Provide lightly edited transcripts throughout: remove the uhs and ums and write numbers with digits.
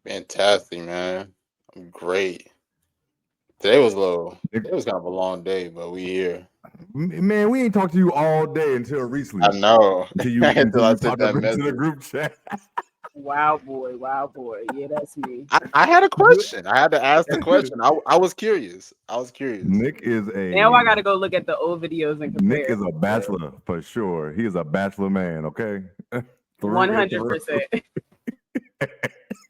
Fantastic, man. I'm great. Today was low. Nick, It was kind of a long day, but we here. man, we ain't talked to you all day until I recently. know. Until Until I you sent popped up that into the message. group chat. Wow, boy. Wow, boy. Yeah, that's me. I had a question. I had to ask the question. I was curious. I was curious. Nick is Now I a gotta go look at the old videos and Nick compare. is a bachelor for sure. He is a bachelor man. Okay, through and 100%. through.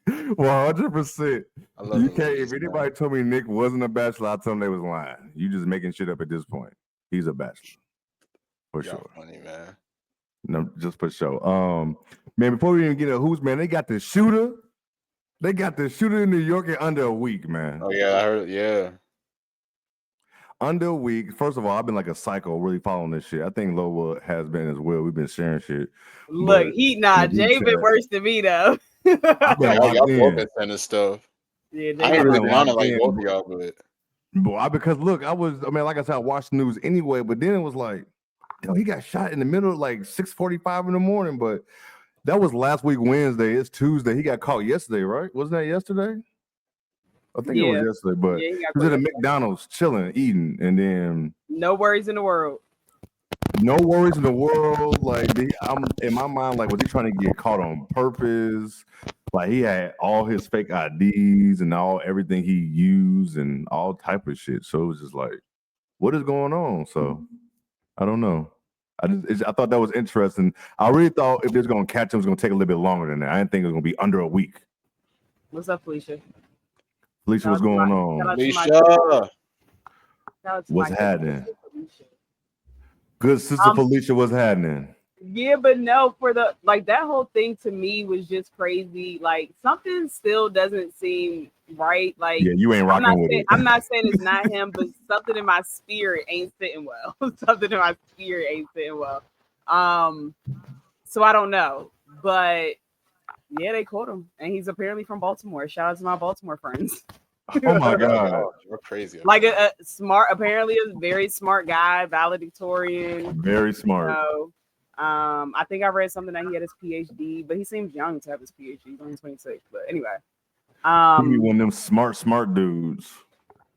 100%. I love You them can't. If niggas, anybody man. told me Nick wasn't a bachelor, I tell them they was lying. You just making shit up at this point. He's a bachelor for Y'all sure. funny, man. No, just for sure. Man, before we even get a who's, man, they got the shooter. They got the shooter in New York in under a week, man. Oh yeah, I heard. Yeah. Under a week. First of all, I've been like a psycho, really following this shit. I think Lola has been as well. We've been sharing shit. Look, But he in nah. the group Jay been chat, worse than me though. I've been Y'all locked both been in. sending stuff. Yeah, Jay I ain't I've really been been been on it locked like both in, of y'all, but boy. Because look, like I said, I watched the news anyway, but then it was like, yo, he got shot in the middle of like 6:45 in the morning. But that was last week, Wednesday. It's Tuesday. He got caught yesterday, right? Wasn't that yesterday? I think it was yeah, yesterday, but yeah, he he got was caught at a yesterday. McDonald's chilling, eating, and then No worries in the world. no worries in the world. Like I'm in my mind, like was he trying to get caught on purpose? Like he had all his fake IDs and everything he used and all type of shit. So it was just like, what is going on? So I don't know. I thought that was interesting. I really thought if they're going to catch him, it's going to take a little bit longer than that. I didn't think it was going to be under a week. What's up, Felicia? Felicia, what's going on? Alicia. What's happening? Good sister Felicia, what's happening? Yeah, but no, for the like that whole thing to me was just crazy. Like something still doesn't seem right. Like Yeah, you ain't rocking with it. I'm not saying it's not him, but something in my spirit ain't sitting well. Something in my spirit ain't sitting well. So I don't know, but yeah, they caught him, and he's apparently from Baltimore. Shout out to my Baltimore friends. Oh my god, you're crazy. Like a smart, apparently a very smart guy, valedictorian. Very smart. You know, I think I read something that he had his PhD, but he seems young to have his PhD. He's only 26. But anyway, he be one of them smart dudes.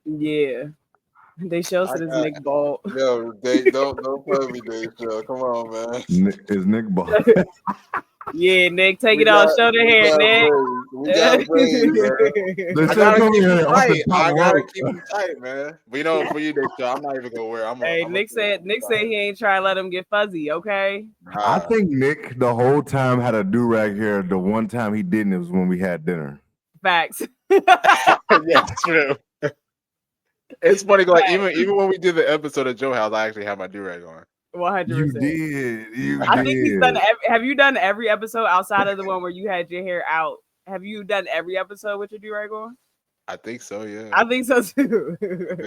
Yeah, they show us this Nick Ball. Yo, they don't play me, Dave. Come on, man. Is Nick Ball? Yeah, Nick, take it off. Show the hair, Nick. We got braids, man. I gotta keep them tight, man. But you know, for you, Nick, I'm not even gonna wear. Nick said he ain't trying to let him get fuzzy. Okay. I think Nick the whole time had a do-rag hair. The one time he didn't, it was when we had dinner. Facts. Yeah, true. It's funny, like even when we did the episode of Joe House, I actually had my do-rag on. 100%. You did. I think he's done. Have you done every episode outside of the one where you had your hair out? Have you done every episode with your do-rag on? I think so. Yeah. I think so too.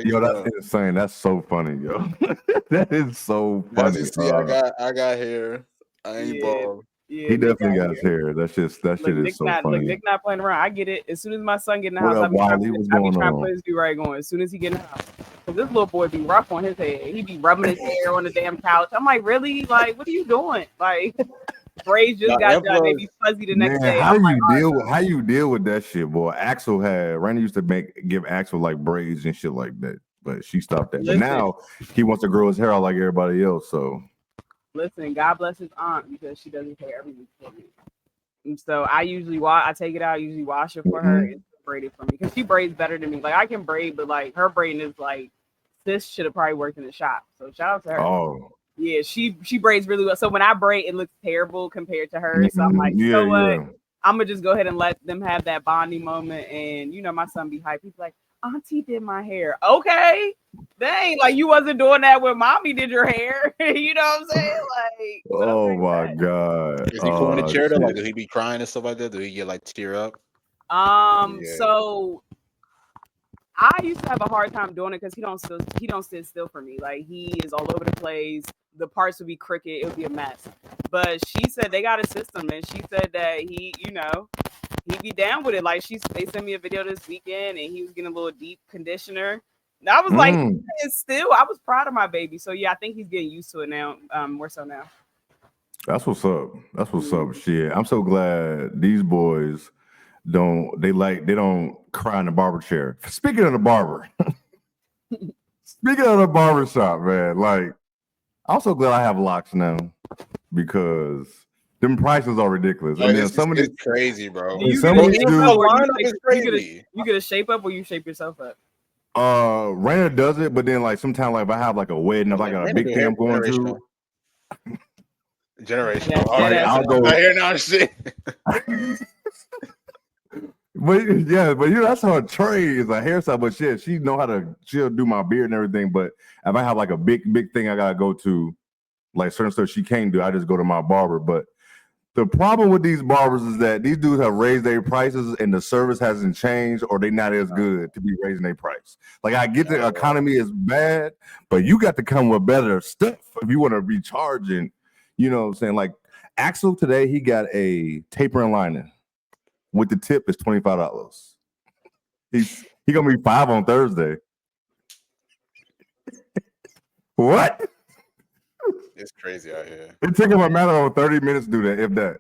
Yo, that's insane. That's so funny, yo. That is so funny. See, I got hair. I ain't bald. Yeah, he definitely got his hair. That shit is so funny. Nick not playing around. I get it. As soon as my son get in the house, What up, Wiley? What's going trying to on? put his do-rag on. As soon as he get in the house. Cause this little boy be rough on his head. He be rubbing his hair on the damn couch. I'm like, really? Like, what are you doing? Like, braids just got done. They be fuzzy the next day. How you deal with that shit, boy? Randy used to give Axel like braids and shit like that, but she stopped that. But now he wants to grow his hair out like everybody else. So listen, God bless his aunt because she does his hair every week for me. And so I usually I take it out, usually wash it for her and braid it for me because she braids better than me. Like I can braid, but like her braiding is like this should have probably worked in the shop. So shout out to her. Oh. Yeah, she braids really well. So when I braid, it looks terrible compared to hers. So I'm like, you know what? Yeah. I'm gonna just go ahead and let them have that bonding moment. And you know, my son be hyped. He's like, Auntie did my hair. Okay, dang, like you wasn't doing that when Mommy did your hair. You know what I'm saying? Like, oh my god, is he cool in the chair though? Like, does he be crying and stuff like that? Do he get like tear up? So I used to have a hard time doing it because he don't sit still for me. Like he is all over the place. The parts would be crooked. It would be a mess. But she said they got a system, and she said that he be down with it. Like they sent me a video this weekend, and he was getting a little deep conditioner. And I was like, I was proud of my baby. So yeah, I think he's getting used to it now. More so now. That's what's up. That's what's up. Shit, I'm so glad these boys. don't cry in the barber chair. Speaking of the barber, speaking of the barber shop, man, like I'm so glad I have locks now because them prices are ridiculous. Like, this is crazy, bro. You get a shape up or you shape yourself up? Raina does it, but then like sometimes like if I have like a wedding, if I got a big thing I'm going to. Generational. Yeah, I'll go here now. Shit. But that's her trade is a hairstyle. But shit, she'll do my beard and everything. But if I have like a big thing I gotta go to, like certain stuff she can't do, I just go to my barber. But the problem with these barbers is that these dudes have raised their prices and the service hasn't changed, or they not as good to be raising their price. Like I get the economy is bad, but you got to come with better stuff if you want to be charging. You know what I'm saying? Like Axel today, he got a tapering lining. With the tip is $25. He gonna be $5 on Thursday. What? It's crazy out here. It took him a matter of 30 minutes to do that, if that.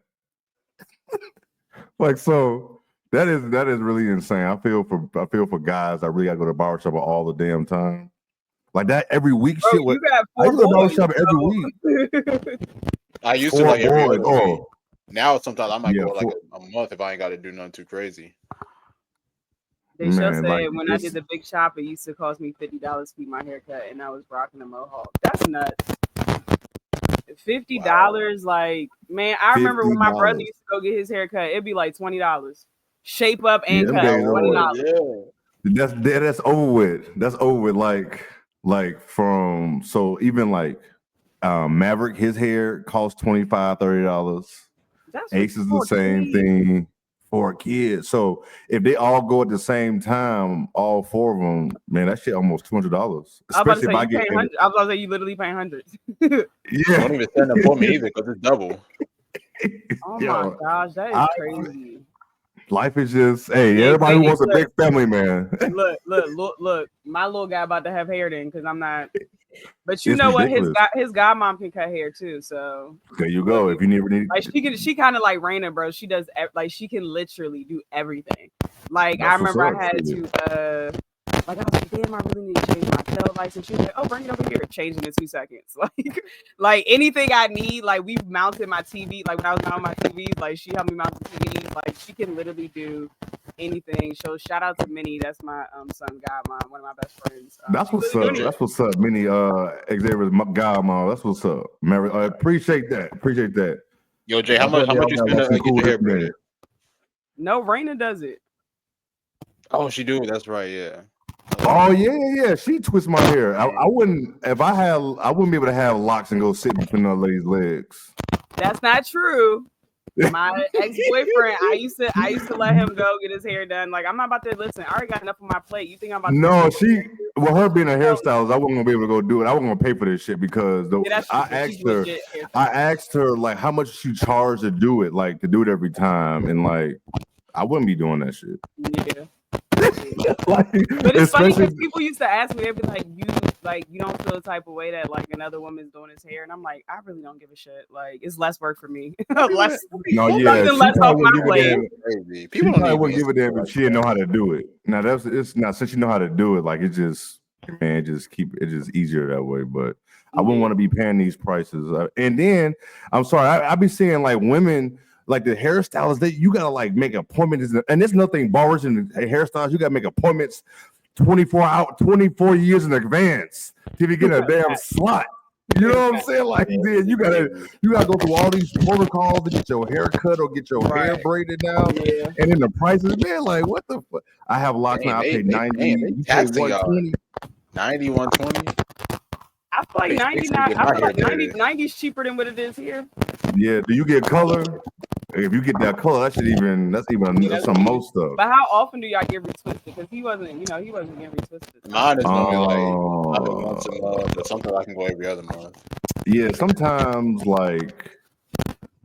Like so, that is really insane. I feel for guys that really gotta go to the barbershop all the damn time. Like that every week. Bro, shit. I go to the barbershop every week. I used to like every other week. Now sometimes I might go like a month if I ain't got to do nothing too crazy. They shall say when I did the big shop, it used to cost me $50 to keep my haircut, and I was rocking a mohawk. That's nuts. $50, like man, I remember when my brother used to go get his haircut, it'd be like $20, shape up and cut $20. Yeah. That's over with. That's over with. Like from even like Maverick, his hair costs $25-$30. Ace is the same thing for a kid. So if they all go at the same time, all four of them, man, that shit almost $200. Especially if I get. I was about to say you literally paying hundreds. Yeah, don't even send them for me either because it's double. Oh my gosh, that is crazy. Life is just everybody wants a big family, man. Look. My little guy about to have hair then because I'm not. But you know what? His godmom can cut hair too. So there you go. If you never need, like she kind of like Raina, bro. She does like she can literally do everything. Like That's I remember I had to like I was like, damn, I really need to change my tail license. She was like, oh, bring it over here. Changing in 2 seconds. Like anything I need. Like we mounted my TV. Like when I was mounting my TV, like she helped me mount the TV. Like she can literally do anything. So shout out to Minnie. That's my son godmom, one of my best friends. That's what's up. That's what's up, Minnie. Xavier's godmom. That's what's up, Mary. Appreciate that. Yo, Jay, how much you spend to get your hair braided? No, Raina does it. Oh, she do. That's right. Yeah. Oh yeah. She twists my hair. I wouldn't be able to have locks and go sit between her lady's legs. That's not true. My ex-boyfriend, I used to let him go get his hair done. Like I'm not about to listen. I already got enough on my plate. You think I'm about to? No, her being a hairstylist, I wasn't gonna be able to go do it. I wasn't gonna pay for this shit because I asked her like how much she charged to do it, like to do it every time, and like I wouldn't be doing that shit. Yeah. But it's funny because people used to ask me, they'd be like, you don't feel the type of way that like another woman's doing his hair, and I'm like, I really don't give a shit. Like it's less work for me. Less off my plate. People wouldn't give a damn if she didn't know how to do it. Now it's not since you know how to do it, like it just easier that way. But I wouldn't want to be paying these prices. And then I'm sorry, I be seeing like women. Like the hairstylists, you gotta like make appointments, and there's nothing barbers and hairstylists. You gotta make appointments 24 years in advance till you get a damn slot. You know what I'm saying? Like, then you gotta go through all these protocols to get your hair cut or get your hair braided now, and then the prices, man. Like, what the fuck? I have locks now. I pay 90. You pay 120. 90, 120. I feel like 99. I feel like 90 is cheaper than what it is here. Yeah. Do you get color? If you get that color, that's some most stuff. But how often do y'all get retwisted? Because he wasn't getting retwisted. Mine is only like once a month, or something I can go every other month. Yeah, sometimes like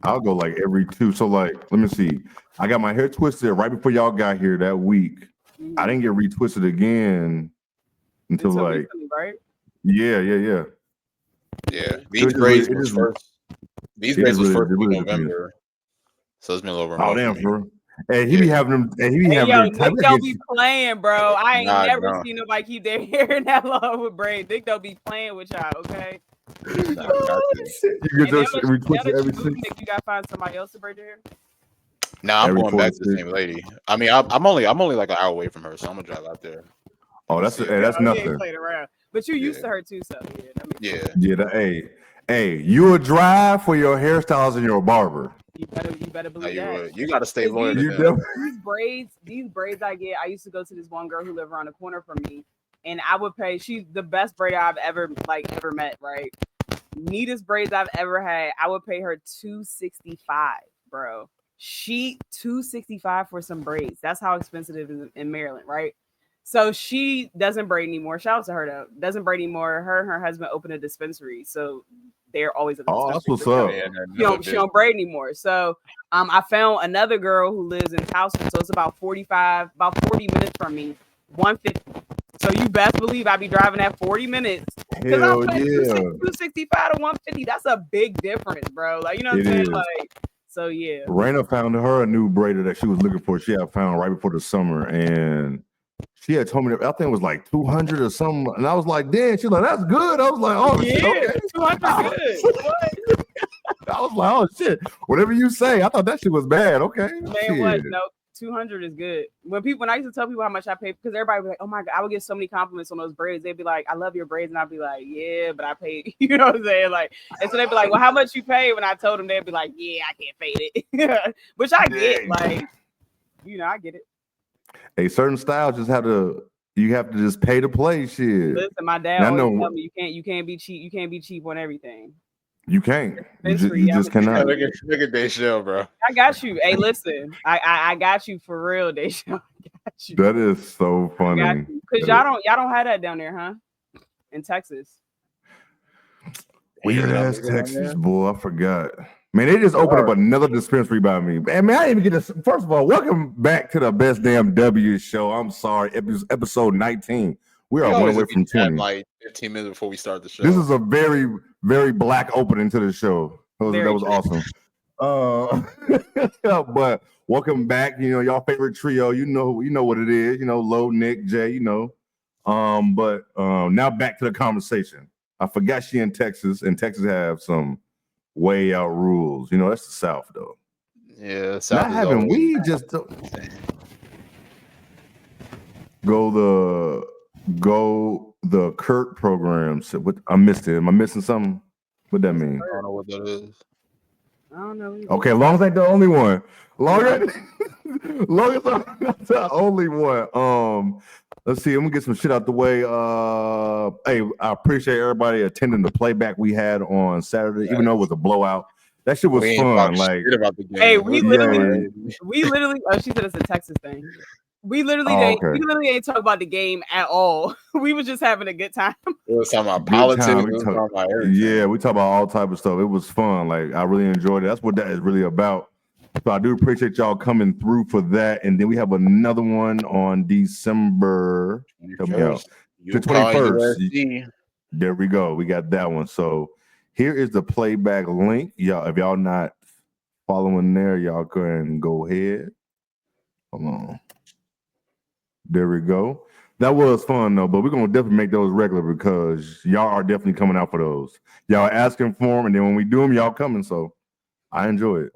I'll go like every 2. So like, let me see. I got my hair twisted right before y'all got here that week. Mm-hmm. I didn't get retwisted again until like recently, right? Yeah. Yeah, these braids was first. These braids was first in November, so it's been a little over. Oh damn, bro! And he be having them. And he be having them. Nick don't be playing, bro. I ain't never seen nobody keep their hair in that long with braids. Nick don't be playing with y'all, okay? You get your retwist every 6. Nick, you gotta find somebody else to braid your hair. Nah, I'm going back to the same lady. I mean, I'm only like an hour away from her, so I'm gonna drive out there. Oh, that's nothing. Played around. But you used to her too, so yeah. Hey, you a drive for your hairstyles and your barber. You better believe that. You gotta stay loyal. These braids I get. I used to go to this one girl who lived around the corner from me, and I would pay. She's the best braider I've ever met. Right, neatest braids I've ever had. I would pay her $265, bro. She $265 for some braids. That's how expensive it is in Maryland, right? So she doesn't braid anymore. Shout out to her though. Doesn't braid anymore. Her and her husband opened a dispensary, so they're always at the dispensary. That's what's up. She don't braid anymore. So I found another girl who lives in Towson, so it's about 40 minutes from me. 150. So you best believe I be driving at 40 minutes. Because I'm paying 265 to 150. That's a big difference, bro. Like, you know what I'm saying? Like, so yeah. Raina found her a new braider that she was looking for. She had found right before the summer, and she had told me that I think it was like 200 or something, and I was like, "Damn!" She's like, "That's good." I was like, "Oh yeah, shit, okay. 200 good." What? I was like, "Oh shit!" Whatever you say, I thought that shit was bad. Okay, man, what? No, 200 is good. When I used to tell people how much I paid, because everybody was like, "Oh my god," I would get so many compliments on those braids. They'd be like, "I love your braids," and I'd be like, "Yeah, but I paid." You know what I'm saying? Like, and so they'd be like, "Well, how much you paid?" When I told them, they'd be like, "Yeah, I can't fade it," which I get. Like, you know, I get it. A certain style just you have to just pay to play shit. Listen, my dad always told me you can't be cheap. You can't be cheap on everything. You can't. You just cannot. Look at Deshaun, bro. I got you. Hey, listen, I got you for real, Deshaun. That is so funny. Because y'all don't have that down there, huh? In Texas. Weird ass Texas, boy. I forgot. Man, they just opened up another dispensary by me. And man, I didn't even get this. First of all, welcome back to the Best Damn W show. I'm sorry, episode 19. We are one away from 20. Like 15 minutes before we start the show. This is a very, very black opening to the show. That was awesome. But welcome back. You know, y'all favorite trio. You know what it is. You know, Lo, Nick, Jay. You know. But now back to the conversation. I forgot she in Texas, and Texas have some way out rules. You know, that's the South though. Yeah, South. Not having weed, just go the Kurt programs. I missed it. Am I missing something? What that mean? I don't know what that is. I don't know. Okay, as long as I ain't the only one. Long as I'm not the only one. Let's see. I'm gonna get some shit out the way. Hey, I appreciate everybody attending the playback we had on Saturday, even though it was a blowout. That shit was fun. Like, hey, we literally. Oh, she said it's a Texas thing. We literally ain't talk about the game at all. We was just having a good time. We was talking about politics. We talk about all type of stuff. It was fun. Like, I really enjoyed it. That's what that is really about. So I do appreciate y'all coming through for that. And then we have another one on December the 21st. There we go. We got that one. So here is the playback link. Y'all, if y'all not following there, y'all can go ahead. Hold on. There we go. That was fun though, but we're gonna definitely make those regular because y'all are definitely coming out for those. Y'all are asking for them, and then when we do them, y'all coming. So I enjoy it.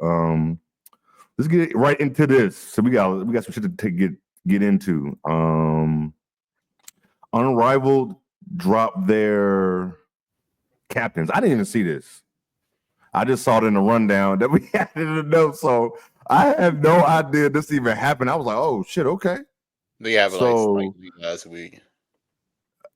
Let's get right into this. So we got some shit to get into. Unrivaled dropped their captains. I didn't even see this. I just saw it in the rundown that we had in the notes. So I had no idea this even happened. I was like, oh shit, okay. They have like last week.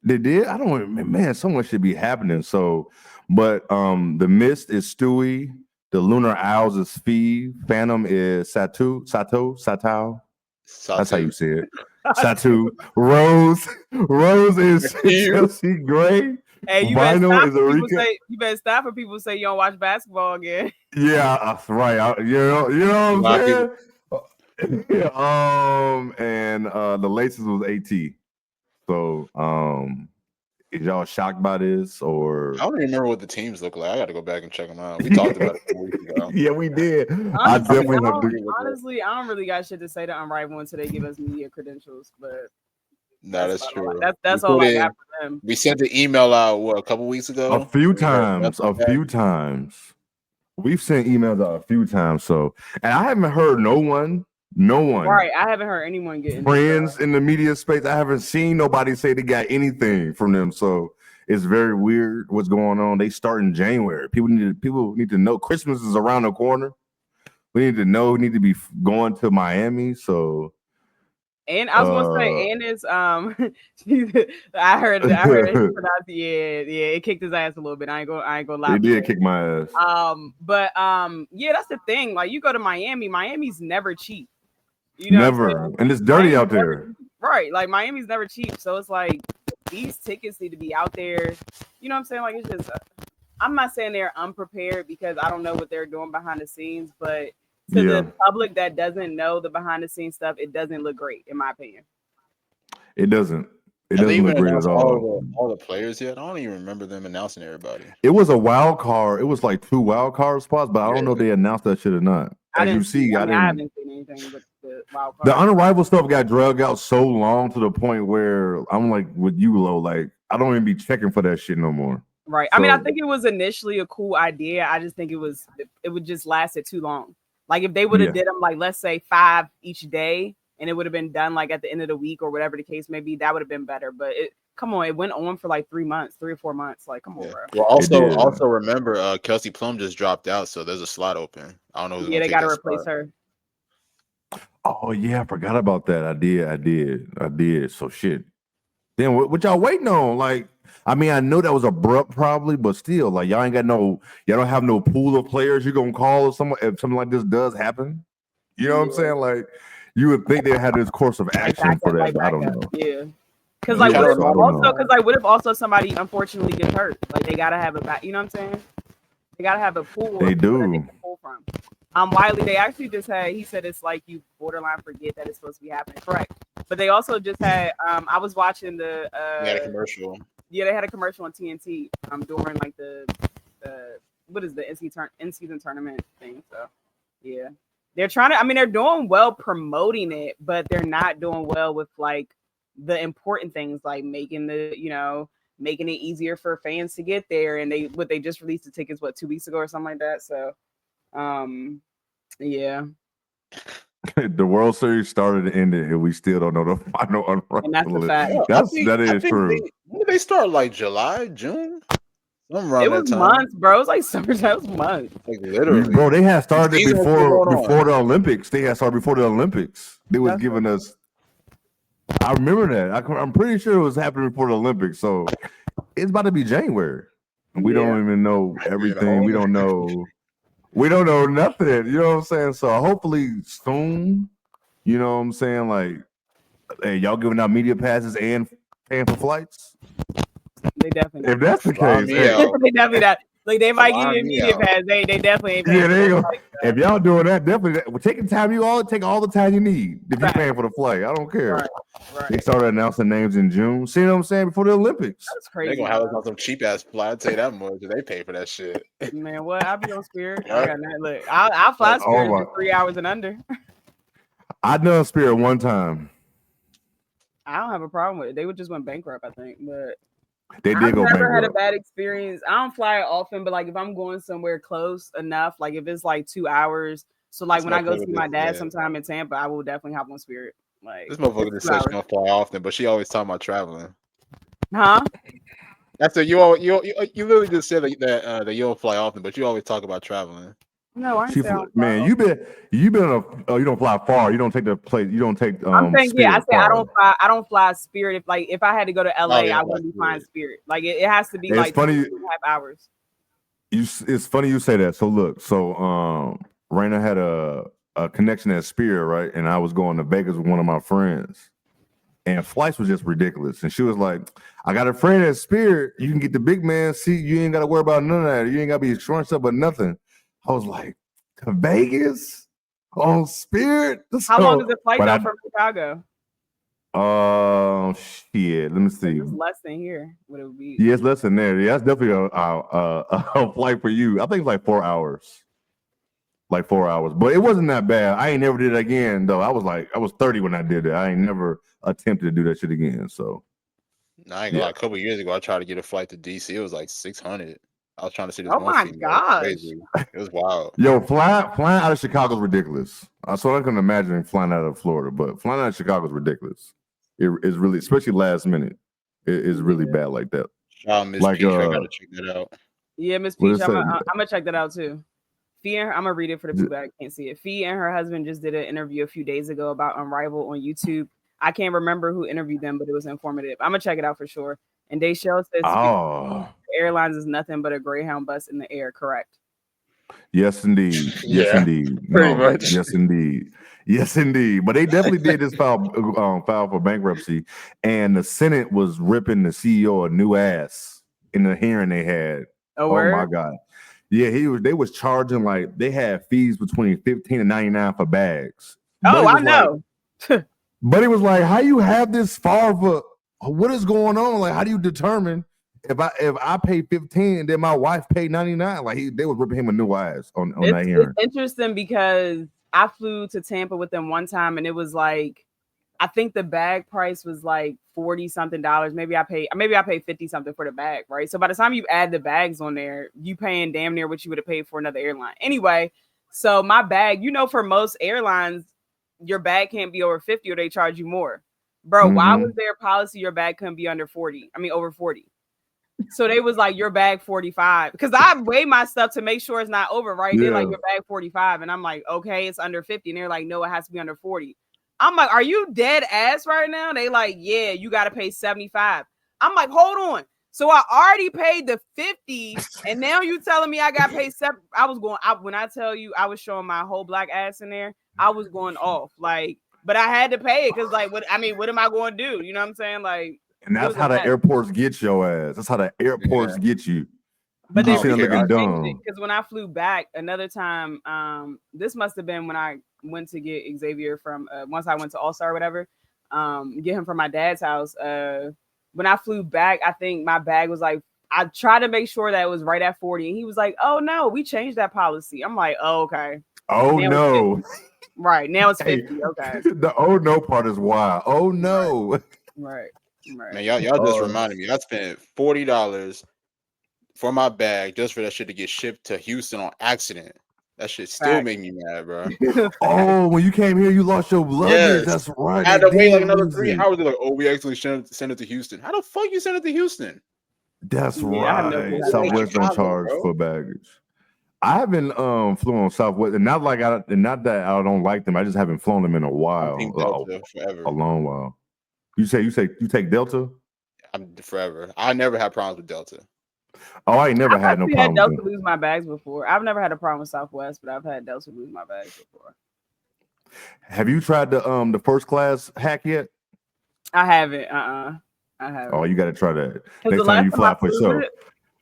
They did? I don't, man, so much should be happening. So, but the Mist is Stewie. The Lunar Owls is Fee. Phantom is Sato. That's how you say it. Satu. Rose is Chelsea Gray. Hey, you better stop for people say you don't watch basketball again. Yeah, that's right. You know what I'm saying? And the Laces was AT. So Is y'all shocked by this or? I don't even remember what the teams look like. I got to go back and check them out. We talked about it a week ago. Yeah, we did. Honestly, I don't really got shit to say to Unrivaled until they give us media credentials, but no, that's true. That's all I got for them. We sent the email out a couple weeks ago. A few times. We've sent emails out a few times. So, and I haven't heard no one. Right, I haven't heard anyone get friends in the media space. I haven't seen nobody say they got anything from them. So it's very weird what's going on. They start in January. People need to know Christmas is around the corner. We need to know. We need to be going to Miami. So. And I was gonna say, and it's I heard it pronounced, yeah, it kicked his ass a little bit. I ain't gonna lie. It did kick my ass. But yeah, that's the thing. Like you go to Miami's never cheap. You know, never, and it's dirty out there. Right, like Miami's never cheap. So it's like these tickets need to be out there. You know what I'm saying? Like it's just, I'm not saying they're unprepared because I don't know what they're doing behind the scenes, but. To the public that doesn't know the behind the scenes stuff, it doesn't look great, in my opinion. It doesn't. It doesn't look great at all. All the players yet? I don't even remember them announcing everybody. It was a wild card. It was like 2 wild card spots, but I don't know if they announced that shit or not. I haven't seen anything with the wild card. The Unrivaled stuff got drug out so long to the point where I'm like with you, Lo, like I don't even be checking for that shit no more. Right. So, I mean, I think it was initially a cool idea. I just think it would just lasted too long. Like if they would have did them like let's say 5 each day, and it would have been done like at the end of the week or whatever the case may be, that would have been better. But it went on for like 3 or 4 months. Like come on, bro. Well, also remember Kelsey Plum just dropped out, so there's a slot open. I don't know. Yeah, they got to replace her. Oh yeah, I forgot about that. I did. So shit. Then what y'all waiting on? Like. I mean, I know that was abrupt, probably, but still, like y'all don't have no pool of players you're gonna call if something like this does happen. You know what I'm saying? Like you would think they had this course of action for that, but I don't know. Yeah, because like what if also somebody unfortunately gets hurt? Like they gotta have a back. You know what I'm saying? They gotta have a pool. They do. They can pull from. Wiley, they actually just had. He said it's like you borderline forget that it's supposed to be happening. Correct. But they also just had. I was watching the. They had a commercial. Yeah, they had a commercial on TNT during like the what is the in-season tournament thing. So yeah, they're trying to. I mean, they're doing well promoting it, but they're not doing well with like the important things like making it easier for fans to get there. And they just released the tickets 2 weeks ago or something like that. So yeah. The World Series started and ended, and we still don't know the final Unrivaled. And that's a fact. That is true. When did they start? Like July, June? It was months, bro. It was like summertime. It was months. Like literally, bro. They had started before the Olympics. They had started before the Olympics. They was giving us. I remember that. I'm pretty sure it was happening before the Olympics. So it's about to be January, and we don't even know everything. We don't know. We don't know nothing, you know what I'm saying? So hopefully soon, you know what I'm saying? Like, hey, y'all giving out media passes and paying for flights? They definitely. If that's the case, they definitely that. Like they might give you a media pass. They definitely ain't. Yeah, they go. If y'all doing that, definitely take all the time you need if you're paying for the flight. I don't care. Right. They started announcing names in June. See what I'm saying? Before the Olympics. That's crazy. They gonna have us on some cheap ass flight. I'll tell you that much. They pay for that shit. Man, what? I'll be on Spirit. Look, I'll fly Spirit for 3 hours and under. I done Spirit one time. I don't have a problem with it. They would just went bankrupt, I think, but. They did go bankrupt. I've never had a bad experience. I don't fly often, but like if I'm going somewhere close enough, like if it's like 2 hours. So like when I go see my dad sometime in Tampa, I will definitely hop on Spirit. Like this motherfucker just says she don't fly often, but she always talking about traveling. Huh? That's a you literally just said that you don't fly often, but you always talk about traveling. No, I ain't man, you been you don't fly far. You don't take the place. You don't take. I'm saying I say I don't fly Spirit. If I had to go to LA, I wouldn't be flying Spirit. Like it has to be like 2.5 hours. It's funny you say that. So look, Raina had a connection at Spirit, right? And I was going to Vegas with one of my friends, and flights was just ridiculous. And she was like, "I got a friend at Spirit. You can get the big man seat. You ain't got to worry about none of that. You ain't got to be scrunched up, but nothing." I was like, to Vegas on Spirit? How long is the flight from Chicago? Shit. Let me see. It's less than here. What it would be? Yeah, it's less than there. Yeah, that's definitely a flight for you. I think it's like 4 hours. Like 4 hours, but it wasn't that bad. I ain't never did it again though. I was 30 when I did it. I ain't never attempted to do that shit again. So I ain't gonna lie. A couple years ago, I tried to get a flight to DC. It was like 600. I was trying to see this Oh one my female. gosh. Crazy. It was wild. Yo, flying out of Chicago is ridiculous. So I can imagine flying out of Florida, but flying out of Chicago is ridiculous. It is really, especially last minute. It is really bad like that. Miss Peach, I gotta check that out. Yeah, Miss Peach, I'm gonna check that out too. I'm gonna read it for the people that can't see it. Fee and her husband just did an interview a few days ago about Unrivaled on YouTube. I can't remember who interviewed them, but it was informative. I'm gonna check it out for sure. And Dayshell says, airlines is nothing but a Greyhound bus in the air. Correct? Yes, indeed. Yes, indeed. Pretty much. Yes, indeed. Yes, indeed. But they definitely did this file for bankruptcy, and the Senate was ripping the CEO a new ass in the hearing they had. Oh my God. Yeah, they was charging like they had fees between $15 and $99 for bags. Oh, I know. But it was like, how you have this far for what is going on? Like, how do you determine if I pay 15 and then my wife paid 99? Like they was ripping him a new ass on that hearing. It's interesting because I flew to Tampa with them one time and it was like, I think the bag price was like $40 something. Maybe I paid 50 something for the bag, right? So by the time you add the bags on there, you paying damn near what you would have paid for another airline. Anyway, so my bag, for most airlines, your bag can't be over 50 or they charge you more. Bro, why was their policy your bag couldn't be under 40? I mean over 40. So they was like, your bag 45. Because I weigh my stuff to make sure it's not over, right? Yeah. They're like, your bag 45. And I'm like, okay, it's under 50. And they're like, no, it has to be under 40. I'm like, are you dead ass right now? They like, yeah, you got to pay 75. I'm like, hold on. So I already paid the 50 and now you telling me I got paid 7. When I tell you I was showing my whole black ass in there, I was going off like, but I had to pay it because like, what am I going to do? You know what I'm saying? Like, and that's how the airports get your ass. That's how the airports get you. But they looking dumb. Because when I flew back another time, this must have been when I went to get Xavier from once I went to All Star or whatever, get him from my dad's house. When I flew back, I think my bag was like, I tried to make sure that it was right at 40, and he was like, "Oh no, we changed that policy." I'm like, "Oh okay." Oh now no. Right now it's 50. Okay. The oh no part is why. Oh no. Right. Man, y'all just reminded me. I spent $40 for my bag just for that shit to get shipped to Houston on accident. That shit still make me mad, bro. Oh, when you came here, you lost your luggage. Yes. That's right. I had to wait like another 3 hours. They're like, oh, we actually sent it to Houston. How the fuck you send it to Houston? That's right. Southwest don't charge for baggage. I haven't flew on Southwest, and not that I don't like them. I just haven't flown them in a while. Forever. A long while. You take Delta? I'm forever. I never had problems with Delta. Oh, I ain't never had no problem. I've had Delta lose my bags before. I've never had a problem with Southwest, but I've had Delta lose my bags before. Have you tried the first class hack yet? I haven't. I haven't. Oh, you got to try that next time you fly for yourself.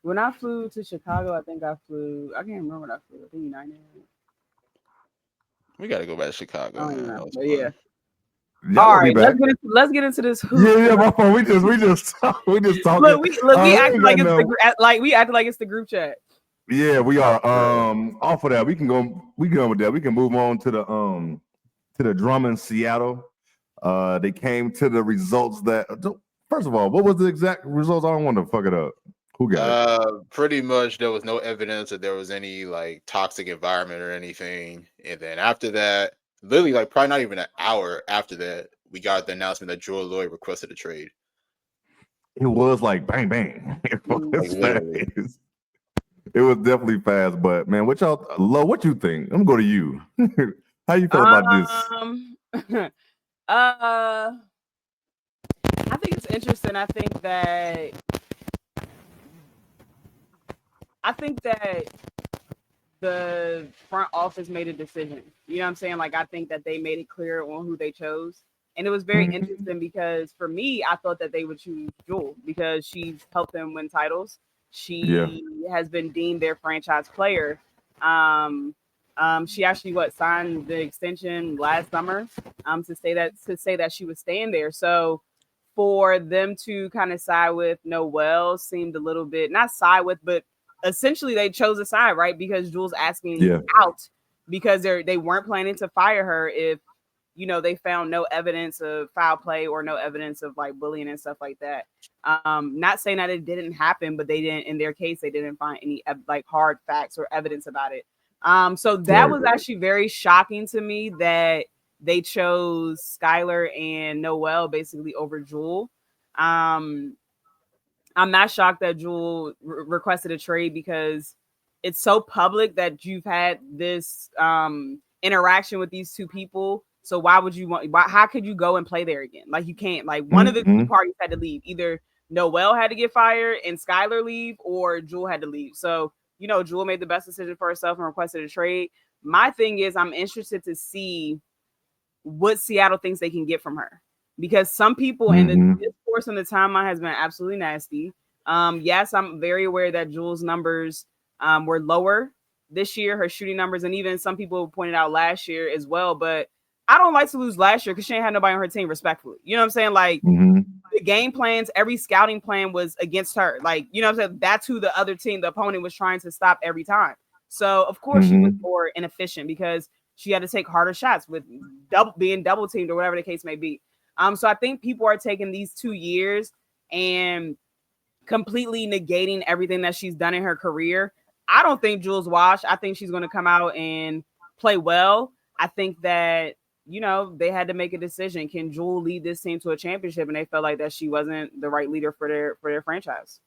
When I flew to Chicago, I think I can't remember when I flew. I think United. We got to go back to Chicago. But yeah. All right, let's get into this. Yeah, my phone. We just talking. Look, we acting like it's the group chat. Yeah, we are. Off of that, we can go with that. We can move on to the drama in Seattle. They came to the results that. First of all, what was the exact results? I don't want to fuck it up. Who got it? Pretty much, there was no evidence that there was any like toxic environment or anything. And then after that, literally, like probably not even an hour after that, we got the announcement that Joel Lloyd requested a trade. It was like bang bang. It was definitely fast, but man, what you think? I'm gonna go to you. How you feel about this? I think it's interesting. I think that the front office made a decision. You know what I'm saying? Like, I think that they made it clear on who they chose. And it was very interesting because for me, I thought that they would choose Jewel because she's helped them win titles. She has been deemed their franchise player. She actually signed the extension last summer to say that she was staying there. So for them to kind of side with Noelle seemed a little bit not side with, but essentially they chose a side, right? Because Jules asking out because they weren't planning to fire her if they found no evidence of foul play or no evidence of like bullying and stuff like that. Not saying that it didn't happen, but they didn't, in their case, they didn't find any like hard facts or evidence about it. So that was actually very shocking to me that they chose Skylar and Noelle basically over Jewel. I'm not shocked that Jewel requested a trade because it's so public that you've had this interaction with these two people. So why would you want? How could you go and play there again? Like you can't. Like one of the two parties had to leave. Either Noelle had to get fired and Skylar leave, or Jewel had to leave. So Jewel made the best decision for herself and requested a trade. My thing is, I'm interested to see what Seattle thinks they can get from her, because some people in the discourse on the timeline has been absolutely nasty. Yes, I'm very aware that Jewel's numbers were lower this year, her shooting numbers, and even some people pointed out last year as well. But I don't like to lose last year because she ain't had nobody on her team, respectfully. You know what I'm saying? Like the game plans, every scouting plan was against her. Like, you know what I'm saying? That's who the other team, the opponent, was trying to stop every time. So of course she was more inefficient because she had to take harder shots with being double teamed or whatever the case may be. So I think people are taking these 2 years and completely negating everything that she's done in her career. I don't think Jewel's washed. I think she's going to come out and play well. I think that, they had to make a decision. Can Jewel lead this team to a championship? And they felt like that she wasn't the right leader for their franchise.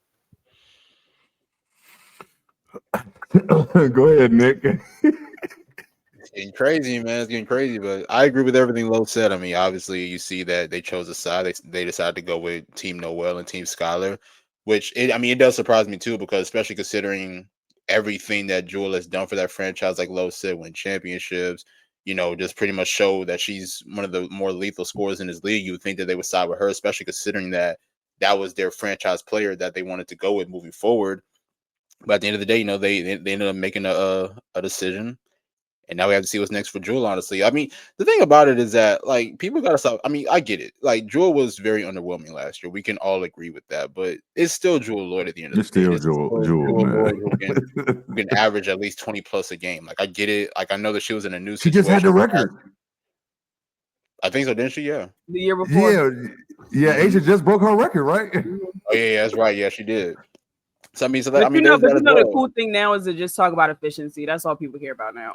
Go ahead, Nick. It's getting crazy, man. It's getting crazy, but I agree with everything Lo said. I mean, obviously, you see that they chose a side. They decided to go with Team Noelle and Team Skylar, which it does surprise me too, because especially considering everything that Jewel has done for that franchise, like Lo said, win championships, just pretty much show that she's one of the more lethal scorers in this league. You would think that they would side with her, especially considering that was their franchise player that they wanted to go with moving forward. But at the end of the day, they ended up making a decision. And now we have to see what's next for Jewel, honestly. I mean, the thing about it is that, like, people got to stop. I mean, I get it. Like, Jewel was very underwhelming last year. We can all agree with that. But it's still Jewel Lloyd at the end of the day. It's still Jewel, man. Lloyd who can average at least 20 plus a game. Like, I get it. Like, I know that she was in a new situation. She just had the record. I think so, didn't she? Yeah. The year before. Yeah. Asia just broke her record, right? Oh, yeah, that's right. Yeah, she did. So the cool thing now is to just talk about efficiency. That's all people care about now.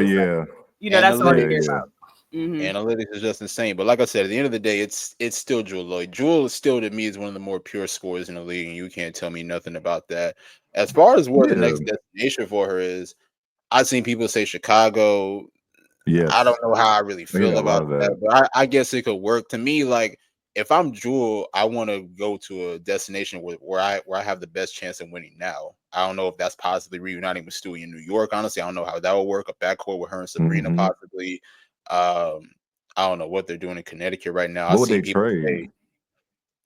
Yeah. That's all they care about. Analytics is just insane. But like I said, at the end of the day, it's still Jewel Lloyd. Jewel is still, to me, is one of the more pure scorers in the league, and you can't tell me nothing about that. As far as where the next destination for her is, I've seen people say Chicago. Yeah, I don't know how I really feel about that, but I guess it could work. To me, like, if I'm Jewel, I want to go to a destination where I have the best chance of winning now. I don't know if that's possibly reuniting with Stewie in New York. Honestly, I don't know how that will work. A backcourt with her and Sabrina, possibly. I don't know what they're doing in Connecticut right now. What would they trade?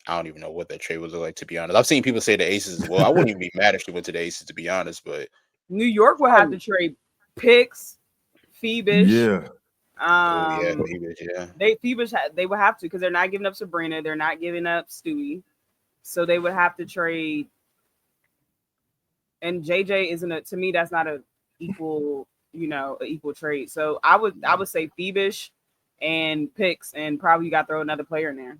I don't even know what that trade was like, to be honest. I've seen people say the Aces as well. I wouldn't even be mad if she went to the Aces, to be honest. But New York will have to trade picks, Phoebus. Yeah. They would have to, because they're not giving up Sabrina, they're not giving up Stewie, so they would have to trade. And JJ isn't to me, that's not a equal, an equal trade. So I would say Phoebus and picks, and probably you got to throw another player in there.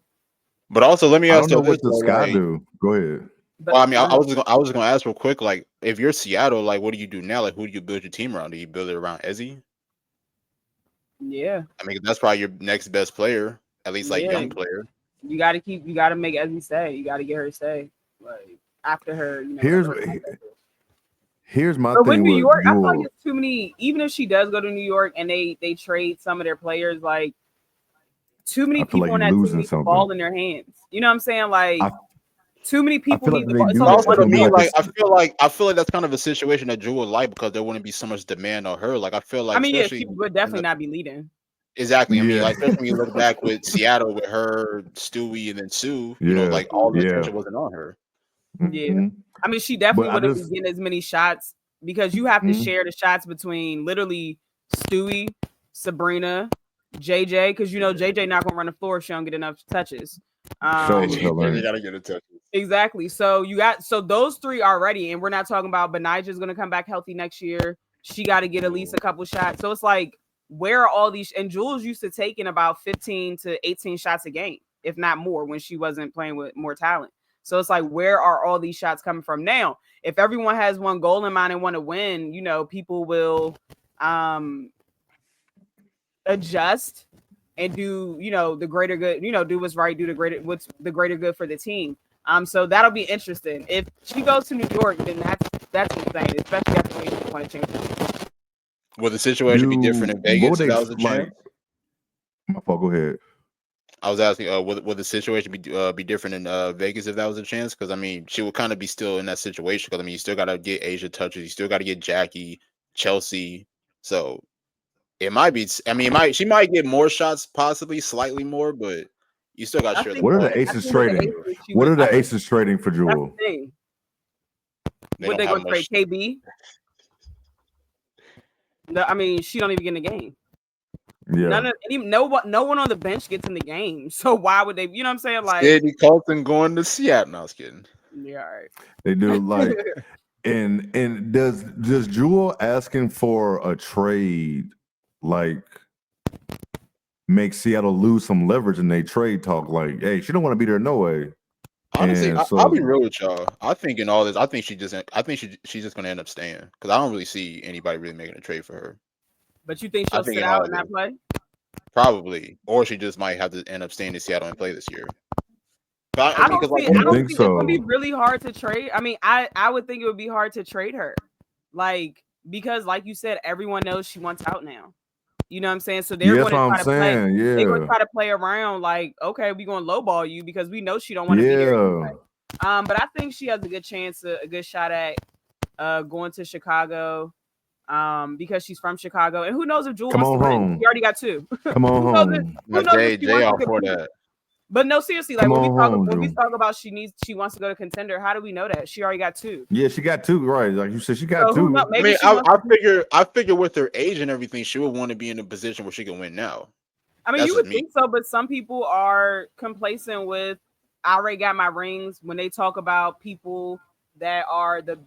But also, let me ask you, what does Sky do? Go ahead. Well, I mean, I was just going to ask real quick, like, if you're Seattle, like, what do you do now? Like, who do you build your team around? Do you build it around Ezzy? Yeah, I mean, that's probably your next best player, at least like young player. You got to make Ezzy stay. You got to get her to stay. Like after her, Here's my thing. With New York, I feel like it's too many. Even if she does go to New York and they trade some of their players, like too many people on that team need the ball in their hands. You know what I'm saying? Like too many people need the ball. I feel like that's kind of a situation that Jewel would like, because there wouldn't be so much demand on her. Like, I feel like, she would definitely not be leading. Exactly. I mean, like, especially when you look back with Seattle with her, Stewie, and then Sue, like all the attention wasn't on her. Yeah. I mean, she definitely wouldn't be getting as many shots, because you have to share the shots between literally Stewie, Sabrina, JJ, because you know JJ not gonna run the floor if she don't get enough touches. You gotta get a touch. Exactly. So you got those three already, and we're not talking about Benijah's gonna come back healthy next year. She got to get at least a couple shots. So it's like, where are all these? And Jules used to taking about 15 to 18 shots a game, if not more, when she wasn't playing with more talent. So it's like, where are all these shots coming from now? If everyone has one goal in mind and want to win, you know, people will adjust and do, you know, the greater good, you know, do what's right, do what's the greater good for the team. So that'll be interesting. If she goes to New York, then that's insane, especially after they won a championship. Will the situation be different in Vegas if that was a chance? My fault, go ahead. I was asking, will the situation be different in Vegas if that was a chance? Because I mean, she would kind of be still in that situation. Because I mean, you still got to get Asia touches, you still got to get Jackie, Chelsea. So it might be. I mean, she might get more shots, possibly slightly more, but you still got to share the What ball. are the Aces trading? What are the Aces trading for Jewel? What they gonna trade? KB? No, I mean, she don't even get in the game. Yeah. No one on the bench gets in the game. So why would they? You know what I'm saying? Like Eddie Colton going to Seattle. No, I was kidding. Yeah, all right. They do like, and does Jewel asking for a trade like make Seattle lose some leverage in their trade talk? Like, hey, she don't want to be there no way. Honestly, I'll be real with y'all. I think in all this, I think she's just gonna end up staying because I don't really see anybody really making a trade for her. But you think she'll sit out and not play? Probably, or she just might have to end up staying in Seattle and play this year. I don't think so. It's gonna be really hard to trade. I mean, I would think it would be hard to trade her, like because like you said, everyone knows she wants out now. You know what I'm saying? So they're going to try to play. Yeah. They're going to try to play around like, okay, we're going to lowball you because we know she don't want to be here. Anyway. But I think she has a good chance, a good shot at going to Chicago because she's from Chicago. And who knows if Jewel wants to win? She already got two. Come on home. Jay all for that. But no, seriously, like when we talk about she wants to go to contender, how do we know that? She already got two. Yeah, she got two, right? Like you said, she got two. I figure with her age and everything, she would want to be in a position where she can win now. I mean, you would think so, but some people are complacent with I already got my rings. When they talk about people that are the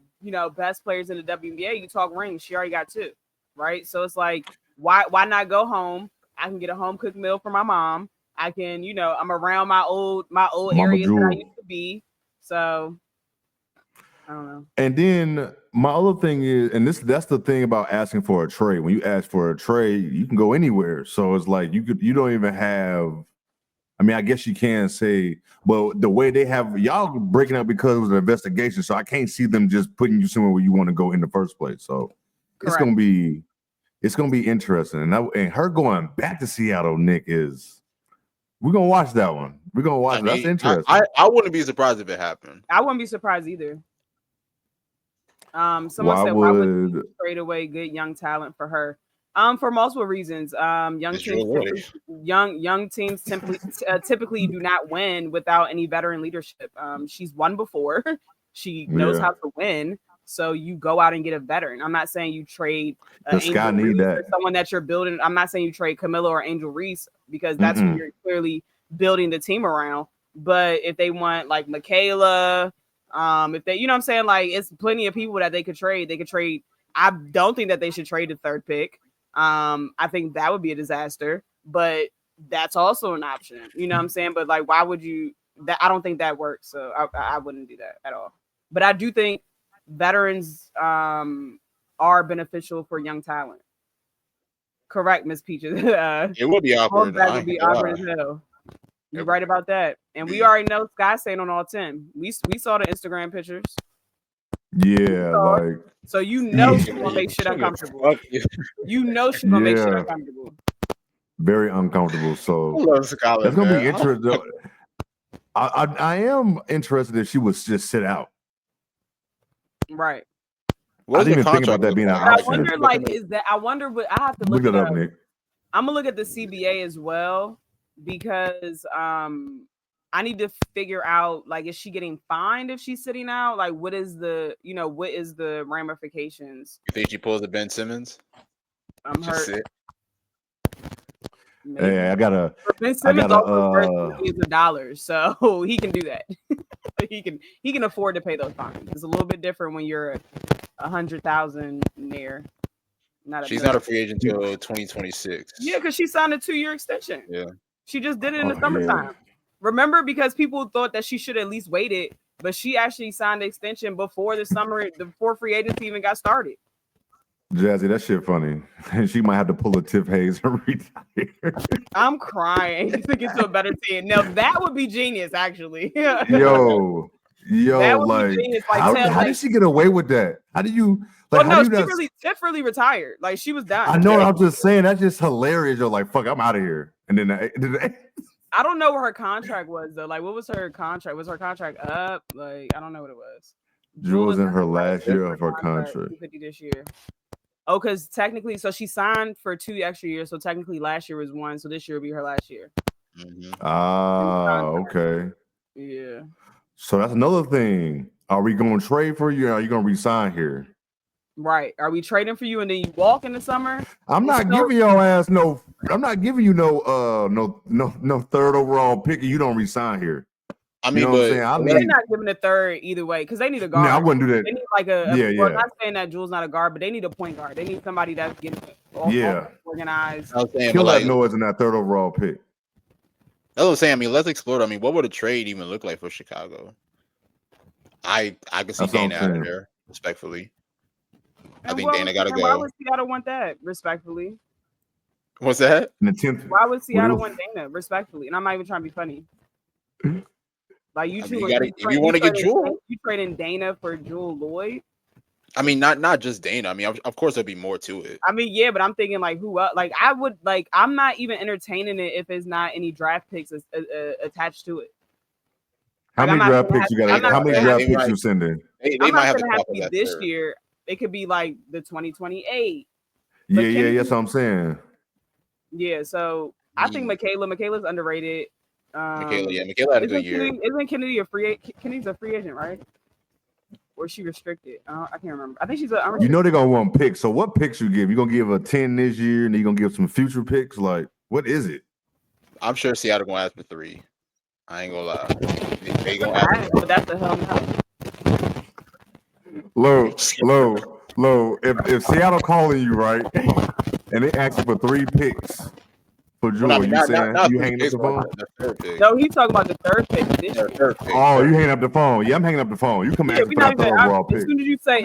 best players in the WNBA, you talk rings. She already got two, right? So it's like, why not go home? I can get a home cooked meal for my mom. I can, I'm around my old areas that I used to be. So I don't know. And then my other thing is, and that's the thing about asking for a trade. When you ask for a trade, you can go anywhere. So it's like you don't even have. I mean, I guess you can say, well, the way they have y'all breaking up because it was an investigation. So I can't see them just putting you somewhere where you want to go in the first place. So It's gonna be interesting. And her going back to Seattle, Nick, is. We're gonna watch that one. We're gonna watch. That's interesting. I wouldn't be surprised if it happened. I wouldn't be surprised either. Someone said, "Why would you trade away good young talent for her?" For multiple reasons. Young teams typically do not win without any veteran leadership. She's won before. She knows how to win. So you go out and get a veteran. I'm not saying you trade someone that you're building. I'm not saying you trade Camilla or Angel Reese because that's who you're clearly building the team around. But if they want like Michaela, if they, you know what I'm saying? Like it's plenty of people that they could trade. I don't think that they should trade the third pick. I think that would be a disaster, but that's also an option. You know what I'm saying? But like, why would you? I don't think that works. So I wouldn't do that at all. But I do think veterans are beneficial for young talent. Correct, Miss Peaches. It would be awkward. That would be awkward as hell. You're right about that. And we already know Sky staying on all 10. We saw the Instagram pictures. Yeah, so she's gonna make shit uncomfortable. She's gonna make shit uncomfortable. Very uncomfortable. So that's gonna be interesting. I am interested if she would just sit out. Right. I didn't even think about that being an option. I wonder what I have to look it up, Nick. I'm gonna look at the CBA as well because I need to figure out like is she getting fined if she's sitting out? Like what is the ramifications? You think she pulls a Ben Simmons? I'm Just hurt. it. Maybe. Hey, I gotta. Ben Simmons also worth millions of dollars, so he can do that. he can afford to pay those fines. It's a little bit different when you're 100,000 near. She's not a free agent until 2026. Yeah, because she signed a 2-year extension. Yeah. She just did it in the summertime. Yeah. Remember, because people thought that she should at least waited, but she actually signed the extension before the summer, before free agency even got started. Jazzy, that shit funny. She might have to pull a Tiff Hayes and retire. I'm crying to get to a better team. Now that would be genius, actually. Yo, like, genius. How did she get away with that? How do you? Like, well, no, Tiff really retired. Like, she was done. I know. I'm just saying that's just hilarious. You're like, fuck, I'm out of here. And then I don't know what her contract was though. Like, what was her contract? Was her contract up? Like, I don't know what it was. Jewel was in her last year of her contract. 250 this year. Oh, because technically, so she signed for 2 extra years. So technically, last year was 1. So this year will be her last year. Okay. Yeah. So that's another thing. Are we going to trade for you, or are you going to resign here? Right. Are we trading for you and then you walk in the summer? I'm not giving your ass no. I'm not giving you no third overall pick, and you don't resign here. I mean, they're not giving a third either way because they need a guard. No, I wouldn't do that. They need like well, not saying that Jewel's not a guard, but they need a point guard. They need somebody that's getting all organized. Kill that noise in that third overall pick. That's what I'm saying. I mean, let's explore. I mean, what would a trade even look like for Chicago? I could see Dana out of there, respectfully. I think Dana got to go. Why would Seattle want that, respectfully? What's that? Why would Seattle want Dana, respectfully? And I'm not even trying to be funny. Like if you want to get Jewel, you trading Dana for Jewel Lloyd. I mean, not just Dana. I mean, of course there'll be more to it. I mean, yeah, but I'm thinking like who else? Like I would like I'm not even entertaining it if it's not any draft picks attached to it. How many draft picks you got? How many draft picks you sending? They might have to be this year. It could be like the 2028. Yeah, that's what I'm saying. Yeah, so I think Michaela's underrated. Michaela had a good year. Isn't Kennedy a free agent? Kennedy's a free agent, right? Or is she restricted? I can't remember. I think she's a. You know they're gonna want picks. So what picks you give? You gonna give a 10 this year, and then you gonna give some future picks? Like, what is it? I'm sure Seattle gonna ask for 3. I ain't gonna lie. They gonna ask. But that's a hell no. Low. If Seattle calling you, right, and they ask for 3 picks. Jewel, you saying you hanging up the phone? No, he's talking about the third pick. Oh, you hanging up the phone? Yeah, I'm hanging up the phone. You come back for that third overall pick. As soon as you say,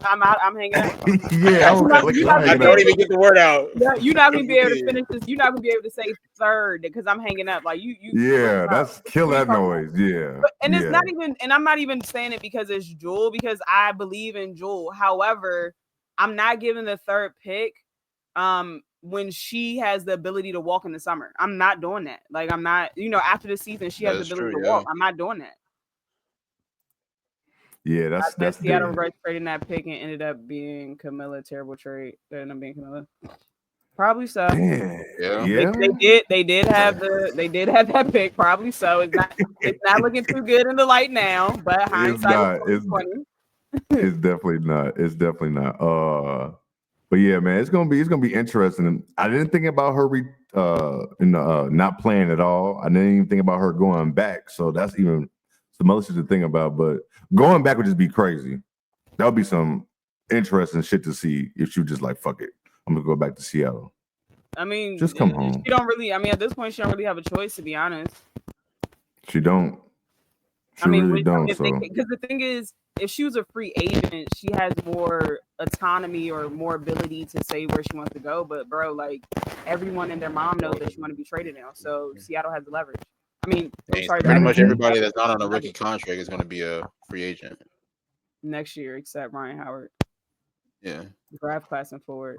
I'm out. I'm hanging up. Yeah, I don't even get the word out. You're not gonna be able to finish this. You're not gonna be able to say third because I'm hanging up. Like you. Yeah, that's kill that noise. Yeah, it's not even. And I'm not even saying it because it's Jewel because I believe in Jewel. However, I'm not giving the third pick. When she has the ability to walk in the summer. I'm not doing that. Like I'm not, after the season, she has the ability to walk. I'm not doing that. Yeah, that's Seattle trading that pick and ended up being Camilla. Terrible trade. They ended up being Camilla. Probably so. Yeah. They did have that pick. Probably so. It's not looking too good in the light now. But hindsight is 2020. It's definitely not. It's definitely not. But yeah, man, it's gonna be interesting. I didn't think about her not playing at all. I didn't even think about her going back. So that's even some other shit to think about. But going back would just be crazy. That would be some interesting shit to see if she was just like, fuck it, I'm gonna go back to Seattle. I mean, just come home. She don't really. I mean, at this point, she don't really have a choice, to be honest. She don't. Really don't. Because the thing is, if she was a free agent, she has more autonomy or more ability to say where she wants to go. But bro, like everyone and their mom knows that she want to be traded now. So Seattle has the leverage. I mean, pretty much everybody that's not on a rookie contract is going to be a free agent next year, except Ryan Howard. Yeah, draft class and forward.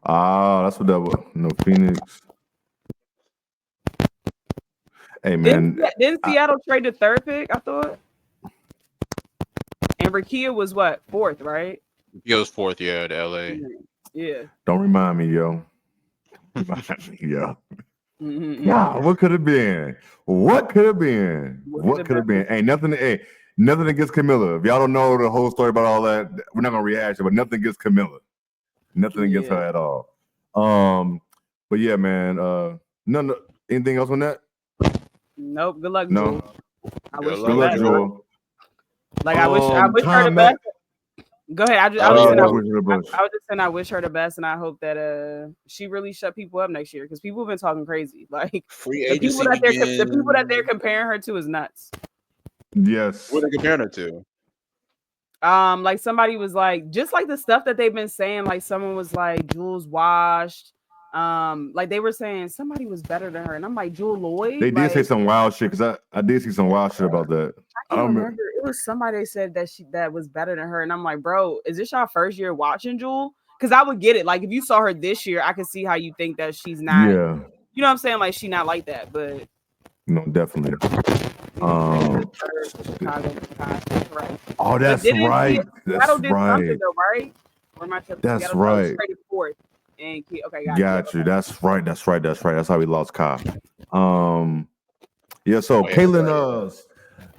That's what that was. No Phoenix. Hey man, didn't Seattle trade the third pick? I thought. And Rakia was what, 4th, right? He was 4th, yeah, to LA. Yeah. Don't remind me, yo. Yeah. Yeah. What could have been? What could have been? Ain't nothing. Hey, Nothing against Camilla. If y'all don't know the whole story about all that, we're not gonna rehash it. But nothing against Camilla. Nothing against her at all. But yeah, man. No. Anything else on that? Nope. Good luck, No. Jewel. I wish Good luck, Jewel. Like I wish her the best. Go ahead. I was just saying I wish her the best, and I hope that she really shut people up next year because people have been talking crazy. Like free agency. The people that they're comparing her to is nuts. Yes. What are they comparing her to? Like somebody was like, just like the stuff that they've been saying. Like someone was like, Jewel's washed. Like they were saying somebody was better than her, and I'm like, Jewel Lloyd. They did say some wild shit because I did see some wild shit about that. I can't remember. It was somebody said that was better than her, and I'm like, bro, is this your first year watching Jewel? Because I would get it. Like if you saw her this year, I could see how you think that she's not. Yeah. You know what I'm saying? Like she's not like that, but no, definitely. Oh, that's right. That's right. Right? That's right. And okay, got you. That's right. That's how we lost Kyle. Yeah. So Caitlin,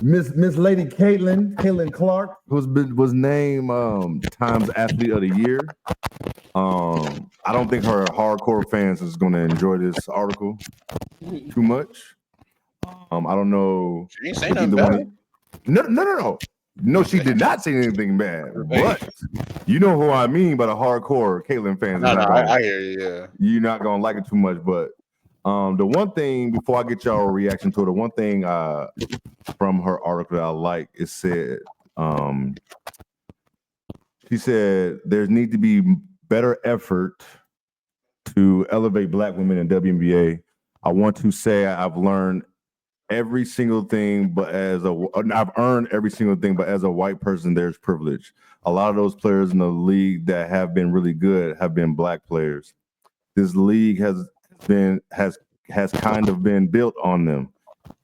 Miss Lady Caitlin Clark, was named Times Athlete of the Year. I don't think her hardcore fans is going to enjoy this article too much. I don't know. She didn't say nothing bad. No, she did not say anything bad. But you know who I mean by the hardcore Caitlin fans. I hear you. Yeah, you're not gonna like it too much. But the one thing before I get y'all reaction to it, the one thing from her article that I like is said. She said there need to be better effort to elevate Black women in WNBA. I want to say I've learned every single thing, but I've earned every single thing, but as a white person, there's privilege. A lot of those players in the league that have been really good have been Black players. This league has kind of been built on them.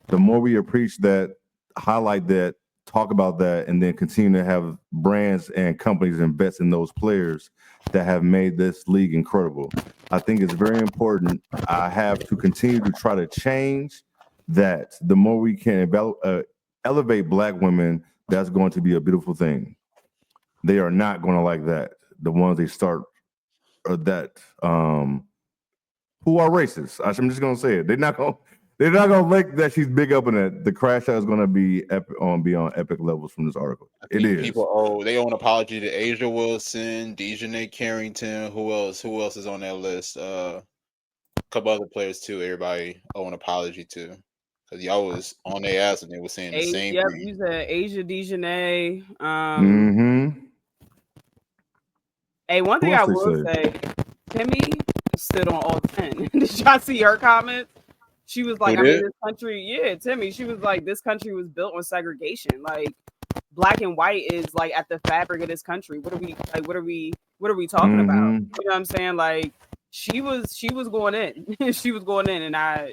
The more we appreciate that, highlight that, talk about that, and then continue to have brands and companies invest in those players that have made this league incredible. I think it's very important. I have to continue to try to change that. The more we can elevate Black women, that's going to be a beautiful thing. They are not going to like that. The ones they start or that who are racist. I'm just going to say it. They're not going to like that she's big up in it. The crash out is going to be beyond epic levels from this article. It is. People they owe an apology to Asia Wilson, Dejanay Carrington. Who else is on that list? A couple other players too. Everybody owe an apology to. Because y'all was on their ass and they were saying the same thing. Yep, you said Asia Dejanay. Hey, one thing I will say, Timmy stood on all 10. Did y'all see her comments? She was like, this country, Timmy, she was like, this country was built on segregation. Like, Black and white is like at the fabric of this country. What are we talking about? You know what I'm saying? Like, she was going in. She was going in, and I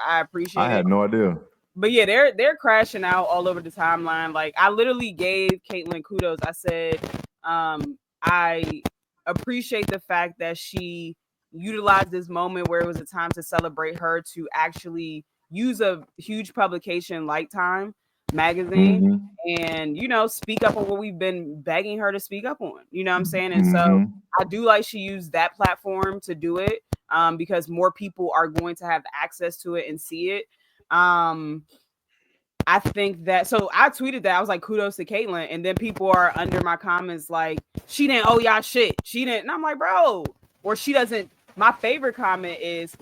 appreciate it. I had no idea. But yeah, they're crashing out all over the timeline. Like I literally gave Caitlin kudos. I said, I appreciate the fact that she utilized this moment where it was a time to celebrate her to actually use a huge publication like Time magazine and speak up on what we've been begging her to speak up on. You know what I'm saying? And so I do like she used that platform to do it because more people are going to have access to it and see it. I think that, so I tweeted that I was like, kudos to Caitlin, and then people are under my comments like, she didn't owe y'all shit, she didn't, and I'm like, bro, or she doesn't. My favorite comment is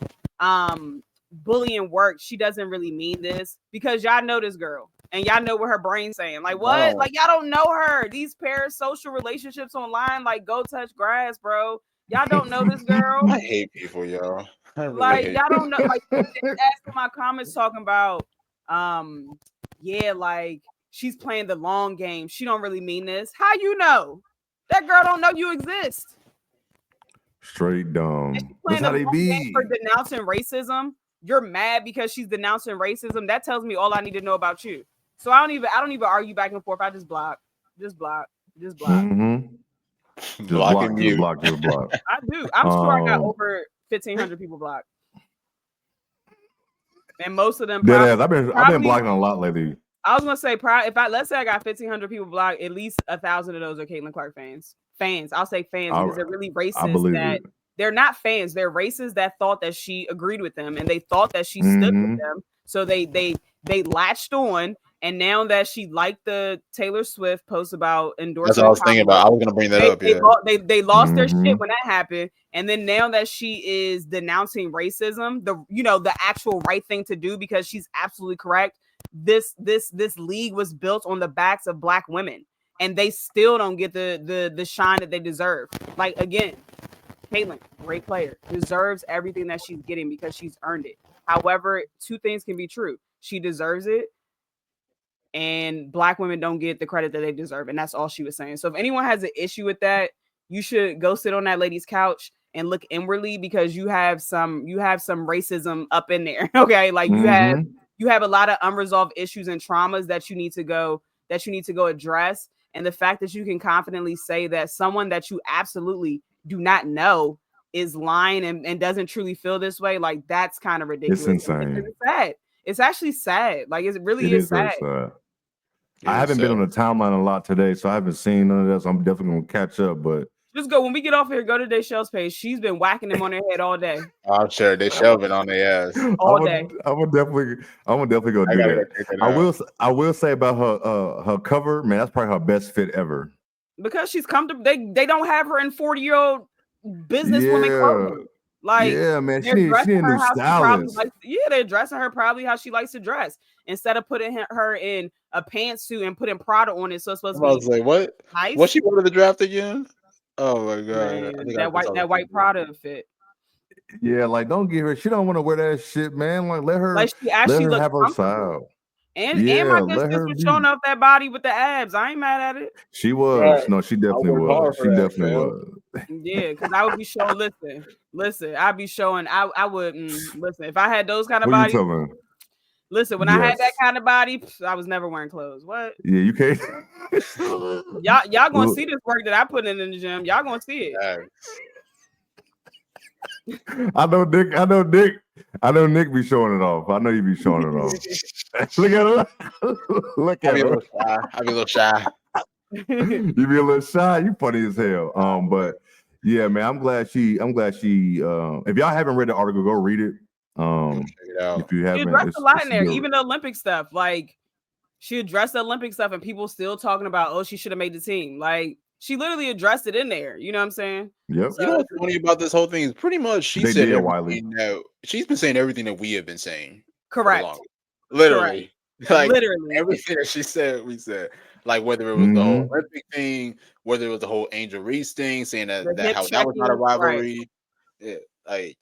bullying work, she doesn't really mean this, because y'all know this girl and y'all know what her brain's saying. Like, what? Wow. Like, y'all don't know her. These parasocial relationships online, like, go touch grass, bro. Y'all don't know this girl. I hate people, y'all. Like, y'all don't know. Like, asking my comments talking about, like, she's playing the long game. She don't really mean this. How you know? That girl don't know you exist. Straight dumb. That's how they be. For denouncing racism, you're mad because she's denouncing racism. That tells me all I need to know about you. So I don't even argue back and forth. I just block. Just block. Just block. I do. I'm sure I got over 1,500 people blocked, and most of them. I've been blocking a lot lately. I was gonna say, let's say I got 1,500 people blocked, at least 1,000 of those are Caitlin Clark fans. I'll say fans because they're really I racist. believe That it. they're not fans. They're racists that thought that she agreed with them and they thought that she stood with them. So they latched on. And now that she liked the Taylor Swift post about endorsing, that's what I was thinking about. I was gonna bring that up. They lost their shit when that happened, and then now that she is denouncing racism, the actual right thing to do because she's absolutely correct. This league was built on the backs of Black women, and they still don't get the shine that they deserve. Like again, Caitlin, great player, deserves everything that she's getting because she's earned it. However, two things can be true: she deserves it, and Black women don't get the credit that they deserve. And that's all she was saying. So if anyone has an issue with that, you should go sit on that lady's couch and look inwardly because you have some racism up in there. Okay. Like you have a lot of unresolved issues and traumas that you need to go address. And the fact that you can confidently say that someone that you absolutely do not know is lying and doesn't truly feel this way, like that's kind of ridiculous. It's insane. It's sad. It's actually sad. Like it really is sad. I haven't been on the timeline a lot today, so I haven't seen none of that. So I'm definitely gonna catch up. But just go when we get off here. Go to Dayshell's page. She's been whacking them on their head all day. I'm sure Dayshell been on their ass all day. I'm gonna definitely go do that. I will say about her cover, man. That's probably her best fit ever. Because she's comfortable. They don't have her in 40-year-old businesswoman clothing. Like, yeah, man, she need a new stylist. They're dressing her probably how she likes to dress instead of putting her in a pantsuit and putting Prada on it. So it's supposed to be. I was like, what? Nice. Was she one of the draft again? Oh my god, man, that white Prada fit. Yeah, like don't give her. She don't want to wear that shit, man. Like let her. Like she actually let her have her style. And my good sis was showing off that body with the abs. I ain't mad at it. She was. Right. No, she definitely was. She definitely was. Yeah, because I would be showing. Listen. I'd be showing. I would listen if I had those kind of what bodies. You talking about? Listen, when I had that kind of body, I was never wearing clothes. What? Yeah, you can't. y'all gonna see this work that I put in the gym. Y'all gonna see it. I know Nick be showing it off. I know you be showing it off. Look at her. Look at her. I be a little shy. You be a little shy. You funny as hell. But yeah, man, I'm glad she. If y'all haven't read the article, go read it. Check it out. If you haven't, she addressed a lot in there, even the Olympic stuff. Like she addressed the Olympic stuff, and people still talking about, oh, she should have made the team. Like she literally addressed it in there. You know what I'm saying? Yep. So, you know what's funny about this whole thing is pretty much she's been saying everything that we have been saying. Correct. Literally. Correct. Like literally everything that she said, we said. Like whether it was the whole Olympic thing, whether it was the whole Angel Reese thing, saying that how that was not a rivalry. Right. Yeah, like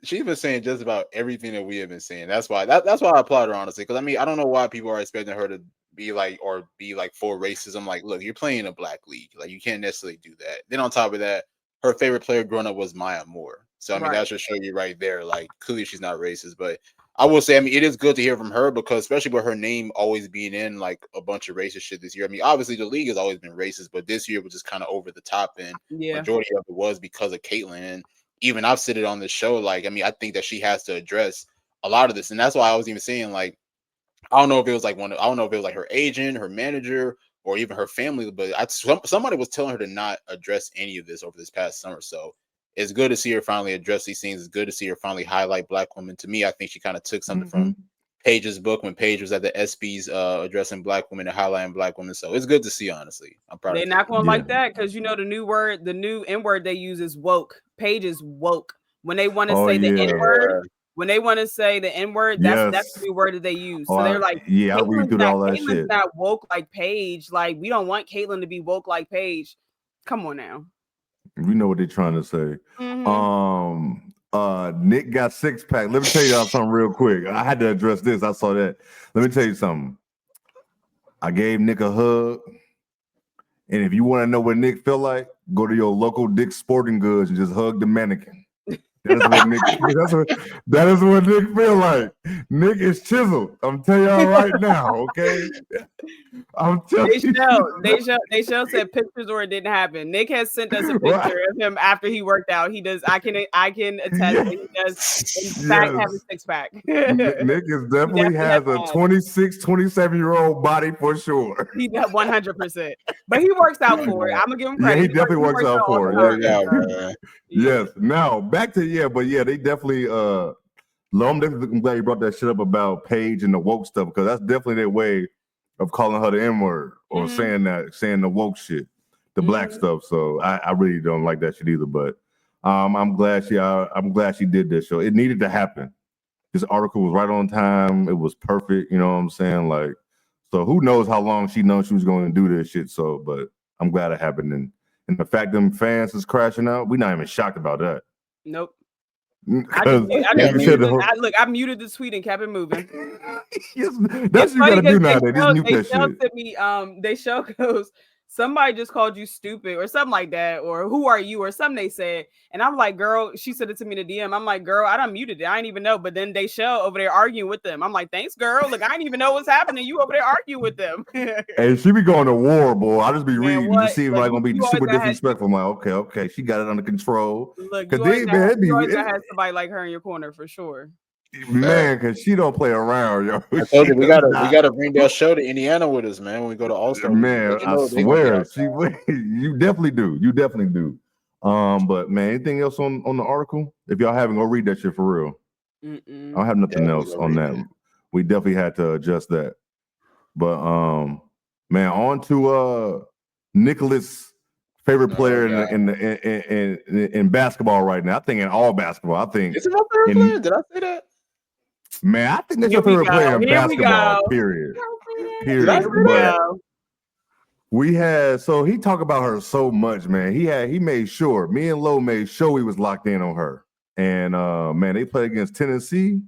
she's been saying just about everything that we have been saying. That's why that's why I applaud her, honestly. Because I mean, I don't know why people are expecting her to be like for racism. Like, look, you're playing a black league. Like, you can't necessarily do that. Then on top of that, her favorite player growing up was Maya Moore. So I mean, that should show you right there. Like, clearly she's not racist. But I will say, I mean, it is good to hear from her because especially with her name always being in like a bunch of racist shit this year. I mean, obviously the league has always been racist, but this year was just kind of over the top, and majority of it was because of Caitlin. And even I've said it on this show. Like, I mean, I think that she has to address a lot of this, and that's why I was even saying like, I don't know if it was like her agent, her manager, or even her family, but somebody was telling her to not address any of this over this past summer. So it's good to see her finally address these things. It's good to see her finally highlight Black women. To me, I think she kind of took something from Paige's book when Paige was at the ESPYs addressing Black women and highlighting Black women. So it's good to see, honestly. I'm proud. They're not going to like that because, you know, the new N word they use is woke. Paige is woke. When they want to say the N word, when they want to say the N word, that's the new word that they use. So they're like, I read through all that Caitlin's shit. Not woke like Paige. Like, we don't want Caitlin to be woke like Paige. Come on now. We know what they're trying to say. Nick got 6-pack. Let me tell y'all something real quick. I had to address this. I saw that. Let me tell you something. I gave Nick a hug. And if you want to know what Nick felt like, go to your local Dick's Sporting Goods and just hug the mannequin. That is what Nick feel like. Nick is chiseled. I'm telling y'all right now, okay? I'm telling They said pictures or it didn't happen. Nick has sent us a picture of him after he worked out. He does. I can attest that he does in fact have a six pack. Nick is definitely has a 26, 27-year-old body for sure. He got 100%. But he works out for it. I'm gonna give him credit. Yeah, he definitely works out for it. Yeah. Yes. Now back to they definitely I'm glad you brought that shit up about Paige and the woke stuff, because that's definitely their way of calling her the N-word or saying the woke shit, the black stuff. So I really don't like that shit either. But I'm glad she did this show. It needed to happen. This article was right on time. It was perfect. You know what I'm saying? Like, so who knows how long she knows she was going to do this shit. So, but I'm glad it happened. And the fact them fans is crashing out, we're not even shocked about that. Nope. I muted the tweet and kept it moving. Yes, that's what you gotta do nowadays. Just mute that shit. They show goes, somebody just called you stupid or something like that, or who are you or something they said. And I'm like, girl, she said it to me in the DM. I'm like, girl, I done muted it. I didn't even know. But then they show over there arguing with them. I'm like, thanks, girl. Like, I didn't even know what's happening. You over there arguing with them. Hey, she be going to war, boy. I just be reading to see if like gonna be super disrespectful. I'm like, okay, she got it under control. Look, you always gotta have somebody like her in your corner for sure. Man, because she don't play around, yo. I told you we gotta bring that show to Indiana with us, man. When we go to All-Star. Man, I swear, you definitely do. But man, anything else on the article? If y'all haven't, go read that shit for real. I don't have nothing else on that. We definitely had to adjust that. But man, on to Nicholas' favorite player in basketball right now. I think in all basketball. I think is it my favorite player? Did I say that? Man, I think that's your favorite player in basketball. Period. We had he talked about her so much, man. He made sure me and Lo made sure we was locked in on her. And man, they played against Tennessee,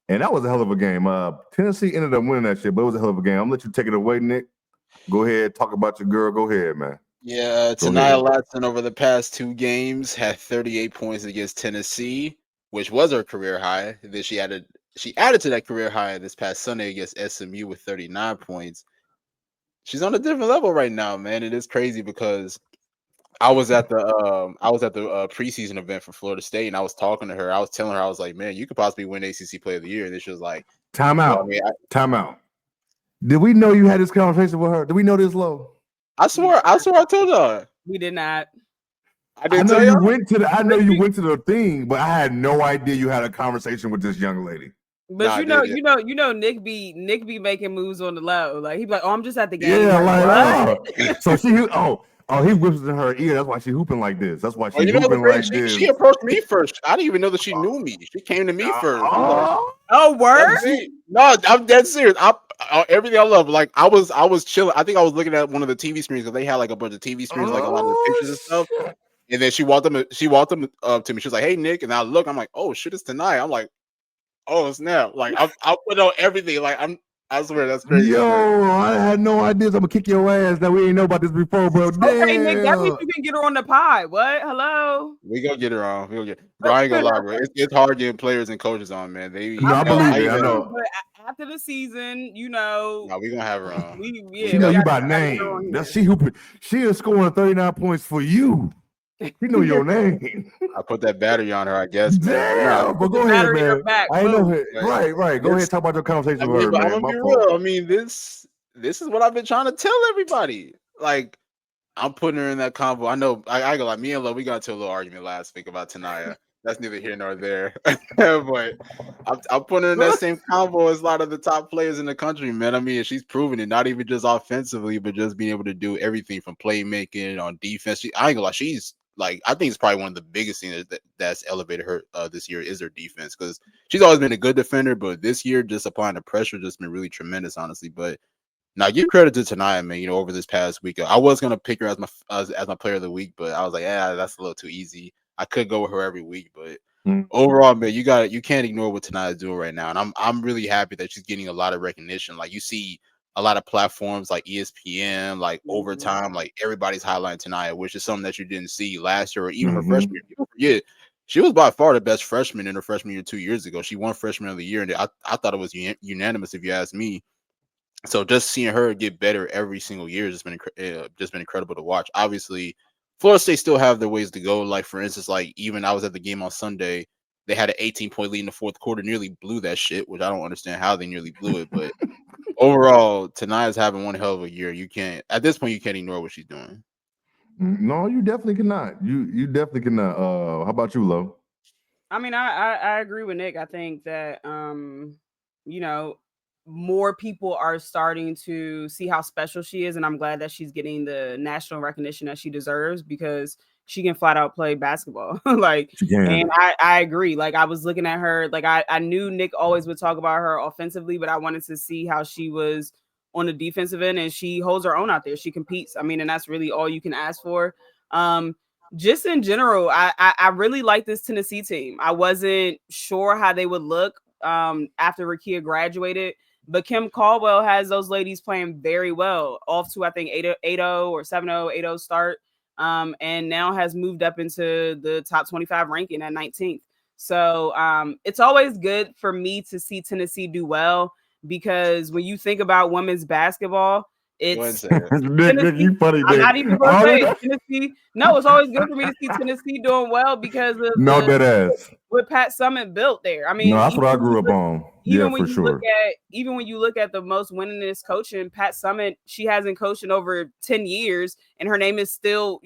and that was a hell of a game. Tennessee ended up winning that shit, but it was a hell of a game. I'm gonna let you take it away, Nick. Go ahead, talk about your girl. Go ahead, man. Yeah, Tanaya Latson over the past 2 games had 38 points against Tennessee, which was her career high. Then she added to that career high this past Sunday against SMU with 39 points. She's on a different level right now, man. It is crazy because I was at the preseason event for Florida State, and I was talking to her. I was telling her, I was like, man, you could possibly win ACC Player of the Year. And then she was like, time out. Time out. Did we know you had this conversation with her? Did we know this, Lo? I swear I told her. We did not. I know you went to the thing, but I had no idea you had a conversation with this young lady. But you know, Nick be making moves on the low. Like he'd be like, "Oh, I'm just at the game." Yeah, so he whispers in her ear. That's why she hooping like this. That's why she's hooping like this. She approached me first. I didn't even know that she knew me. She came to me first. Word? No, I'm dead serious. Everything I love. Like I was chilling. I think I was looking at one of the TV screens because they had like a bunch of TV screens, like a lot of the pictures and stuff. And then she walked them up to me. She was like, "Hey, Nick," and I look. I'm like, "Oh shit, it's tonight." I'm like, "Oh snap!" Like I'll put on everything. Like I swear that's crazy. Yo, I had no idea. I'm gonna kick your ass. That we ain't know about this before, bro. Okay, Nick, that means you can get her on the pod. What? Hello? We gonna get her on. Bro, I ain't gonna lie, bro. It's hard getting players and coaches on, man. I believe it. I know. But after the season, we gonna have her on. She know you by name. She hooping. She is scoring 39 points for you. She know your name. I put that battery on her, I guess. Damn, but go ahead, man. I know it. Right. Go ahead, talk about your conversation with her, man. I'm gonna be real. I mean, this is what I've been trying to tell everybody. Like, I'm putting her in that combo. I know. I go like me and Lo. We got into a little argument last week about Tanaya. That's neither here nor there. But I'm putting her in that same combo as a lot of the top players in the country, man. I mean, she's proven it, not even just offensively, but just being able to do everything from playmaking on defense. I ain't gonna lie, she's like, I think it's probably one of the biggest things that's elevated her this year is her defense, because she's always been a good defender, but this year just applying the pressure just been really tremendous, honestly. But now give credit to Tanaya, man. You know, over this past week, I was gonna pick her as my player of the week, but I was like, that's a little too easy. I could go with her every week, but overall, man, you can't ignore what Tanaya's doing right now, and I'm really happy that she's getting a lot of recognition. Like you see a lot of platforms like ESPN, like Overtime, like everybody's highlighting Tanaya, which is something that you didn't see last year or even her freshman year. You don't forget, She was by far the best freshman in her freshman year 2 years ago. She won freshman of the year, and I thought it was unanimous if you ask me. So just seeing her get better every single year has just been incredible to watch. Obviously, Florida State still have their ways to go. Like for instance, like even I was at the game on Sunday, they had an 18-point lead in the fourth quarter, nearly blew that shit, which I don't understand how they nearly blew it. But overall, Taniya's having one hell of a year. You can't at this point you can't ignore what she's doing. No, you definitely cannot. You definitely cannot. How about you, Lo? I mean, I agree with Nick. I think that you know, more people are starting to see how special she is, and I'm glad that she's getting the national recognition that she deserves because she can flat out play basketball. Like, and I agree. Like, I was looking at her, like I knew Nick always would talk about her offensively, but I wanted to see how she was on the defensive end, and she holds her own out there. She competes. I mean, and that's really all you can ask for. Just in general, I really like this Tennessee team. I wasn't sure how they would look after Rakia graduated, but Kim Caldwell has those ladies playing very well, off to I think 8-0 or 7-0, 8-0 start, and now has moved up into the top 25 ranking at 19th. So it's always good for me to see Tennessee do well because when you think about women's basketball, it's Nick, you funny. I'm not even going to say it. Tennessee. No, it's always good for me to see Tennessee doing well because of that ass. What Pat Summitt built there. I mean, no, that's what I grew up on. Even when you look at the most winningest coaching, Pat Summitt, she hasn't coached in over 10 years, and her name is still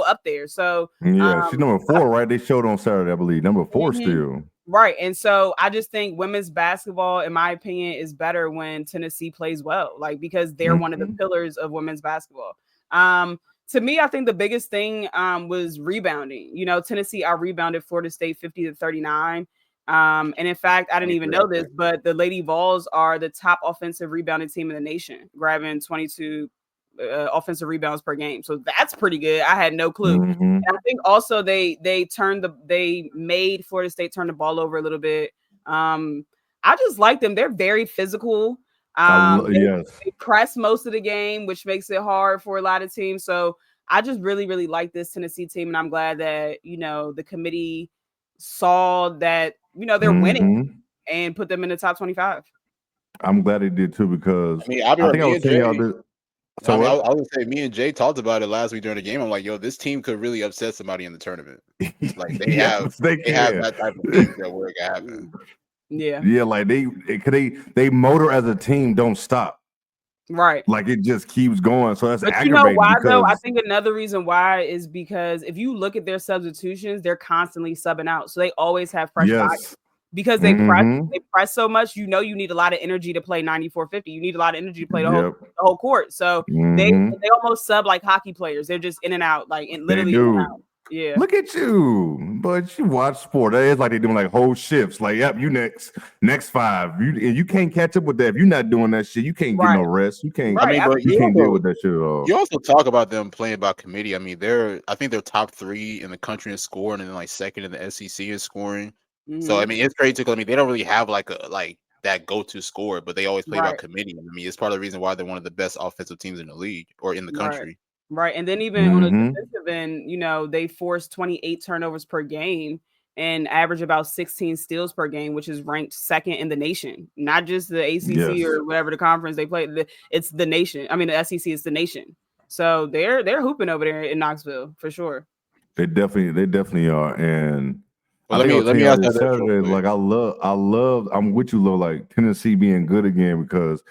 up there. So yeah, she's number 4, right? They showed on Saturday, I believe. Number 4 still. Right. And so I just think women's basketball, in my opinion, is better when Tennessee plays well, like because they're one of the pillars of women's basketball. To me, I think the biggest thing was rebounding. You know, Tennessee out-rebounded Florida State 50-39. And in fact, I didn't even know this, but the Lady Vols are the top offensive rebounding team in the nation, grabbing 22 offensive rebounds per game. So that's pretty good. I had no clue. And I think also they made Florida State turn the ball over a little bit. I just like them. They're very physical. They press most of the game, which makes it hard for a lot of teams. So I just really, really like this Tennessee team. And I'm glad that, the committee saw that, they're winning and put them in the top 25. I'm glad they did too, because I was saying y'all did. So I was gonna say, me and Jay talked about it last week during the game. I'm like, yo, this team could really upset somebody in the tournament. Like they have that type of team that work happen. Yeah, like they motor as a team don't stop. Right. Like it just keeps going. So that's aggravating. You know why though? I think another reason why is because if you look at their substitutions, they're constantly subbing out. So they always have fresh bodies. Because they press so much, you need a lot of energy to play 94-50. You need a lot of energy to play the whole court. So they almost sub like hockey players. They're just in and out, like literally in and out. Yeah. Look at you, but you watch sport. It's like they're doing like whole shifts. Like, yep, you next 5. You can't catch up with that if you're not doing that shit. You can't get no rest. You can't. I mean, but you can't deal with that shit at all. You also talk about them playing by committee. I mean, I think they're top 3 in the country in scoring, and then like 2nd in the SEC in scoring. So I mean, it's crazy because they don't really have like that go-to scorer, but they always play by committee. I mean, it's part of the reason why they're one of the best offensive teams in the league or in the country. Right, and then even on the defensive end, they force 28 turnovers per game and average about 16 steals per game, which is ranked 2nd in the nation. Not just the ACC or whatever the conference they play. It's the nation. I mean, the SEC is the nation. So they're hooping over there in Knoxville for sure. They definitely are, and. Well, let me ask that. Like I'm with you, Lo, like Tennessee being good again, because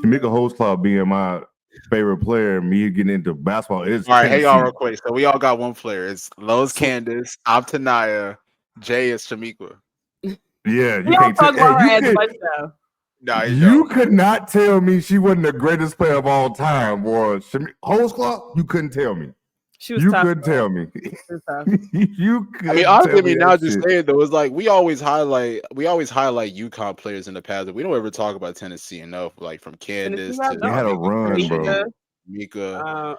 Shamika Holtzclaw being my favorite player, me getting into basketball is all right. Hey, y'all, real quick. So we all got one player. It's Lowe's Candace, I'm Taniya, Jay is Shamika. Yeah, you can't talk about her as much though. No, you could not tell me she wasn't the greatest player of all time, boy. Holtzclaw, you couldn't tell me. You couldn't tell me. You could. I mean, honestly, now just saying though, it's like we always highlight UConn players in the past, but we don't ever talk about Tennessee enough. Like from Candace to they had a run, bro. Mika,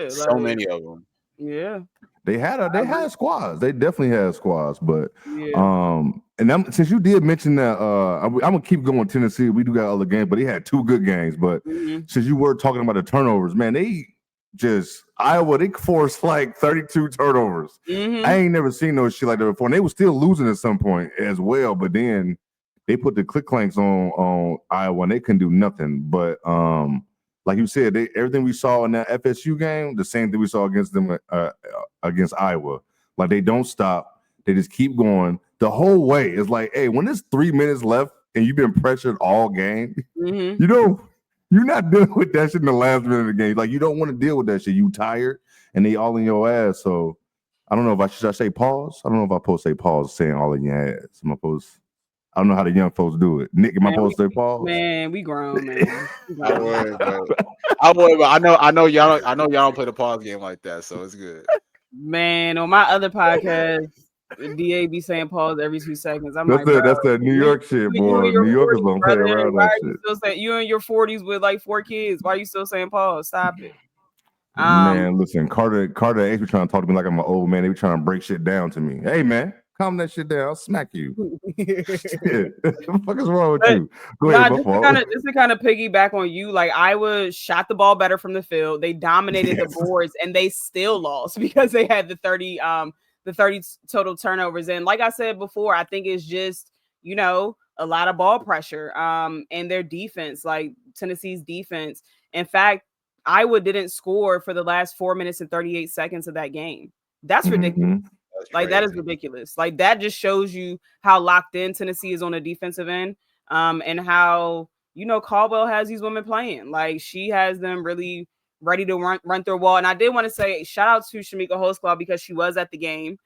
so many of them. Yeah, they had squads. They definitely had squads, but and since you did mention that, I'm gonna keep going with Tennessee. We do got other games, but they had 2 good games. But since you were talking about the turnovers, man, just Iowa, they forced like 32 turnovers. I ain't never seen no shit like that before. And they were still losing at some point as well, but then they put the click clanks on Iowa and they couldn't do nothing. But like you said, everything we saw in that FSU game, the same thing we saw against them against Iowa. Like they don't stop, they just keep going the whole way. It's like, hey, when there's 3 minutes left and you've been pressured all game, you know, you're not dealing with that shit in the last minute of the game. Like you don't want to deal with that shit. You tired and they all in your ass. So I don't know if should I say pause? I don't know if I'm supposed to say pause saying all in your ass. I don't know how the young folks do it. Nick, am I supposed to say pause? Man, we grown, man. I would, but I know y'all don't play the pause game like that, so it's good. Man, on my other podcast, DA be saying pause every 2 seconds. That's that New York shit, boy. New Yorkers don't play around that shit. Still saying, you in your 40s with like 4 kids. Why are you still saying pause? Stop it. Man, listen, Carter H be trying to talk to me like I'm an old man. They be trying to break shit down to me. Hey, man. Calm that shit down. I'll smack you. What the fuck is wrong with you? Go ahead, just to kind of piggyback on you, like Iowa shot the ball better from the field. They dominated the boards, and they still lost because they had the 30 total turnovers. And like I said before, I think it's just, you know, a lot of ball pressure and their defense, like Tennessee's defense. In fact, Iowa didn't score for the last 4 minutes and 38 seconds of that game. That's ridiculous. Like that is ridiculous. Like that just shows you how locked in Tennessee is on the defensive end, and how, you know, Caldwell has these women playing. Like she has them really ready to run through a wall. And I did want to say shout out to Shamika Holtzclaw because she was at the game,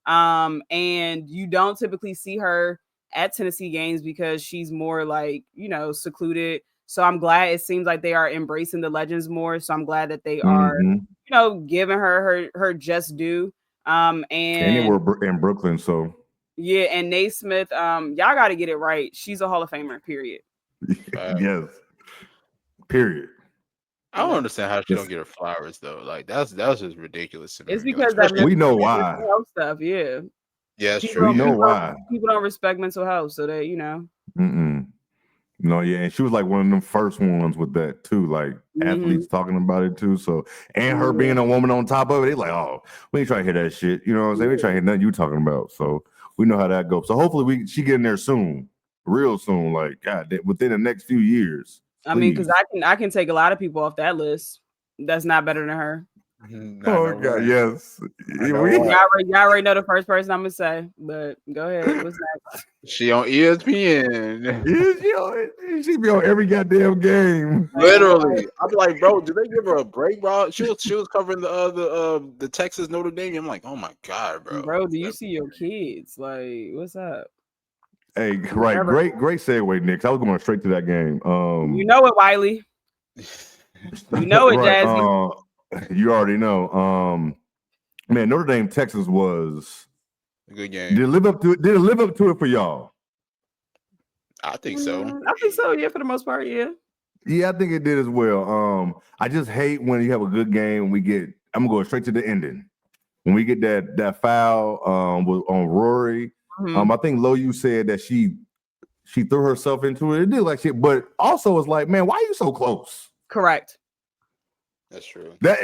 and you don't typically see her at Tennessee games because she's more like, you know, secluded. So I'm glad it seems like they are embracing the legends more. So I'm glad that they are, you know, giving her just due. And they were in Brooklyn, so yeah. And Naismith, y'all got to get it right. She's a Hall of Famer. Period. Yes. Period. I don't understand how she don't get her flowers though. Like that's just ridiculous to me. It's because we know why. Health stuff, yeah. Yeah, it's true. We know why. People don't respect mental health, so they, you know. No, yeah, and she was like one of them first ones with that too, like athletes talking about it too. So, and her being a woman on top of it, they like, oh, we ain't trying to hear that shit. You know what I'm saying? We ain't trying to hear nothing you talking about. So we know how that goes. So hopefully she get in there soon, real soon, like God, within the next few years. I mean, because I can take a lot of people off that list. That's not better than her. Oh God, yes. Y'all already know the first person I'm gonna say, but go ahead. What's next? She on ESPN. She be on every goddamn game. Literally, I'm like, bro, did they give her a break, bro? She was covering the Texas Notre Dame. I'm like, oh my God, bro. Bro, do you see your kids? Like, what's up? Hey, right, great segue, Nick. I was going straight to that game. You know it, Wiley. You know it, Jasmine. You already know. Man, Notre Dame, Texas was a good game. Did it live up to it for y'all? I think so. I think so, yeah, for the most part, yeah. Yeah, I think it did as well. I just hate when you have a good game and I'm gonna go straight to the ending. When we get that foul on Rory. I think Loyu said that she threw herself into it. It did like shit, but also it's like, man, why are you so close? Correct. That's true. That's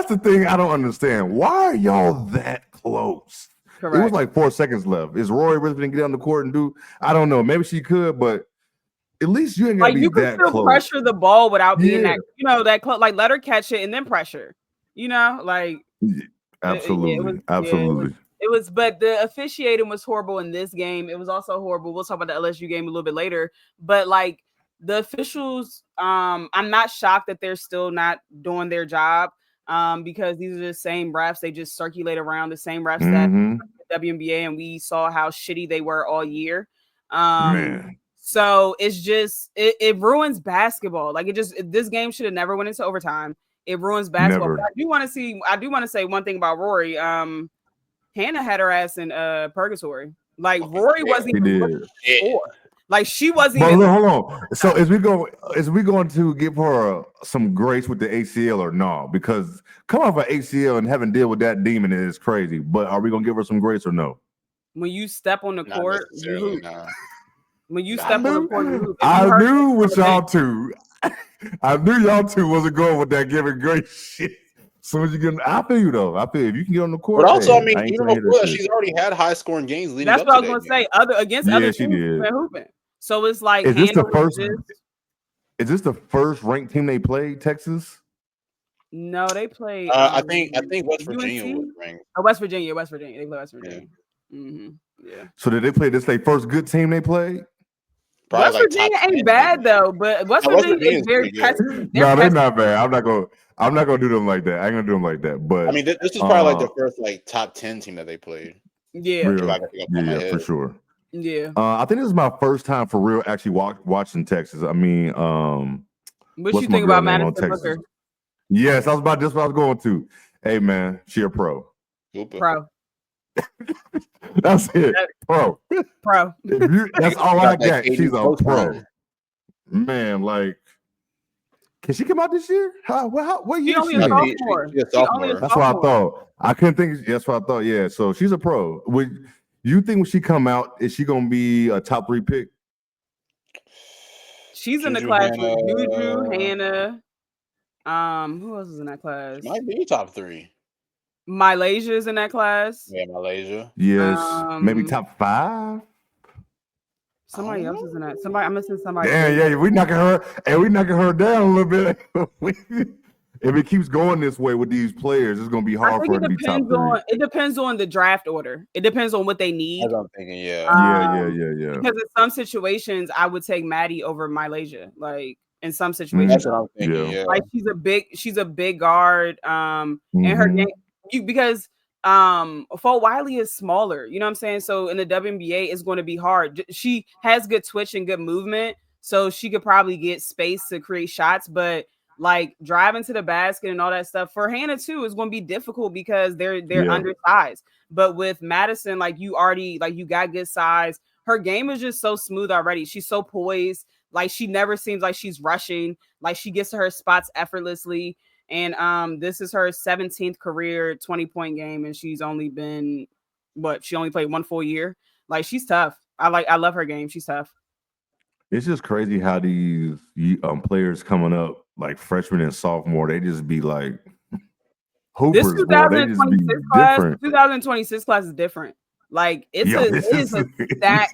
the thing I don't understand. Why are y'all that close? Correct. It was like 4 seconds left. Is Rory really going to get on the court and do? I don't know. Maybe she could, but at least you ain't gonna be that close. You can still pressure the ball without being that, you know, that close. Like let her catch it and then pressure. You know, like absolutely. It was, but the officiating was horrible in this game. It was also horrible. We'll talk about the LSU game a little bit later. But like the officials, I'm not shocked that they're still not doing their job because these are the same refs. They just circulate around the same refs that WNBA, and we saw how shitty they were all year. So it's just it ruins basketball. Like this game should have never went into overtime. It ruins basketball. I do want to say one thing about Rory. Hannah had her ass in purgatory. Like Rory wasn't even score. Like she wasn't even. Hold on. So is we going to give her some grace with the ACL or no? Because coming off an ACL and having to deal with that demon is crazy. But are we gonna give her some grace or no? When you step on the court, when you step on the court, I knew with y'all too. I knew y'all two wasn't going with that giving grace shit. Soon as you get, I feel you though. I feel if you can get on the court. But also, hey, I mean, ain't even trying to before hear that, shit. she's already had high scoring games leading That's up what I to was that gonna game. say. Against Yeah, other she teams, did. she's been hooping. So it's like Is this the Hannah first? was just- Is this the first ranked team they played? Texas? No, they played. I think West Virginia UNC? was ranked. Oh, West Virginia. They play West Virginia. Yeah. So did they play this? Their first good team they played? Probably West like Virginia top 10, ain't bad maybe. though, but West No, West Virginia Virginia is is very pretty good. pesky. No, they're not bad. I'm not gonna do them like that. I ain't gonna do them like that. But I mean, this is probably like the first like top 10 team that they played. Yeah. real, I can pick up on my yeah, head. for sure. Yeah. I think this is my first time for real actually watching Texas. I mean, What what's you my think girl about name on Madison Texas? Booker? Yes, I was about this. What I was going to. Hey man, she a pro. Hooper. Pro. That's it, pro. Pro. That's all Got I that got. KD She's a post pro. on. Man, like, can she come out this year? What year only she a in? sophomore. She's a She only sophomore. a That's what I sophomore. thought. I couldn't think. That's what I thought. Yeah. So she's a pro. Would you think when she come out, is she gonna be a top 3 pick? She's in the Juju, class Hannah. with Juju, Hannah. Who else is in that class? Might be top 3. Malaysia's in that class. Yeah, Malaysia. Yes. Maybe Um, top 5. Somebody else is in that. I'm missing somebody. Damn, yeah, we knocking her, and we knocking her down a little bit. If it keeps going this way with these players, it's gonna be I hard think for her to be top 3. it depends on the draft order. It depends on what they need. That's what I'm thinking. Yeah. Yeah. Because in some situations, I would take Maddie over Malaysia. Like in some situations, That's what I'm thinking. Yeah. like she's a big guard. And her game, because Fort Wiley is smaller. You know what I'm saying? So in the WNBA, it's going to be hard. She has good twitch and good movement, so she could probably get space to create shots, but like driving to the basket and all that stuff for Hannah too is going to be difficult because they're undersized. But with Madison, like you got good size. Her game is just so smooth already. She's so poised. Like she never seems like she's rushing. Like she gets to her spots effortlessly. And this is her 17th career 20-point game, and she's only been she only played 1 full year. Like she's tough. I love her game. She's tough. It's just crazy how these players coming up like freshman and sophomore, they just be like hoopers. This 2026 class, different. 2026 class is different. Like it is a stack.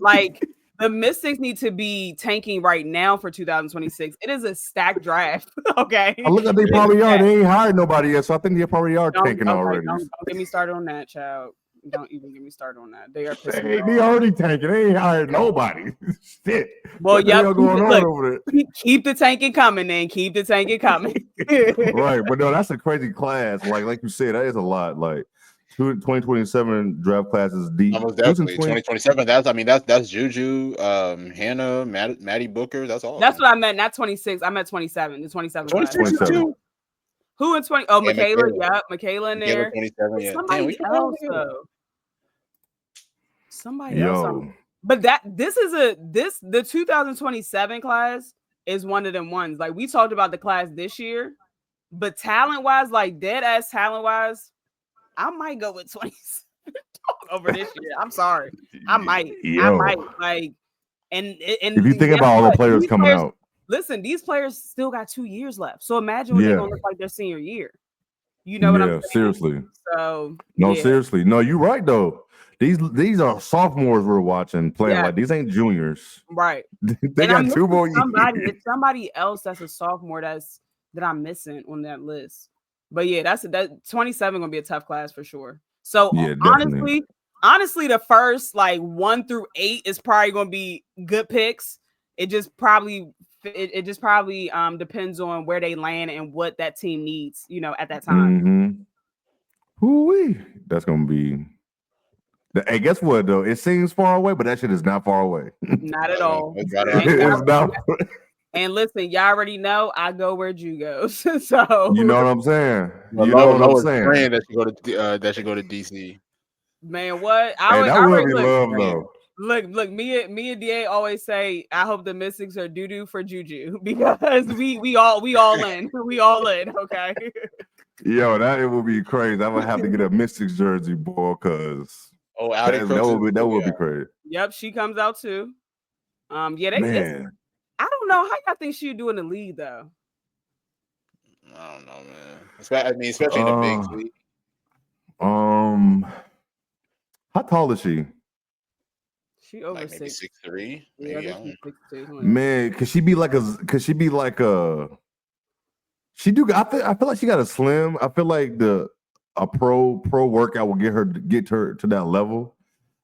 Like the Mystics need to be tanking right now for 2026. It is a stacked draft. Okay. I look at they probably are. They ain't hired nobody yet, so I think they probably are tanking already. Don't get me started on that, child. Don't even get me started on that. They are pissing They already tanking. They ain't hired nobody. Shit. Well, yeah, going on over there? Keep the tanking coming, then. Keep the tanking coming. Right, but no, that's a crazy class. Like you said, that is a lot. Like 2027 draft class is deep. Almost definitely 2027. That's Juju, Hannah, Maddie Booker. That's all. That's what I meant. Not 26. I meant 27. The 27. 27. Who in 20? Oh, yeah, Michaela. Yep, Michaela in there. 27. Yeah. Somebody else though. Somebody else. But the 2027 class is one of them ones. Like we talked about the class this year, but talent wise, like dead ass talent wise, I might go with 27 over this year. I'm sorry. I might like and if you think about all the players coming out. Listen, these players still got 2 years left. So imagine what they're gonna look like their senior year. You know what I'm saying? Seriously. So seriously. No, you're right though. These are sophomores we're watching playing like these ain't juniors. Right. They got 2 more years. It's somebody else that's a sophomore that I'm missing on that list. But yeah, that 27 gonna be a tough class for sure. So honestly, the first like 1 through 8 is probably gonna be good picks. It just probably depends on where they land and what that team needs, at that time. Hoo-wee. That's gonna be. Hey, guess what though? It seems far away, but that shit is not far away. Not at all. It's not. And listen, y'all already know I go where Jew goes. So you know what I'm saying. You know what I'm saying. Praying that should go to DC. Man, what? That would be love though. Look, me and DA always say I hope the Mystics are doo-doo for Juju because we all in. We all in, okay. Yo, it would be crazy. I would have to get a Mystics jersey, boy, because that would be crazy. Yep, she comes out too. I don't know. How y'all think she'd do in the league, though? I don't know, man. Especially in the big league. How tall is she? She over Like maybe 6'3". Maybe I don't know. 6'2". Man, could she be like a? She do. I feel like she got a slim. I feel like a pro workout will get her to that level.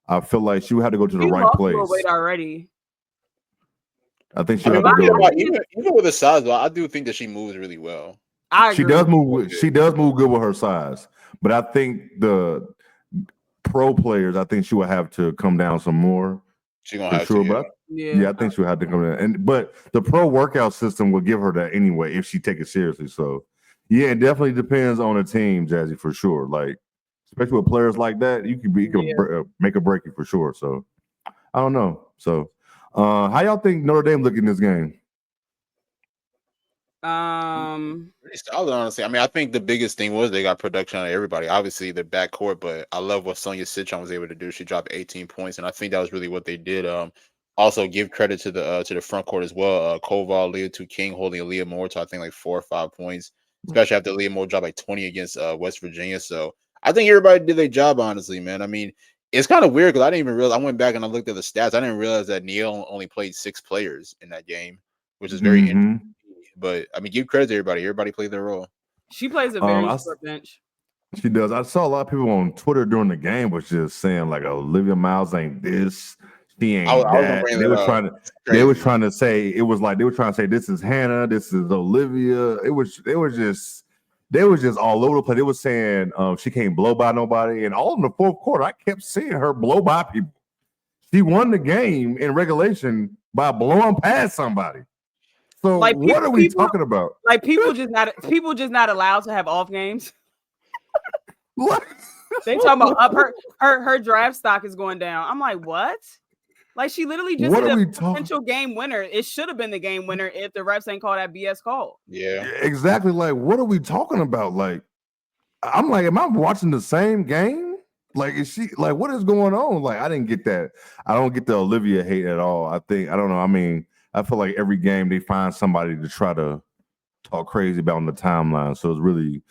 I feel like she would have to go to the right place. Weight already. I think she have to go. Even with the size, though, I do think that she moves really well. She does move good with her size, but I think the pro players, I think she will have to come down some more. She gonna have to. But I think she will have to come down. But the pro workout system will give her that anyway if she take it seriously. So yeah, it definitely depends on the team, Jazzy, for sure. Like especially with players like that, you can make a break it for sure. So I don't know. So how y'all think Notre Dame look in this game? Pretty solid, honestly. I mean, I think the biggest thing was they got production on everybody. Obviously, the backcourt, but I love what Sonia Citron was able to do. She dropped 18 points, and I think that was really what they did. Also give credit to the front court as well. Koval, Leah King holding Aaliyah Moore to I think like 4 or 5 points, especially after Aaliyah Moore dropped like 20 against West Virginia. So I think everybody did their job, honestly, man. I mean, it's kind of weird because I didn't even realize. I went back and I looked at the stats. I didn't realize that Neil only played 6 players in that game, which is very interesting. But I mean, give credit to everybody. Everybody played their role. She plays a very short bench. She does. I saw a lot of people on Twitter during the game was just saying like, "Olivia Miles ain't this. She ain't that." They were trying to say it was like they were trying to say this is Hannah, this is Olivia. They was just all over the place. They were saying she can't blow by nobody, and all in the fourth quarter, I kept seeing her blow by people. She won the game in regulation by blowing past somebody. So like what are we talking about? Like people just not allowed to have off games. What? They talking about up her draft stock is going down. I'm like, what? Like she literally just hit a potential game winner. It should have been the game winner if the refs ain't called that BS call. Yeah, exactly. Like, what are we talking about? Like, I'm like, am I watching the same game? Like, is she like, what is going on? Like, I didn't get that. I don't get the Olivia hate at all. I don't know. I mean, I feel like every game they find somebody to try to talk crazy about on the timeline. So it's really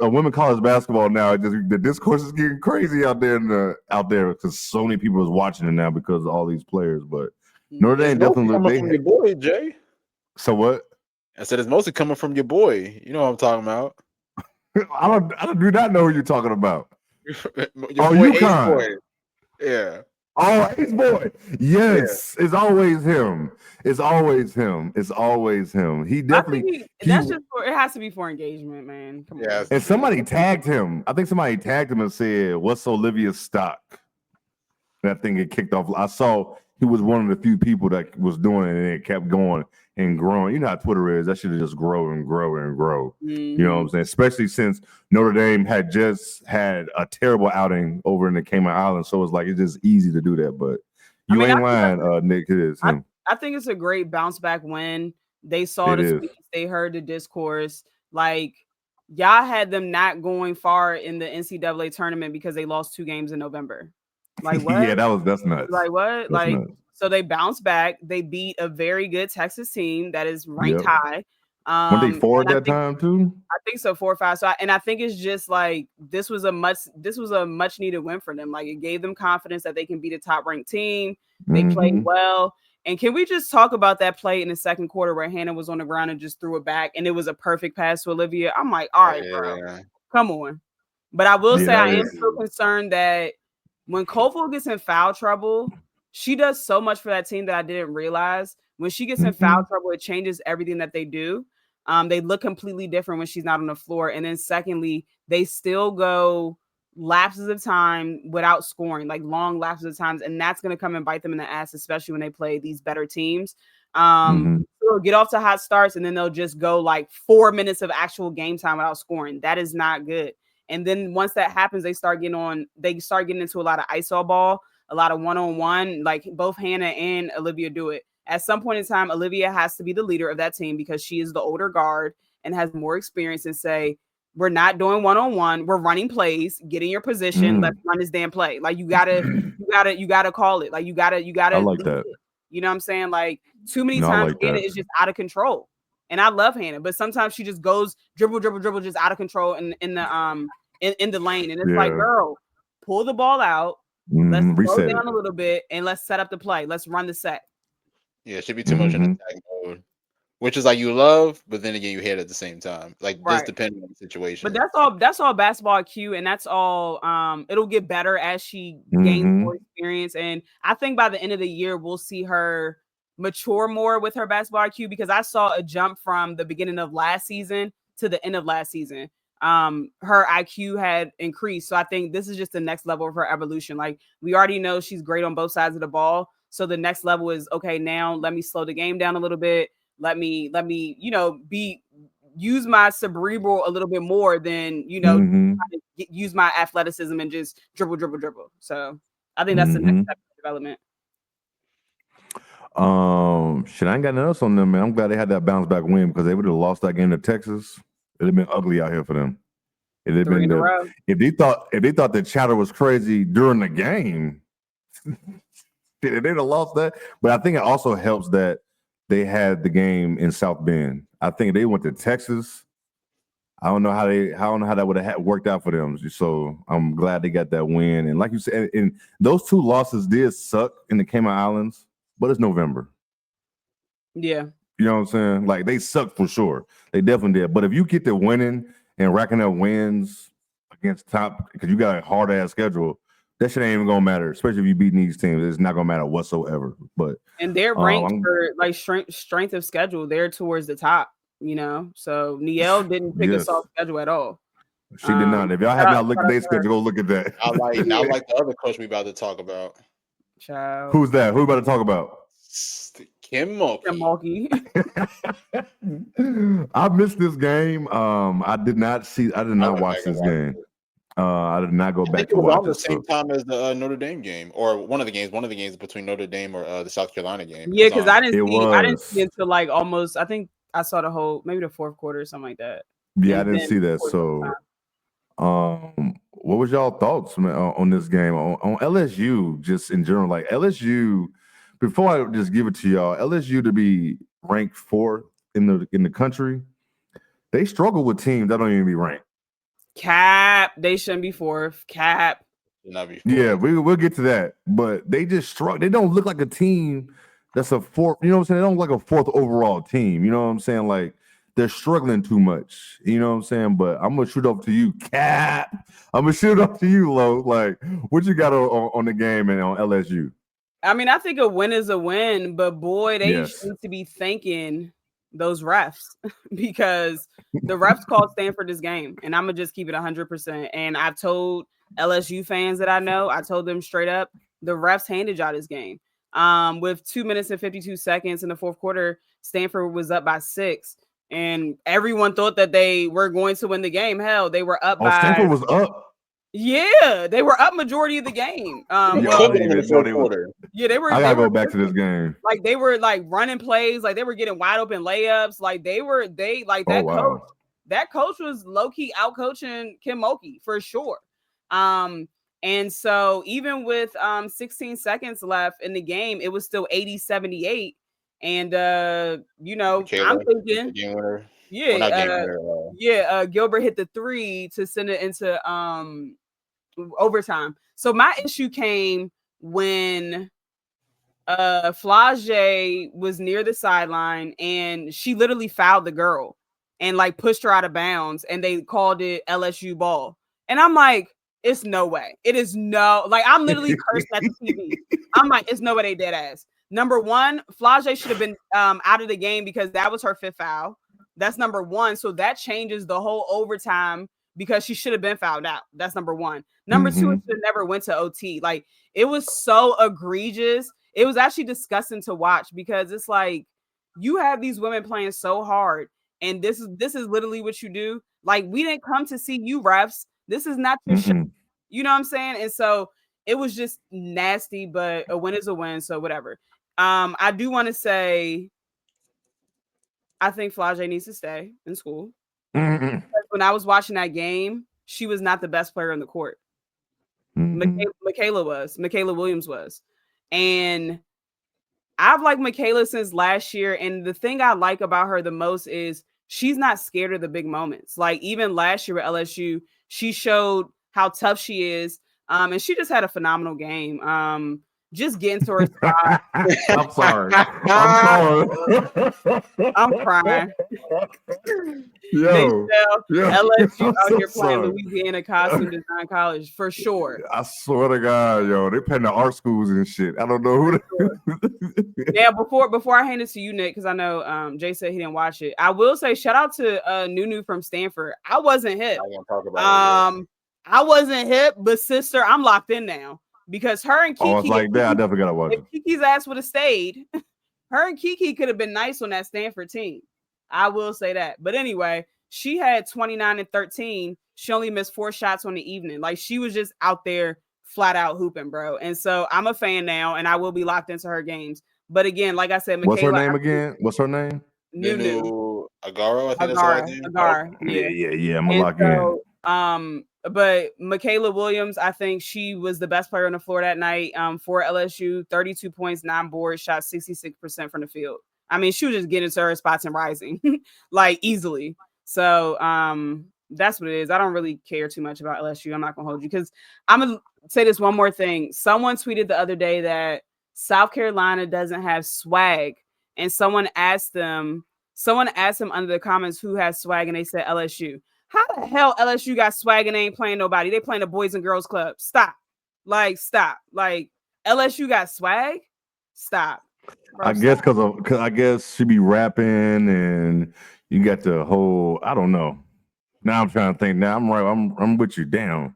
women college basketball now. The discourse is getting crazy out there because so many people is watching it now because of all these players. But Notre Dame definitely coming from your boy Jay. So what? I said it's mostly coming from your boy. You know what I'm talking about. I do not know who you're talking about. UConn. Yeah. Oh, Ace boy. Yes, yeah. It's always him. He definitely. It has to be for engagement, man. Come on. And somebody tagged him. I think somebody tagged him and said, "What's Olivia's stock?" That thing get kicked off. I saw he was one of the few people that was doing it, and it kept going and growing. You know how Twitter is. That should just grow and grow and grow. You know what I'm saying? Especially since Notre Dame had just had a terrible outing over in the Cayman Islands. So it's like it's just easy to do that. But ain't lying, Nick. It is him. I think it's a great bounce back win. They saw the speech, they heard the discourse. Like, y'all had them not going far in the NCAA tournament because they lost 2 games in November. Like, what? Yeah, that's nuts. Like, what? That's nuts. So they bounced back. They beat a very good Texas team that is ranked high. Were they 4 at that time too? I think so, 4 or 5. So I think it's just like this was a much needed win for them. Like it gave them confidence that they can beat a top ranked team. They played well. And can we just talk about that play in the second quarter where Hannah was on the ground and just threw it back and it was a perfect pass to Olivia? I'm like, all right, bro, come on. But I will say I am still concerned that when Koval gets in foul trouble, she does so much for that team that I didn't realize. When she gets in foul trouble, it changes everything that they do. They look completely different when she's not on the floor. And then secondly, they still go lapses of time without scoring, like long lapses of times. And that's going to come and bite them in the ass, especially when they play these better teams. So they'll get off to hot starts and then they'll just go like 4 minutes of actual game time without scoring. That is not good. And then once that happens, they start getting into a lot of iso ball, a lot of one-on-one, like both Hannah and Olivia do it. At some point in time, Olivia has to be the leader of that team because she is the older guard and has more experience and say, we're not doing one-on-one. We're running plays. Get in your position. Let's run this damn play. Like you gotta call it. Like you gotta. I like that. You know what I'm saying? Like too many No, I times like Hannah that. is just out of control. And I love Hannah, but sometimes she just goes dribble, just out of control in the lane. And it's like, Yeah. girl, pull the ball out. Let's slow Reset down it. a little bit and let's set up the play. Let's run the set. Yeah, it should be too much in attack mode, which is like you love, but then again you hate at the same time. Like just Right. depending on the situation. But that's all basketball IQ, and that's all it'll get better as she gains more experience. And I think by the end of the year, we'll see her mature more with her basketball IQ, because I saw a jump from the beginning of last season to the end of last season. Her IQ had increased. So I think this is just the next level of her evolution. Like we already know she's great on both sides of the ball. So the next level is, okay, now let me slow the game down a little bit. Let me, use my cerebral a little bit more than, use my athleticism and just dribble. So I think that's the next step of development. Shit, I ain't got nothing else on them, man. I'm glad they had that bounce back win, because they would have lost that game to Texas. It'd have been ugly out here for them. It'd have been if they thought the chatter was crazy during the game, they'd have lost that. But I think it also helps that they had the game in South Bend. I think they went to Texas. I don't know how that would have worked out for them. So I'm glad they got that win. And like you said, and those two losses did suck in the Cayman Islands, but it's November. Yeah. You know what I'm saying? Like they suck for sure. They definitely did. But if you get to winning and racking up wins against top, because you got a hard ass schedule, that shit ain't even gonna matter. Especially if you beating these teams, it's not gonna matter whatsoever. But and they're ranked for like strength of schedule. They're towards the top. So Niele didn't pick a soft schedule at all. She did not. If y'all have not looked at their schedule, go look at that. I like the other coach we about to talk about. Child. Who's that? Who we about to talk about? Kim Mulkey. I missed this game. I did not watch this game. I did not go back to watch it. It was on the same time as the Notre Dame game, or one of the games between Notre Dame or the South Carolina game. Yeah, because I didn't see until like almost, I think I saw the whole, maybe the fourth quarter or something like that. Yeah, I didn't see that. So, what was y'all thoughts on this game, on LSU, just in general? Like LSU, before I just give it to y'all, LSU to be ranked 4th in the country, they struggle with teams that don't even be ranked. Cap, they shouldn't be 4th. Cap. Yeah, we'll get to that. But they just struggle. They don't look like a team that's a 4th. You know what I'm saying? They don't look like a 4th overall team. You know what I'm saying? Like they're struggling too much. You know what I'm saying? But I'm gonna shoot up to you, Cap. I'm gonna shoot up to you, Lo. Like, what you got on the game and on LSU? I mean, I think a win is a win, but boy, they need to be thanking those refs because the refs called Stanford this game, and I'm gonna just keep it 100%. And I've told LSU fans that I know, I told them straight up, the refs handed y'all this game. With 2 minutes and 52 seconds in the fourth quarter, Stanford was up by 6, and everyone thought that they were going to win the game. Hell, they were up by. Stanford was up. Yeah, they were up majority of the game. They were. I gotta go back to this game. Like they were like running plays, like they were getting wide open layups. Like that coach was low key out coaching Kim Mulkey for sure. And so even with 16 seconds left in the game, it was still 80-78. And I'm thinking, Gilbert hit the 3 to send it into overtime. So my issue came when Flage was near the sideline and she literally fouled the girl and like pushed her out of bounds, and they called it LSU ball. And I'm like, it's no way. It is no, like I'm literally cursed at the TV. I'm like, it's no way they dead ass. Number one, Flage should have been out of the game because that was her 5th foul. That's number one. So that changes the whole overtime because she should have been fouled out. That's number one. Number two, it should have never went to OT. Like it was so egregious. It was actually disgusting to watch because it's like you have these women playing so hard, and this is literally what you do. Like we didn't come to see you, refs. This is not your show. You know what I'm saying? And so it was just nasty, but a win is a win. So whatever. I do want to say, I think Flage needs to stay in school. When I was watching that game, she was not the best player on the court. Michaela Williams was. And I've liked Michaela since last year, and the thing I like about her the most is she's not scared of the big moments. Like even last year with LSU, she showed how tough she is, and she just had a phenomenal game. Just getting to her spot. I'm sorry. I'm sorry. I'm crying. Yo, LSU I'm out so here playing sorry. Louisiana Costume Design College for sure. I swear to God, yo, they playing the art schools and shit. I don't know who. Yeah, before I hand it to you, Nick, because I know Jay said he didn't watch it. I will say shout out to Nunu from Stanford. I wasn't hip. I wasn't hip, but sister, I'm locked in now because her and Kiki. Oh, it's like that. I definitely gotta watch it. If Kiki's ass would have stayed, her and Kiki could have been nice on that Stanford team. I will say that. But anyway, she had 29 and 13. She only missed 4 shots on the evening. Like she was just out there flat out hooping, bro. And so I'm a fan now, and I will be locked into her games. But again, like I said, What's her Michaela, name again? What's her name? Nunu Agaro, I think that's her name. Agar, yeah. I'm gonna lock in. But Michaela Williams, I think she was the best player on the floor that night. For LSU, 32 points, 9 boards, shot 66% from the field. I mean, she was just getting to her spots and rising like easily. So that's what it is. I don't really care too much about LSU. I'm not gonna hold you because I'm gonna say this one more thing. Someone tweeted the other day that South Carolina doesn't have swag, and someone asked them under the comments who has swag, and they said LSU. How the hell LSU got swag and they ain't playing nobody? They playing the Boys and Girls Club. Stop. Like LSU got swag. Stop. Bro, I guess because I guess she be rapping and you got the whole. I don't know. Now I'm trying to think. Now I'm right. I'm with you down.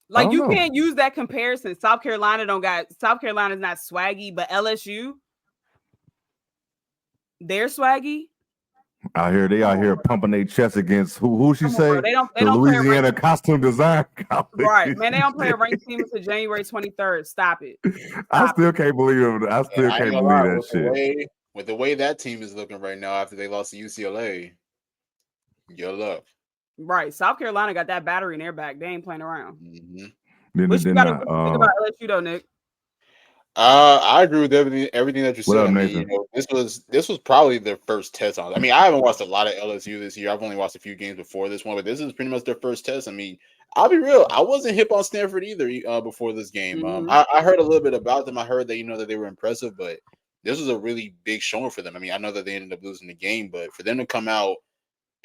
Like you can't use that comparison. South Carolina's not swaggy, but LSU, they're swaggy. Out here pumping their chest against who she say? They don't Louisiana Costume Design College. Right, man. They don't play a ranked team until January 23rd. Stop it. I still can't believe it. I still can't believe that shit. With the way that team is looking right now after they lost to UCLA, your luck. Right, South Carolina got that battery in their back. They ain't playing around. Mm-hmm. What you think about LSU though, Nick? I agree with everything that you said. I mean, this was probably their first test on. I mean, I haven't watched a lot of LSU this year. I've only watched a few games before this one, but this is pretty much their first test. I mean, I'll be real. I wasn't hip on Stanford either before this game. I heard a little bit about them. I heard that that they were impressive, but this was a really big showing for them. I mean, I know that they ended up losing the game, but for them to come out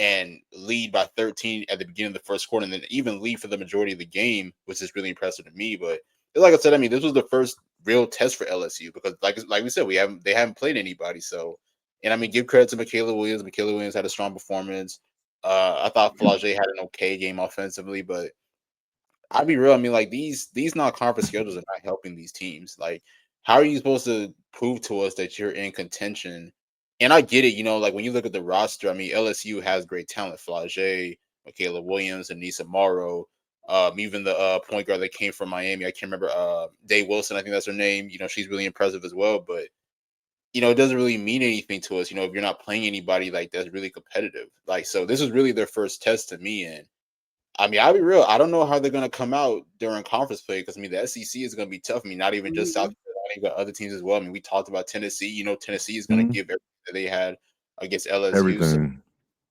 and lead by 13 at the beginning of the first quarter, and then even lead for the majority of the game, which is really impressive to me. But like I said, I mean, this was the first real test for LSU because, like we said, they haven't played anybody. So, and I mean, give credit to Michaela Williams. Michaela Williams had a strong performance. I thought Flage had an okay game offensively, but I'll be real. I mean, like these non-conference schedules are not helping these teams. Like, how are you supposed to prove to us that you're in contention? And I get it, like when you look at the roster, I mean, LSU has great talent. Flage, Michaela Williams, Anissa Morrow, even the point guard that came from Miami. I can't remember, Day Wilson, I think that's her name. She's really impressive as well. But, it doesn't really mean anything to us, if you're not playing anybody like that's really competitive. Like, so this is really their first test to me. And I mean, I'll be real. I don't know how they're going to come out during conference play because, I mean, the SEC is going to be tough. I mean, not even just South Carolina, you got other teams as well. I mean, we talked about Tennessee. Tennessee is going to give everything that they had against LSU. Everything. So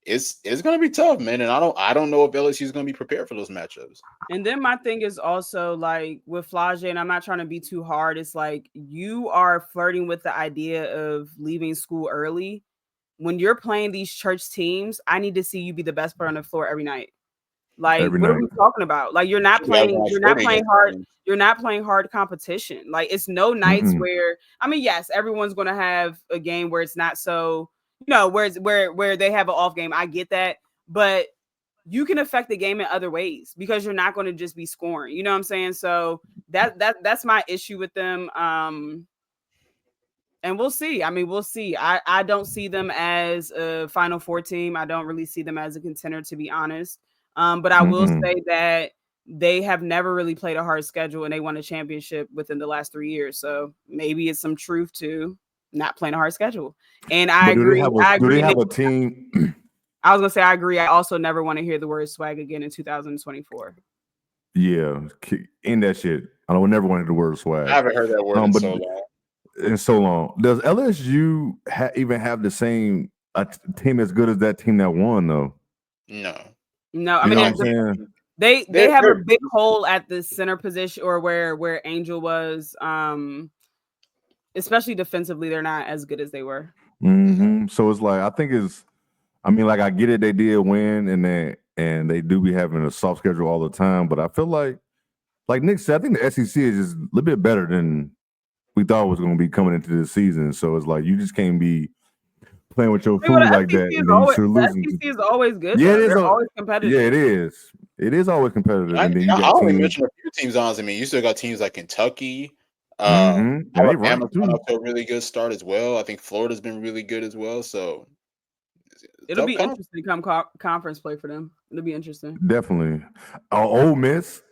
it's going to be tough, man. And I don't know if LSU is going to be prepared for those matchups. And then my thing is also like with Flage, and I'm not trying to be too hard. It's like you are flirting with the idea of leaving school early. When you're playing these church teams, I need to see you be the best player on the floor every night. Like, what are we talking about? Like, you're not playing hard. You're not playing hard competition. Like, it's no nights where, I mean, yes, everyone's going to have a game where it's not so, where they have an off game. I get that, but you can affect the game in other ways because you're not going to just be scoring. You know what I'm saying? So that's my issue with them. And we'll see. I mean, we'll see. I don't see them as a Final Four team. I don't really see them as a contender, to be honest. But I will say that they have never really played a hard schedule and they won a championship within the last 3 years. So maybe it's some truth to not playing a hard schedule. And I agree. Do they have a team? I was going to say, I agree. I also never want to hear the word swag again in 2024. Yeah. In that shit. I don't never want to hear the word swag. I haven't heard that word in so long. in so long. Does LSU even have the same team as good as that team that won though? No. I mean they have a big hole at the center position or where Angel was. Especially defensively, they're not as good as they were. Mm-hmm. So it's like I get it. They did win, and they do be having a soft schedule all the time. But I feel like Nick said, I think the SEC is just a little bit better than we thought it was going to be coming into this season. So it's like you just can't be playing with your food like that, and then you start losing. The SEC is always good. Yeah, they're always competitive. Yeah, it is. It is always competitive. And then you got I only mentioned a few teams. Honestly, I mean, you still got teams like Kentucky. Alabama's gone off to a really good start as well. I think Florida's been really good as well. So it'll be interesting come conference play for them. It'll be interesting. Definitely. Ole Miss.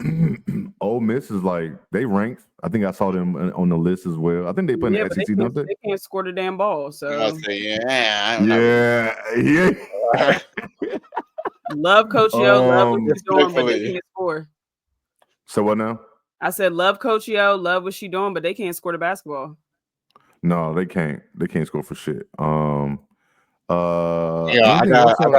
Ole Miss is like they ranked. I think I saw them on the list as well. I think they play in the SEC, don't they? They can't score the damn ball. So I say, yeah. Love Coach Yo, love what she's doing, but they can't score. So what now? I said love Coach Yo, love what she's doing, but they can't score the basketball. No, they can't. They can't score for shit. I got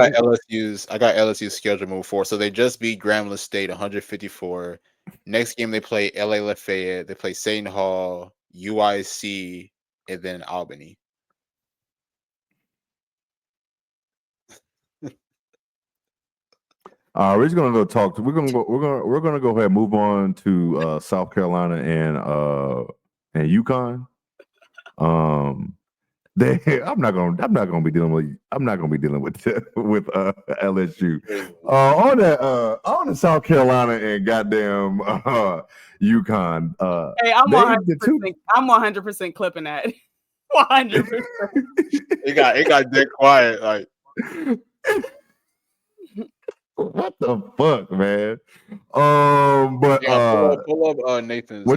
LSU's schedule move forward. So they just beat Grambling State 154. Next game they play LA Lafayette, they play Seton Hall, UIC, and then Albany. We're just gonna go talk. We're gonna go ahead and move on to South Carolina and UConn. I'm not gonna be dealing with LSU. On the South Carolina and goddamn UConn. Hey, I'm 100% clipping that. 100%. It got dead quiet. Like, what the fuck, man? But pull up Nathan's.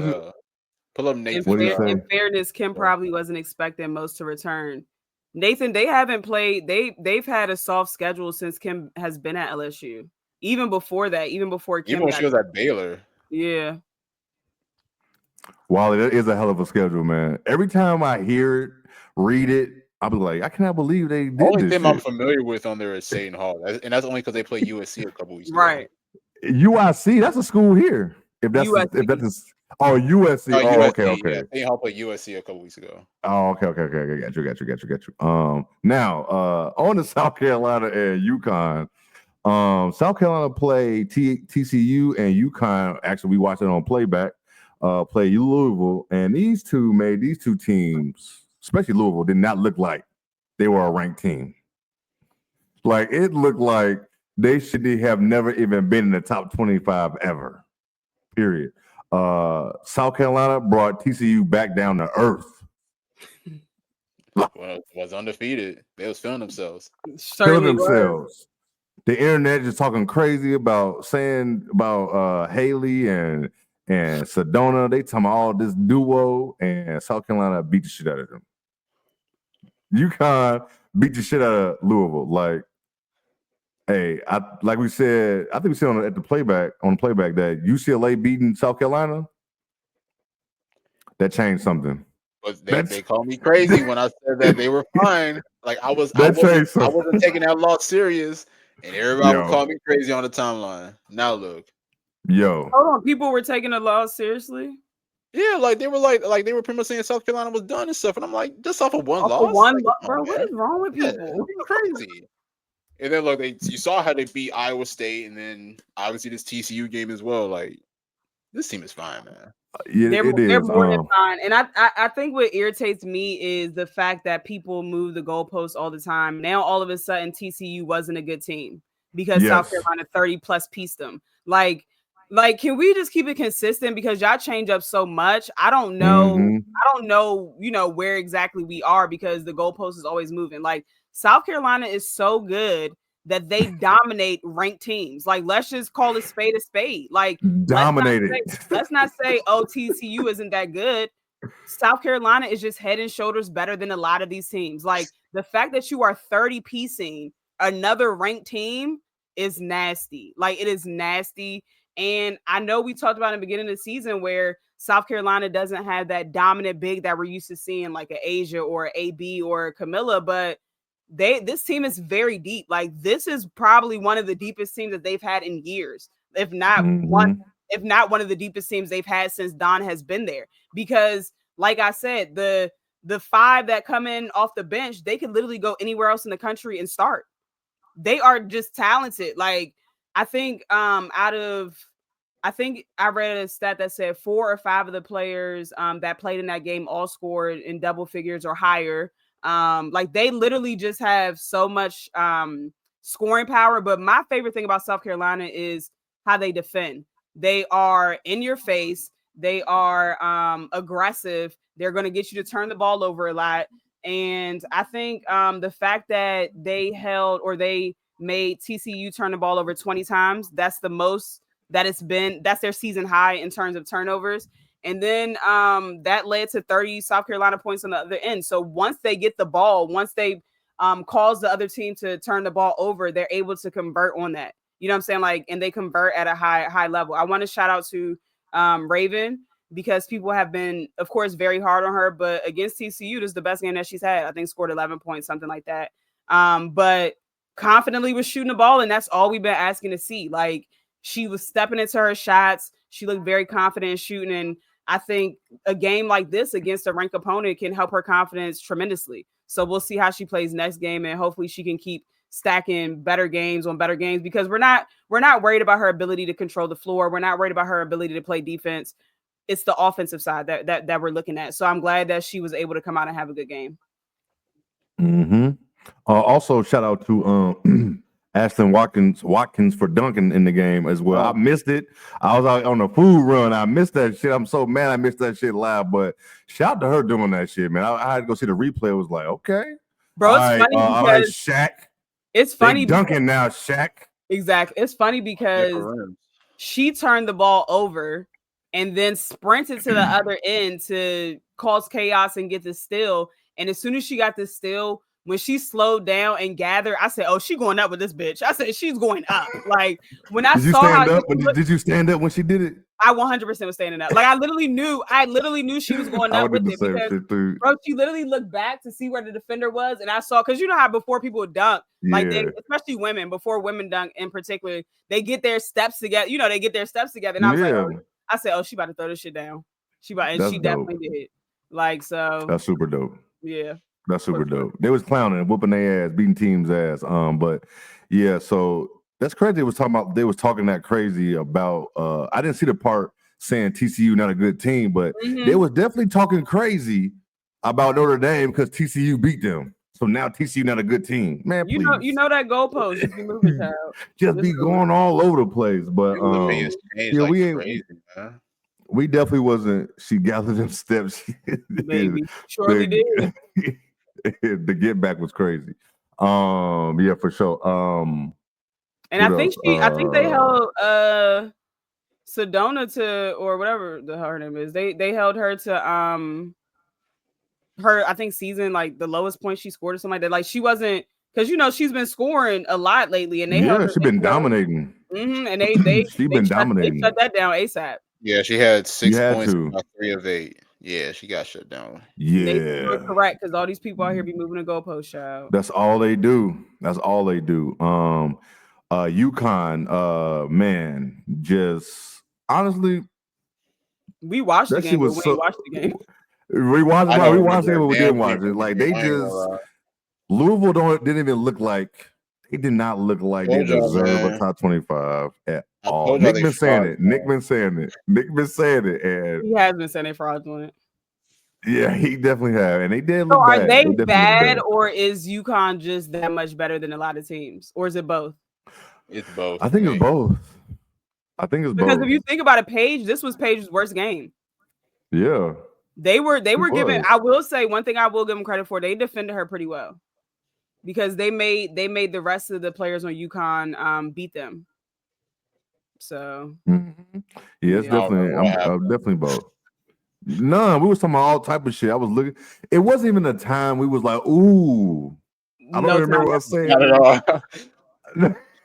Pull up Nathan. In fairness, Kim probably wasn't expecting most to return. Nathan, they haven't played. They've had a soft schedule since Kim has been at LSU. Even before that, even before Kim. Even when she was at Baylor. Yeah. Wow, it is a hell of a schedule, man. Every time I hear it, read it, I'll be like, I cannot believe they did this. The only thing I'm familiar with on there is Seton Hall, and that's only because they play USC a couple weeks ago. Right. UIC, that's a school here. USC. USC. Oh, okay. Yeah, Seton Hall played USC a couple weeks ago. Oh, okay. Got you. Now, on the South Carolina and UConn. South Carolina play TCU and UConn. Actually, we watched it on playback. Play Louisville, and these two teams, especially Louisville, did not look like they were a ranked team. Like it looked like they should have never even been in the top 25 ever. Period. South Carolina brought TCU back down to earth. Well, it was undefeated. They was feeling themselves. The internet just talking crazy about Haley and Sedona. They talking about all this duo, and South Carolina beat the shit out of them. UConn beat the shit out of Louisville. Like, hey, like we said, I think we said on the playback that UCLA beating South Carolina, that changed something. But they called me crazy when I said that they were fine. Like I wasn't taking that loss serious, and everybody would call me crazy on the timeline. Now look. Yo. Hold on, people were taking the loss seriously? Yeah, like they were they were pretty much saying South Carolina was done and stuff. And I'm like, just off of one loss? Bro, what is wrong with people? Crazy. And then look, you saw how they beat Iowa State, and then obviously this TCU game as well. Like, this team is fine, man. Yeah, they're more than fine. And I think what irritates me is the fact that people move the goalposts all the time. Now all of a sudden TCU wasn't a good team because South Carolina 30+ pieced them. Like, can we just keep it consistent? Because y'all change up so much. I don't know. I don't know, where exactly we are because the goalpost is always moving. Like South Carolina is so good that they dominate ranked teams. Like, let's just call a spade a spade. Like, dominated. Let's not say, oh, TCU isn't that good. South Carolina is just head and shoulders better than a lot of these teams. Like, the fact that you are 30 piecing another ranked team is nasty. Like, it is nasty. And I know we talked about in the beginning of the season where South Carolina doesn't have that dominant big that we're used to seeing, like an Asia or AB or Camilla, but this team is very deep. Like, this is probably one of the deepest teams that they've had in years, if not one of the deepest teams they've had since Don has been there. Because, like I said, the 5 that come in off the bench, they could literally go anywhere else in the country and start. They are just talented. Like, I think I think I read a stat that said 4 or 5 of the players that played in that game all scored in double figures or higher. Like, they literally just have so much scoring power. But my favorite thing about South Carolina is how they defend. They are in your face. They are aggressive. They're going to get you to turn the ball over a lot. And I think the fact that they made TCU turn the ball over 20 times, that's the most that it's been. That's their season high in terms of turnovers. And then that led to 30 South Carolina points on the other end. So once they get the ball, once they cause the other team to turn the ball over, they're able to convert on that. You know what I'm saying? Like, and they convert at a high level. I want to shout out to Raven, because people have been, of course, very hard on her. But against TCU, this is the best game that she's had. I think scored 11 points, something like that. But confidently was shooting the ball, and that's all we've been asking to see. Like, she was stepping into her shots. She looked very confident in shooting, and I think a game like this against a ranked opponent can help her confidence tremendously. So we'll see how she plays next game, and hopefully she can keep stacking better games on better games, because we're not worried about her ability to control the floor. We're not worried about her ability to play defense. It's the offensive side that we're looking at. So I'm glad that she was able to come out and have a good game. Also, shout out to Ashton Watkins for dunking in the game as well. I missed it. I was out on a food run. I missed that shit. I'm so mad I missed that shit live. But shout out to her doing that shit, man. I had to go see the replay. It was like, okay, bro, it's funny because all right, Shaq. It's funny dunking now, Shaq. Exactly. It's funny because she turned the ball over and then sprinted to the other end to cause chaos and get the steal. And as soon as she got the steal, when she slowed down and gathered, I said, "Oh, she going up with this bitch." I said, "She's going up." Like, when I saw how did you stand up when she did it? I 100% was standing up. Like, I literally knew she was going up with it because, bro, she literally looked back to see where the defender was, and I saw, because you know how before people dunk, like especially women, before women dunk in particular, they get their steps together. You know, they get their steps together, and I was like, I said, "Oh, she about to throw this shit down." She definitely did. Like, so that's super dope. Yeah. That's super dope. They was clowning and whooping their ass, beating teams' ass. But yeah, so that's crazy. They was talking that crazy about I didn't see the part saying TCU not a good team, but they was definitely talking crazy about Notre Dame because TCU beat them. So now TCU not a good team. Man, please. You know that goalpost just be moving, child. Just be going all over the place. But we definitely wasn't. She gathered them steps. Maybe. Surely did. The get back was crazy. Yeah, for sure. And I think they held Sedona to, or whatever her name is. They held her to her, I think, season, like the lowest point she scored or something like that. Like, she wasn't, because she's been scoring a lot lately, and she's been dominating. And she's been dominating. They shut that down ASAP. Yeah, she had 6 points, 3 of 8. Yeah, she got shut down. Yeah, they were correct, because all these people out here be moving the goalpost, child. That's all they do. UConn, man, just honestly, we watched the game, but we didn't watch the game. We watched it, but we didn't watch it. Like, they just Louisville didn't even look like they did not look like they deserve a top 25 at all. Nick been saying it. And he has been saying it fraudulent. Yeah, he definitely have, and they did look bad. Are they bad, or is UConn just that much better than a lot of teams, or is it both? It's both. I think it's both. Because if you think about it, Paige, this was Paige's worst game. Yeah, they were given. I will say one thing I will give them credit for: they defended her pretty well, because they made the rest of the players on UConn beat them. So yeah, it's definitely I'm definitely both. No, we was talking about all type of shit. I was looking. It wasn't even a time we was like, ooh. I don't remember us saying. Not at all.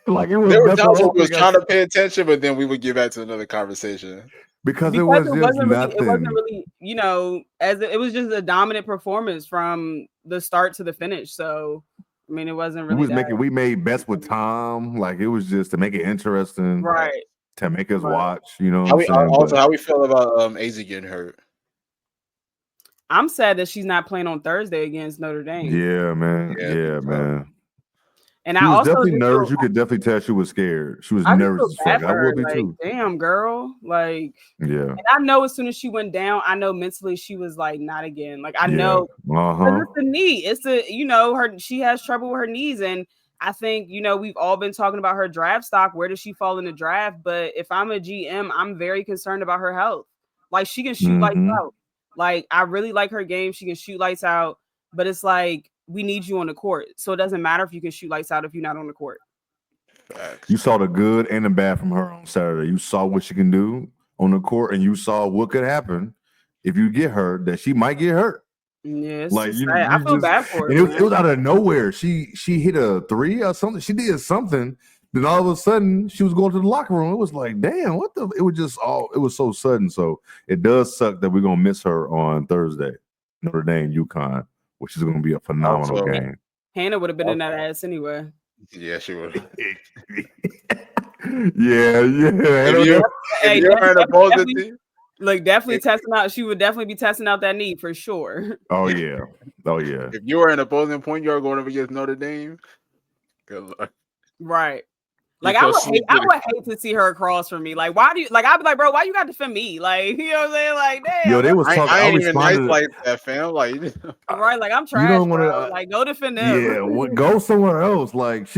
Like, it was. There were times we was trying to pay attention, but then we would get back to another conversation. Because it was just nothing. It wasn't really, you know, it was just a dominant performance from the start to the finish. So, I mean, it wasn't really. We made bets with Tom. Like it was just to make it interesting, right? To make us watch. You know, how we feel about AZ getting hurt? I'm sad that she's not playing on Thursday against Notre Dame. Yeah, man. Yeah, man. And she I was also definitely nervous. You could definitely tell she was scared. She was nervous as fuck. I would be too. Damn, girl. Like, yeah. And I know as soon as she went down, I know mentally she was like, not again. Like, I know it's the knee. It's the, you know, she has trouble with her knees. And I think, you know, we've all been talking about her draft stock. Where does she fall in the draft? But if I'm a GM, I'm very concerned about her health. Like, she can shoot lights out. Like, I really like her game. She can shoot lights out. But it's like, we need you on the court. So it doesn't matter if you can shoot lights out if you're not on the court. You saw the good and the bad from her on Saturday. You saw what she can do on the court, and you saw what could happen if you get hurt, that she might get hurt. Yes, like I feel bad for her. And it was out of nowhere. She hit a three or something. She did something. Then all of a sudden, she was going to the locker room. It was like, damn, what the? It was so sudden. So it does suck that we're gonna miss her on Thursday, Notre Dame, UConn, which is gonna be a phenomenal game. Hannah would have been in that ass anyway. Yeah, she would. yeah. If you're an opposing team. Look, definitely testing out. She would definitely be testing out that knee for sure. Oh yeah. If you were an opposing point guard going up against Notre Dame, good luck. Right. Like I would hate to see her across from me. Like, why do you like? I'd be like, bro, why you got to defend me? Like, you know what I'm saying? Like, damn. Yo, they was talking. I ain't even nice like that, fam. Like, right? Like, I'm trash. You don't want to like go defend them. Yeah, go somewhere else. Like,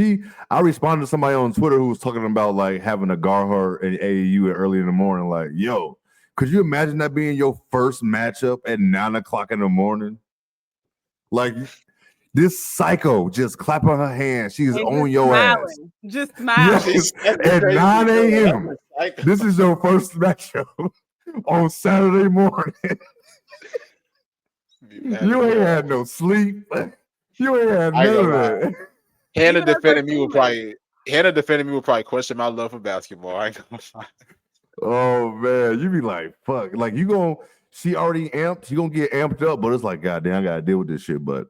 I responded to somebody on Twitter who was talking about like having a guard her in AAU early in the morning. Like, yo, could you imagine that being your first matchup at 9:00 in the morning? Like. This psycho just clapping her hands. She's on your smiling. ass. Just smiling. Yes. At 9 a.m. This is your first matchup on Saturday morning. You ain't had no sleep. You ain't had none of that. Hannah defending me would probably question my love for basketball. I ain't gonna lie. Oh man, you be like, fuck. Like she already amped. She gonna get amped up, but it's like, goddamn, I gotta deal with this shit. But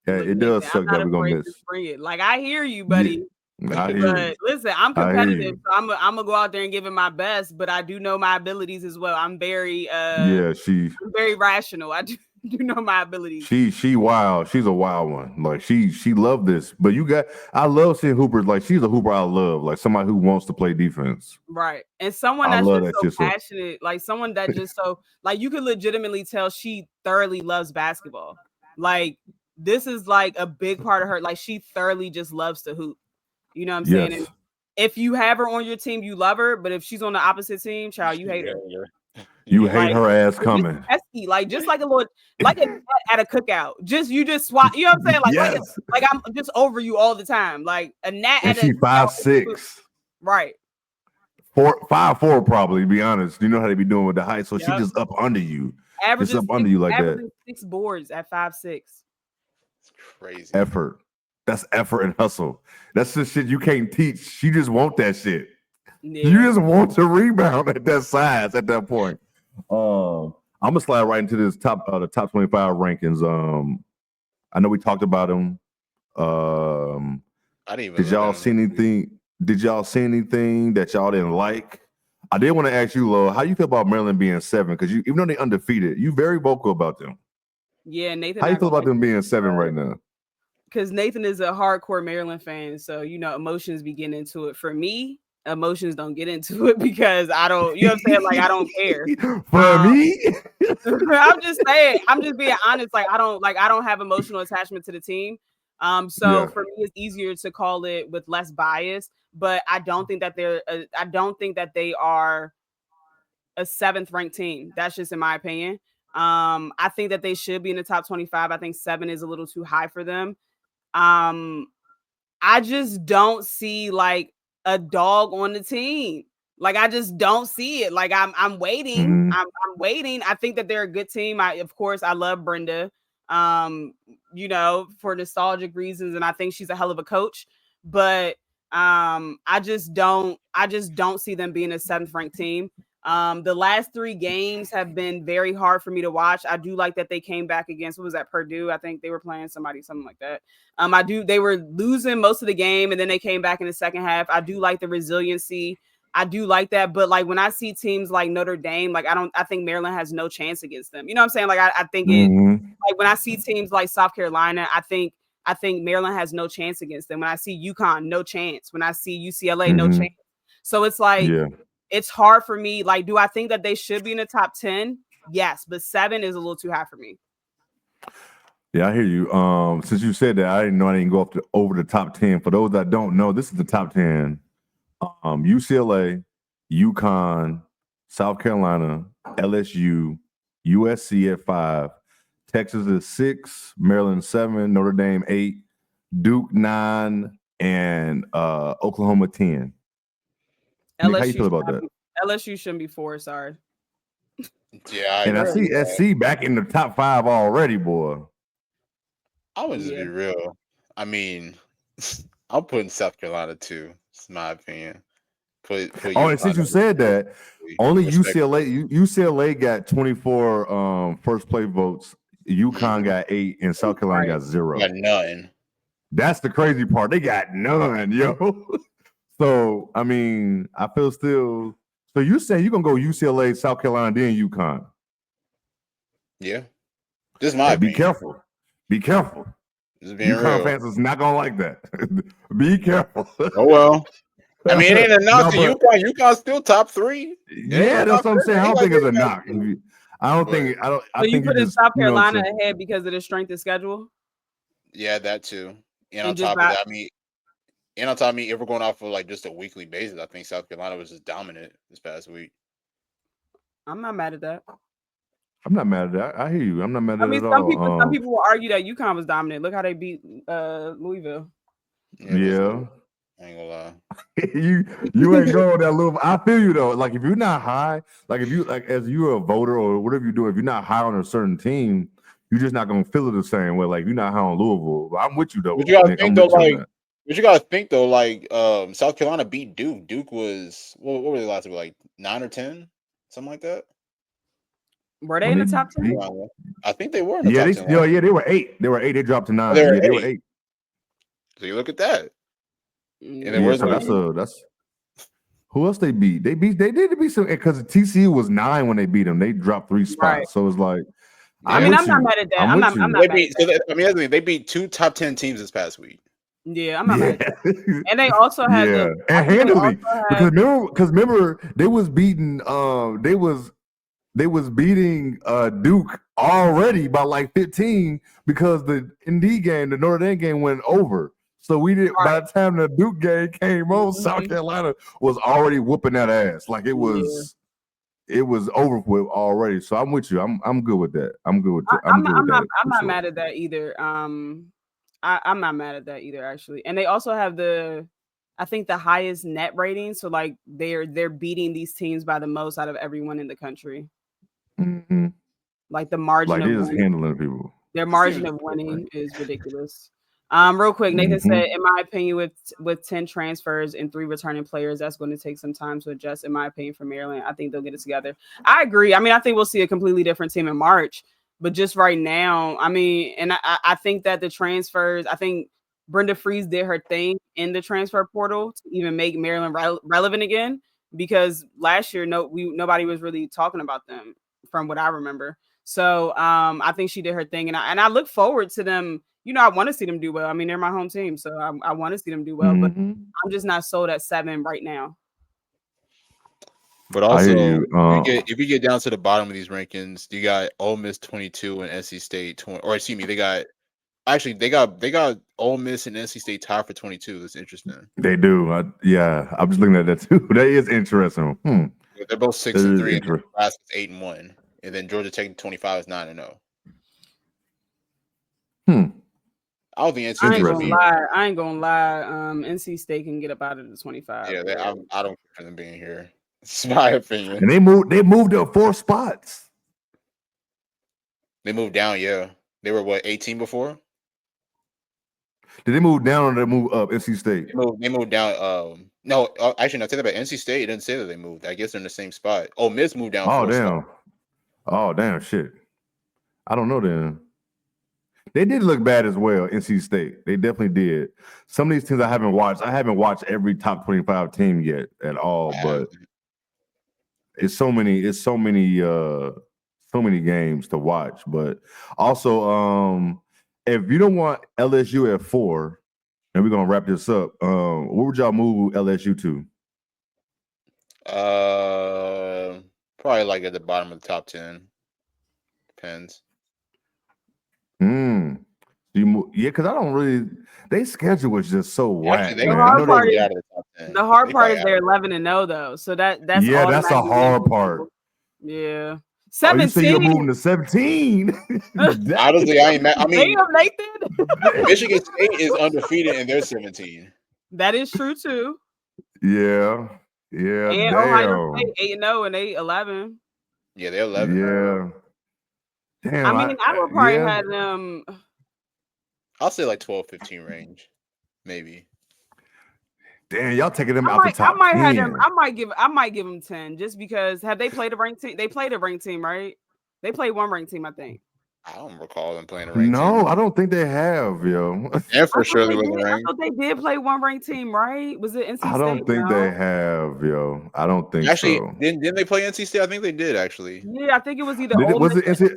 yeah, it does suck that we're gonna miss. Bring it. Like I hear you, buddy. I hear you. Listen, I'm competitive, so I'm gonna go out there and give it my best. But I do know my abilities as well. I'm very I'm very rational. I do know my abilities. She wild. She's a wild one. Like she loved this. But I love seeing hoopers. Like she's a hooper I love. Like somebody who wants to play defense. Right. And someone that's just so passionate. Like someone that just so like you could legitimately tell she thoroughly loves basketball. Like this is like a big part of her. Like she thoroughly just loves to hoop. You know what I'm saying? And if you have her on your team, you love her. But if she's on the opposite team, child, you hate her. You hate her ass coming. Pesky, like just like a little, like at a cookout. You just swap. You know what I'm saying? Like I'm just over you all the time. Like a gnat. And she 5'6". Right. 5'4" probably. To be honest, you know how they be doing with the height. So she just up under you. Averages up under you like that. 6 boards at 5'6". Crazy effort. That's effort and hustle. That's the shit you can't teach. She just want that shit. Yeah. You just want to rebound at that size at that point. I'm gonna slide right into this the top 25 rankings. I know we talked about them. I didn't even. Did y'all see anything? Did y'all see anything that y'all didn't like? I did want to ask you, Lo, how you feel about Maryland being 7? Because even though they undefeated, you very vocal about them. Yeah, Nathan. How you feel about them being 7 right now? Because Nathan is a hardcore Maryland fan, so you know emotions be getting into it. For me, emotions don't get into it because I don't. You know what I'm saying? Like I don't care. For me, I'm just saying. I'm just being honest. Like I don't have emotional attachment to the team. So for me, it's easier to call it with less bias. But I don't think that I don't think that they are a 7th ranked team. That's just in my opinion. I think that they should be in the top 25. I think 7 is a little too high for them. I just don't see like a dog on the team. Like I just don't see it. Like I'm waiting. Mm-hmm. I'm waiting. I think that they're a good team. Of course I love Brenda. You know, for nostalgic reasons, and I think she's a hell of a coach. But I just don't see them being a 7th ranked team. The last 3 games have been very hard for me to watch. I do like that they came back against, what was that, Purdue? I think they were playing something like that. They were losing most of the game, and then they came back in the second half. I do like the resiliency. I do like that. But like when I see teams like Notre Dame, like I think Maryland has no chance against them. You know what I'm saying? Like I think it like when I see teams like South Carolina, I think Maryland has no chance against them. When I see UConn, no chance. When I see UCLA, no chance. So it's like it's hard for me. Like, do I think that they should be in the top 10? Yes, but 7 is a little too high for me. Yeah, I hear you. Since you said that, I didn't know I didn't go up over the top 10. For those that don't know, this is the top 10. UCLA, UConn, South Carolina, LSU, USC at 5, Texas at 6, Maryland 7, Notre Dame 8, Duke 9, and Oklahoma 10. Nick, how you feel about that? LSU shouldn't be 4, sorry. Yeah, and I see SC back in the top 5 already, boy. I would just be real. I mean, I'm putting South Carolina 2. It's my opinion. And since you said that, only UCLA got 24 first play votes. UConn got 8, and South Carolina got 0. Got none. That's the crazy part. They got none, yo. So I mean, I feel still. So you say you're gonna go UCLA, South Carolina, then UConn? Yeah. This is my opinion. Be careful. Be careful. UConn fans is not gonna like that. Be careful. Oh well. I mean, it ain't a knock to UConn. UConn's still top 3. Yeah, that's what I'm saying. I don't think it's a knock. I don't think. I think you put in South Carolina ahead because of the strength of schedule. Yeah, that too. And on top of that, I mean, if we're going off of like just a weekly basis, I think South Carolina was just dominant this past week. I'm not mad at that. I'm not mad at that. I hear you. I'm not mad at it at all. Some people will argue that UConn was dominant. Look how they beat Louisville. Yeah. I ain't gonna lie. you ain't going that little. I feel you though. Like if you're not high, like if you like as you're a voter or whatever you do, if you're not high on a certain team, you're just not gonna feel it the same way. Like you're not high on Louisville. But I'm with you though. But you gotta think though, like South Carolina beat Duke. Duke was what were they last week? Like 9 or 10, something like that. Were they in the top 10? I think they were in the top 10. Yeah, they were 8. They were 8. They dropped to 9. They were 8. So you look at that. And then that's who else they beat? They did beat some because TCU was 9 when they beat them. They dropped 3 spots. Right. So it's like I'm not mad at that. I'm not mad at that. They beat 2 top 10 teams this past week. Yeah, I'm not mad at that. And they also had and handily because remember they was beating they was beating Duke already by like 15 because the ND game, the Notre Dame game went over. So we did by the time the Duke game came on, South Carolina was already whooping that ass. Like it was over with already. So I'm with you. I'm good with that. I'm good with that. I'm not mad at that either. I'm not mad at that either, actually. And they also have I think the highest net rating. So like they're beating these teams by the most out of everyone in the country. Mm-hmm. Like the margin of winning. Handling people. Their margin of winning is ridiculous. Real quick, Nathan said, in my opinion, with 10 transfers and 3 returning players, that's going to take some time to adjust, in my opinion, for Maryland. I think they'll get it together. I agree. I mean, I think we'll see a completely different team in March. But just right now, I mean, and I think that the transfers, I think Brenda Freese did her thing in the transfer portal to even make Maryland relevant again. Because last year, nobody was really talking about them from what I remember. So I think she did her thing. And I look forward to them. You know, I want to see them do well. I mean, they're my home team, so I want to see them do well. But I'm just not sold at 7 right now. But also, if you get down to the bottom of these rankings, you got Ole Miss 22 and NC State 20. Or excuse me, they got Ole Miss and NC State tied for 22. That's interesting. They do. I'm just looking at that too. That is interesting. They're both 6-3. And Nebraska's 8-1, and then Georgia Tech 25 is 9-0. I don't think I ain't gonna lie. NC State can get up out of the 25. Yeah, I don't care for them being here. It's my opinion. And they moved up 4 spots. They moved down. Yeah, they were 18 before. Did they move down or did they move up? NC State. They moved down. No, actually, no. Take that back. NC State it didn't say that they moved. I guess they're in the same spot. Oh, Miss moved down. Oh 4 damn. spots. Oh damn. Shit. I don't know then. They did look bad as well. NC State. They definitely did. Some of these teams I haven't watched. I haven't watched every top 25 team yet at all. But it's so many. It's so many. So many games to watch. But also, if you don't want LSU at 4, and we're gonna wrap this up. What would y'all move LSU to? Probably like at the bottom of the top 10. Depends. Yeah, because I don't really. Their schedule was just so whack. Actually, The Man. hard part is out of the top 10. the hard They part probably is out they're of 11-0 though, so that's Yeah, that's a automatically hard part. Yeah, Oh, you say you're 17. moving to 17? Honestly, I mean, Damn, Nathan. Michigan State is undefeated and they're 17. That is true too. Yeah, And damn. Ohio State 8-0 and they 11. Yeah, they're 11. Yeah. Damn. I mean, I would probably have them. I'll say like 12, 15 range, maybe. Damn, y'all taking them out the top I might 10. have them. I might give them 10 just because have they played a ranked team? They played a ranked team, right? They played one ranked team, I think. I don't recall them playing a ranked team. No, I don't think they have, yo. And for sure they wasn't I ranked. thought they did play one ranked team, right? Was it NC State? I don't think they have, yo. I don't think Actually, so. didn't they play NC State? I think they did actually. Yeah, I think it was either Was it NC State.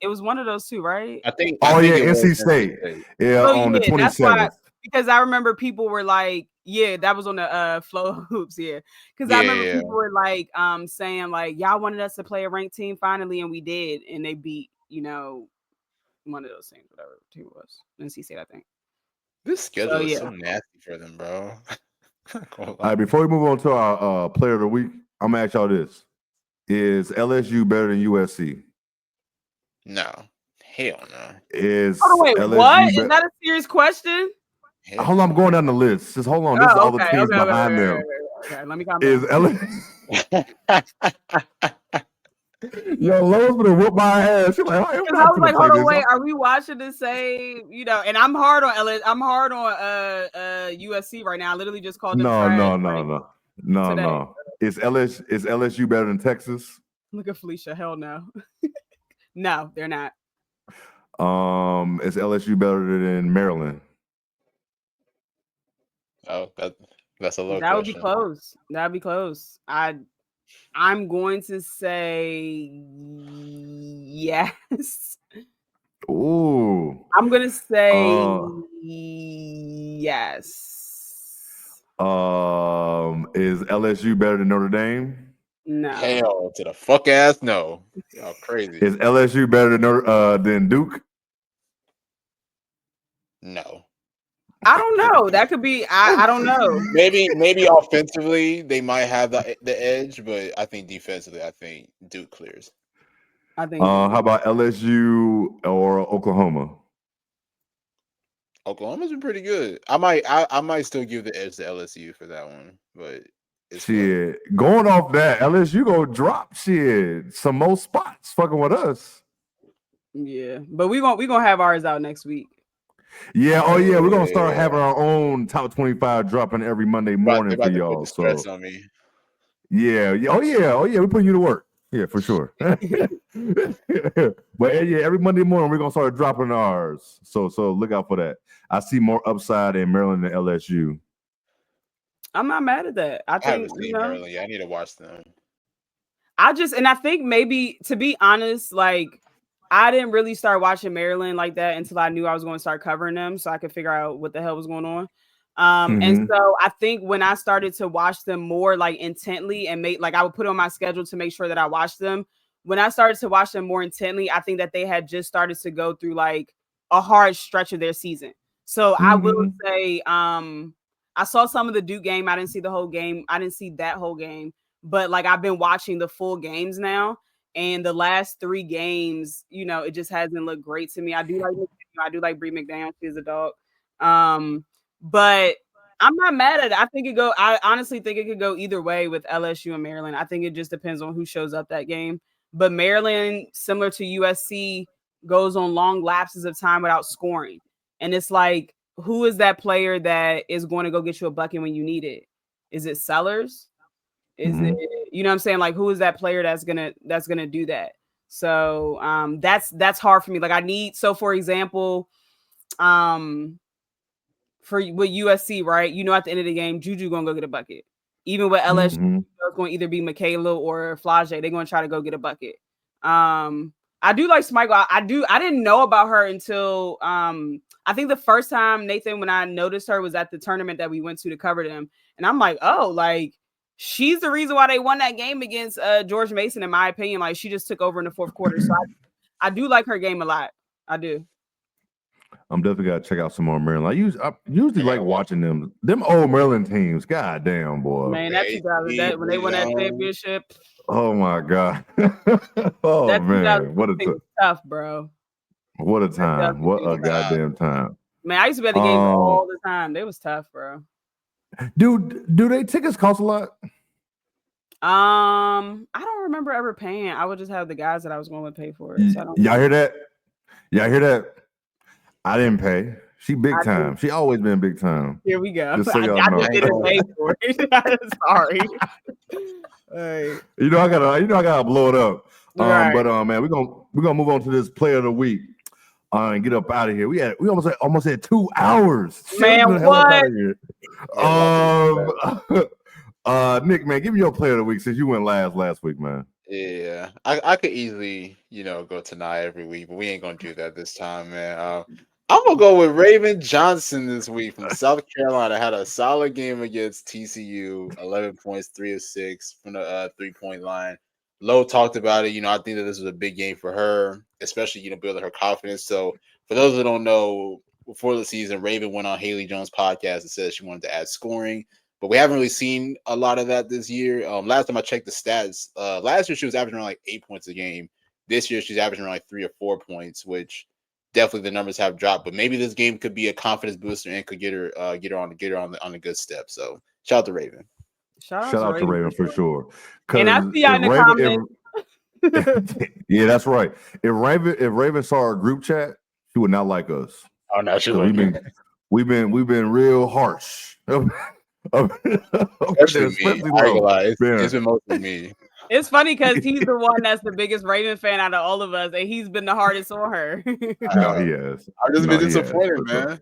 It was one of those two, right? I think. Oh, think yeah, it was NC State. Yeah, on the 27th. Because I remember people were like, yeah, that was on the Flow Hoops, yeah. Because I remember people were like saying like, y'all wanted us to play a ranked team finally, and we did, and they beat, one of those things, whatever team it was. NC State, I think. This schedule is so nasty for them, bro. All right, before we move on to our player of the week, I'm gonna ask y'all this: is LSU better than USC? No, hell no. Wait, LSU what? Is that a serious question? Hold on, I'm going down the list. Just hold on. This is all the teams behind them. Okay, let me calm down. Is Yo, Lowe's gonna whoop my ass. She's like, I was like, hold on, wait, are we watching the same? And I'm hard on LSU. I'm hard on USC right now. I literally just called them No. Is LSU better than Texas? Look at Felicia. Hell no. No, they're not. Is LSU better than Maryland? Oh, that's a low. That would be close. That'd be close. I'm going to say yes. Ooh. I'm gonna say yes. Is LSU better than Notre Dame? No. Hell to the fuck ass no. Y'all crazy. Is LSU better than Duke? No. I don't know. That could be. I don't know. Maybe offensively they might have the edge, but I think defensively, I think Duke clears. I think. How about LSU or Oklahoma? Oklahoma's been pretty good. I might still give the edge to LSU for that one, but shit. Going off that, LSU go drop shit some more spots fucking with us. Yeah, but we gonna have ours out next week. Yeah, we're gonna start having our own top 25 dropping every Monday morning for y'all. So on me. Yeah, we're putting you to work. Yeah, for sure. But yeah, every Monday morning we're gonna start dropping ours. So look out for that. I see more upside in Maryland than LSU. I'm not mad at that. I think Maryland. Yeah, I need to watch them. I think maybe, to be honest, like I didn't really start watching Maryland like that until I knew I was going to start covering them, so I could figure out what the hell was going on. And so I think when I started to watch them more like intently and I would put on my schedule to make sure that I watched them. When I started to watch them more intently, I think that they had just started to go through like a hard stretch of their season. So I will say, I saw some of the Duke game. I didn't see the whole game. I didn't see that whole game, but like I've been watching the full games now. And the last 3 games, it just hasn't looked great to me. I do like Bree McDaniel. She's a dog. But I'm not mad at it. I honestly think it could go either way with LSU and Maryland. I think it just depends on who shows up that game. But Maryland, similar to USC, goes on long lapses of time without scoring. And it's like, who is that player that is going to go get you a bucket when you need it? Is it Sellers? Is Mhm. it, you know what I'm saying? Like, who is that player that's gonna do that? So that's hard for me. Like, I need, so for example, for with USC, right? You know, at the end of the game, Juju gonna go get a bucket. Even with LSU, Mhm. it's going to either be Michaela or Flage. They're going to try to go get a bucket. I do like Smigel. I didn't know about her until I think the first time, Nathan, when I noticed her was at the tournament that we went to cover them, and I'm like, oh, like she's the reason why they won that game against George Mason, in my opinion. Like, she just took over in the fourth quarter. So I do like her game a lot. I do. I'm definitely gotta check out some more Maryland. I usually like watching them old Maryland teams. God damn, boy. Man, that 2000, that when they won that championship. Oh my God. Oh that man, what a was tough, bro. what a time. What a goddamn time. Man, I used to be at the games all the time. They was tough, bro. Do they tickets cost a lot? I don't remember ever paying. I would just have the guys that I was going to pay for it. So I don't Y'all hear that? Y'all hear that? I didn't pay. She big time. She always been big time. Here we go. Just so y'all I know. just didn't pay for it. Sorry. Hey. You know I gotta blow it up. Right. But man, we're gonna move on to this player of the week. And get up out of here. We almost had 2 hours. Man, what? Nick, man, give me your player of the week since you went last week, man. Yeah, I could easily, go to Nye every week, but we ain't gonna do that this time, man. I'm gonna go with Raven Johnson this week from South Carolina. Had a solid game against TCU, 11 points, 3 of 6 from the 3-point line. Lowe talked about it. I think that this was a big game for her, especially, building her confidence. So for those that don't know, before the season, Raven went on Haley Jones' podcast and said she wanted to add scoring, but we haven't really seen a lot of that this year. Last time I checked the stats, last year she was averaging around like 8 points a game. This year she's averaging around like 3 or 4 points, which definitely the numbers have dropped. But maybe this game could be a confidence booster and could get her on a good step. So shout out to Raven. Shout out to Raven for sure. And I see y'all in the comments. Yeah, that's right. If Raven saw our group chat, she would not like us. Oh no, she we've been real harsh. Especially me. It's been mostly me. It's funny because he's the one that's the biggest Raven fan out of all of us, and he's been the hardest on her. No, he has. I've just been disappointed, man.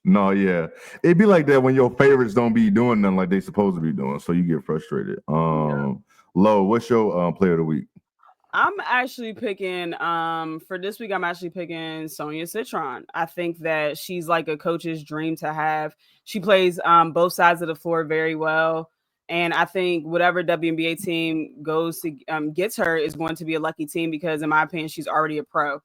No, yeah. It'd be like that when your favorites don't be doing nothing like they supposed to be doing, so you get frustrated. Lo, what's your player of the week? I'm actually picking for this week. I'm actually picking Sonia Citron. I think that she's like a coach's dream to have. She plays both sides of the floor very well, and I think whatever WNBA team goes to gets her is going to be a lucky team because, in my opinion, she's already a pro.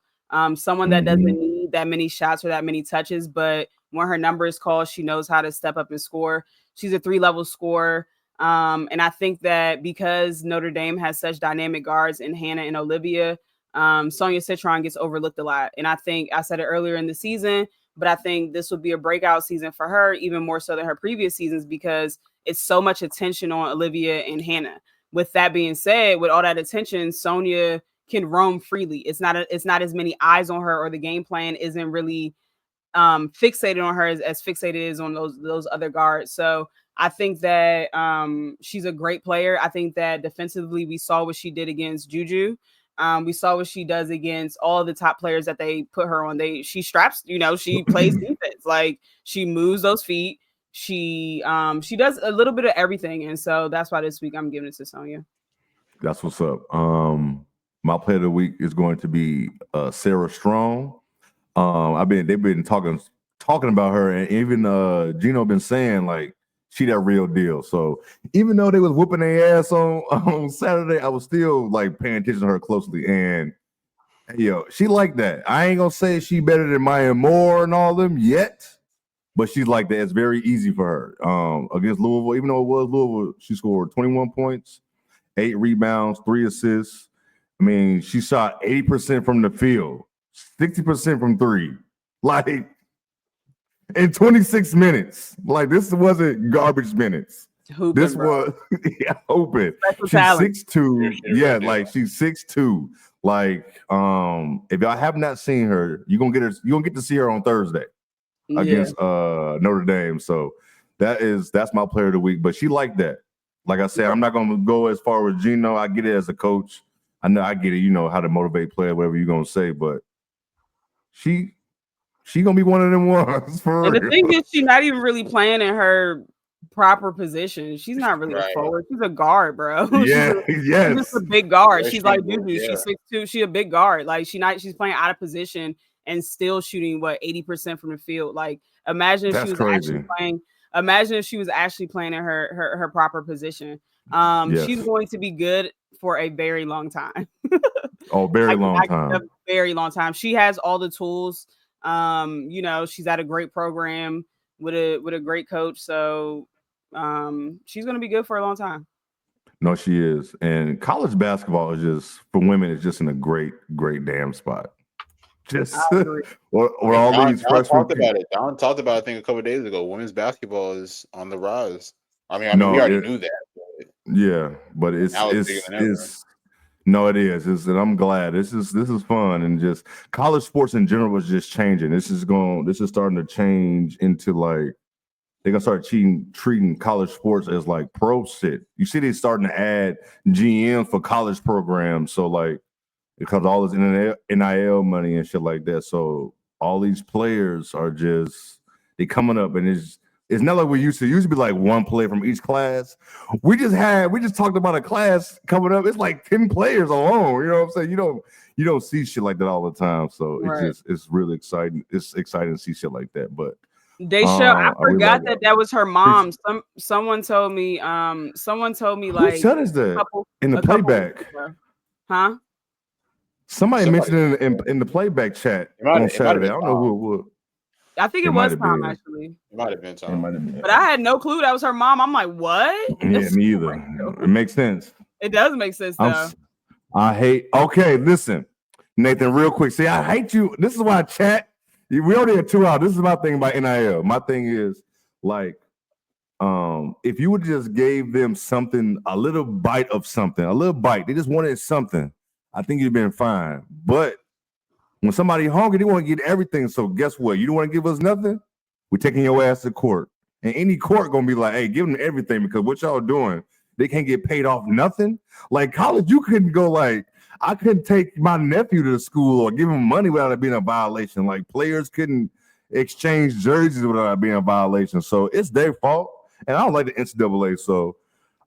Someone that doesn't need that many shots or that many touches, but when her number is called, she knows how to step up and score. She's a 3-level scorer. And I think that because Notre Dame has such dynamic guards in Hannah and Olivia, Sonia Citron gets overlooked a lot. And I think I said it earlier in the season, but I think this would be a breakout season for her, even more so than her previous seasons, because it's so much attention on Olivia and Hannah. With that being said, with all that attention, Sonia can roam freely. It's not as many eyes on her, or the game plan isn't really fixated on her as fixated is on those other guards. So I think that she's a great player. I think that defensively, we saw what she did against Juju. We saw what she does against all the top players that they put her on. She straps, she plays defense. Like, she moves those feet. She does a little bit of everything. And so that's why this week I'm giving it to Sonia. That's what's up. My player of the week is going to be Sarah Strong. They've been talking about her, and even Gino been saying like she that real deal. So even though they was whooping their ass on Saturday, I was still like paying attention to her closely. And she like that. I ain't gonna say she better than Maya Moore and all them yet, but she's like that. It's very easy for her. Against Louisville, even though it was Louisville, she scored 21 points, 8 rebounds, 3 assists. I mean, she shot 80% from the field, 60% from 3. Like, in 26 minutes. Like, this wasn't garbage minutes. Hooping, this bro. was open. She's 6'2". Yeah, like she's 6'2". Like, if y'all have not seen her, you're gonna get to see her on Thursday against Notre Dame. So that's my player of the week. But she liked that. Like I said, I'm not gonna go as far as Gino. I get it as a coach. I know I get it, you know, how to motivate players, whatever you're gonna say, but she gonna be one of them ones for and real. the thing is, she's not even really playing in her proper position. She's not really Right. a forward. She's a guard, bro. Yeah, She's yes. just a big guard. Yeah, She's she like will, Juju. yeah. She's 6'2". She's a big guard. Like she's playing out of position and still shooting 80% from the field. Like imagine if That's she was crazy. actually playing. Imagine if she was actually playing in her proper position. Yes. She's going to be good for a very long time. Oh, very long time. A very long time. She has all the tools. You know, she's at a great program with a great coach. So she's gonna be good for a long time. No, she is. And college basketball is just for women is just in a great damn spot. Just or all Don, these Don freshmen talked about it. Don talked about it, I think, a couple of days ago. Women's basketball is on the rise. I mean, we already knew that. Yeah, but it's no, it is. And I'm glad this is fun, and just college sports in general is just changing. This is starting to change into like they're gonna start treating college sports as like pro sit. You see, they're starting to add GM for college programs, so like because all this NIL money and shit like that. So all these players are they coming up, and it's not like we used to be like one player from each class. We just talked about a class coming up. It's like 10 players alone. You know what I'm saying? You don't see shit like that all the time. So it's really exciting. It's exciting to see shit like that. But they show I forgot that was her mom. Someone told me like who said is that in the playback? Huh? Somebody mentioned it in the playback chat on Saturday. I don't know who it was. I think it was Tom, actually. It might have been Tom. But I had no clue that was her mom. I'm like, what? Yeah, me either. It makes sense. It does make sense, though. Okay, listen, Nathan, real quick. See, I hate you. This is why I chat. We already had 2 hours. This is my thing about NIL. My thing is, like, if you would just gave them something, a little bite of something, a little bite. They just wanted something. I think you'd been fine. But when somebody hungry, they want to get everything. So guess what? You don't want to give us nothing? We're taking your ass to court. And any court going to be like, hey, give them everything because what y'all doing, they can't get paid off nothing. Like college, you couldn't go like, I couldn't take my nephew to the school or give him money without it being a violation. Like players couldn't exchange jerseys without it being a violation. So it's their fault. And I don't like the NCAA. So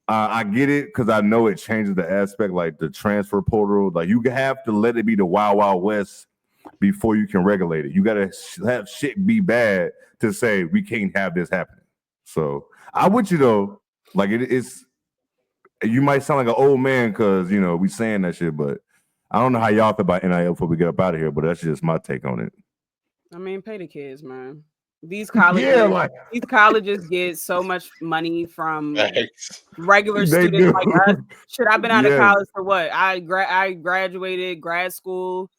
I get it because I know it changes the aspect, like the transfer portal. Like you have to let it be the Wild Wild West before you can regulate it. You got to have shit be bad to say we can't have this happening. So I with you though. Like it's you might sound like an old man because you know we saying that shit, but I don't know how y'all feel about NIL before we get up out of here. But that's just my take on it. I mean, pay the kids, man. These colleges get so much money from regular students like us. Shit, I've been out of college for what? I graduated grad school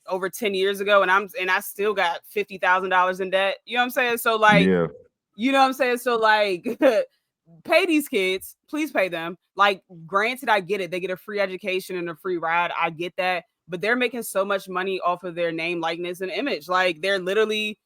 over 10 years ago, and I still got $50,000 in debt. You know what I'm saying? So like, you know what I'm saying? So like, pay these kids, please pay them. Like, granted, I get it. They get a free education and a free ride. I get that, but they're making so much money off of their name, likeness, and image. Like they're literally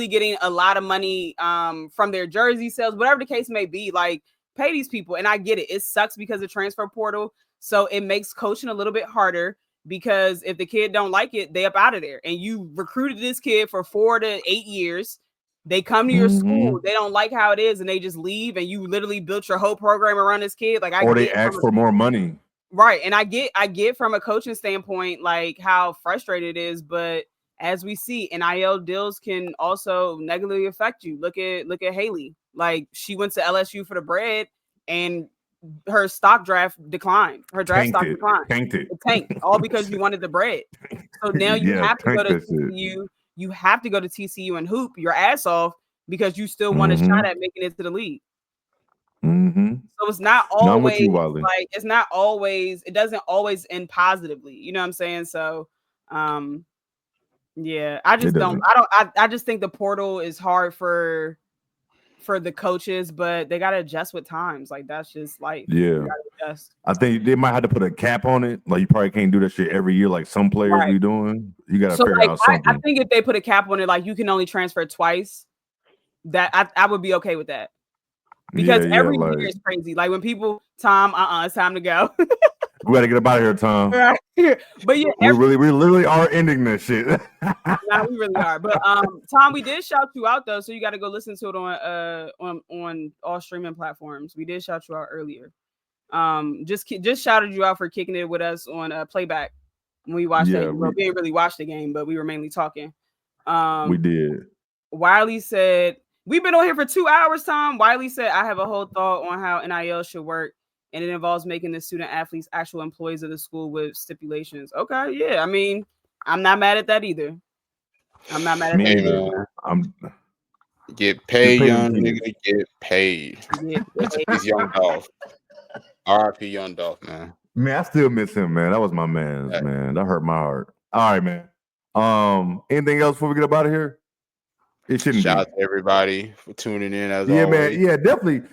getting a lot of money from their jersey sales, whatever the case may be. Like, pay these people. And I get it. It sucks because of transfer portal. So it makes coaching a little bit harder because if the kid don't like it, they up out of there. And you recruited this kid for 4 to 8 years. They come to your school, they don't like how it is, and they just leave. And you literally built your whole program around this kid. Like, they ask for more money. Right. And I get from a coaching standpoint, like how frustrated it is, but as we see, NIL deals can also negatively affect you. Look at Haley. Like, she went to LSU for the bread, and her stock draft declined. Her draft stock declined. It tanked all because you wanted the bread. So now you have to go to TCU. You have to go to TCU and hoop your ass off because you still want a shot at making it to the league. So it's not always it doesn't always end positively. You know what I'm saying? So yeah, I just think the portal is hard for the coaches, but they gotta adjust with times. Like, that's just life. Yeah, I think they might have to put a cap on it. Like, you probably can't do that shit every year like some players be doing. You gotta figure out something. I think if they put a cap on it, like you can only transfer twice. that I would be okay with that. Because every year is crazy. Like when people, Tom, it's time to go. We gotta get up out of here, Tom. Right. But yeah, we literally are ending this shit. Nah, we really are. But Tom, we did shout you out though, so you got to go listen to it on all streaming platforms. We did shout you out earlier. Just shouted you out for kicking it with us on playback when we watched that. We didn't really watch the game, but we were mainly talking. We did. Wiley said, we've been on here for 2 hours, Tom. Wiley said, I have a whole thought on how NIL should work, and it involves making the student athletes actual employees of the school with stipulations. Okay, yeah. I mean, I'm not mad at that either. I'm not mad at that either. Get paid, young nigga. Get paid. He's Young Dolph. R.I.P. Young Dolph, man. Man, I still miss him, man. That was my man, man. That hurt my heart. All right, man. Anything else before we get up out of here? It shouldn't shout out to everybody for tuning in as always. Man. Yeah, definitely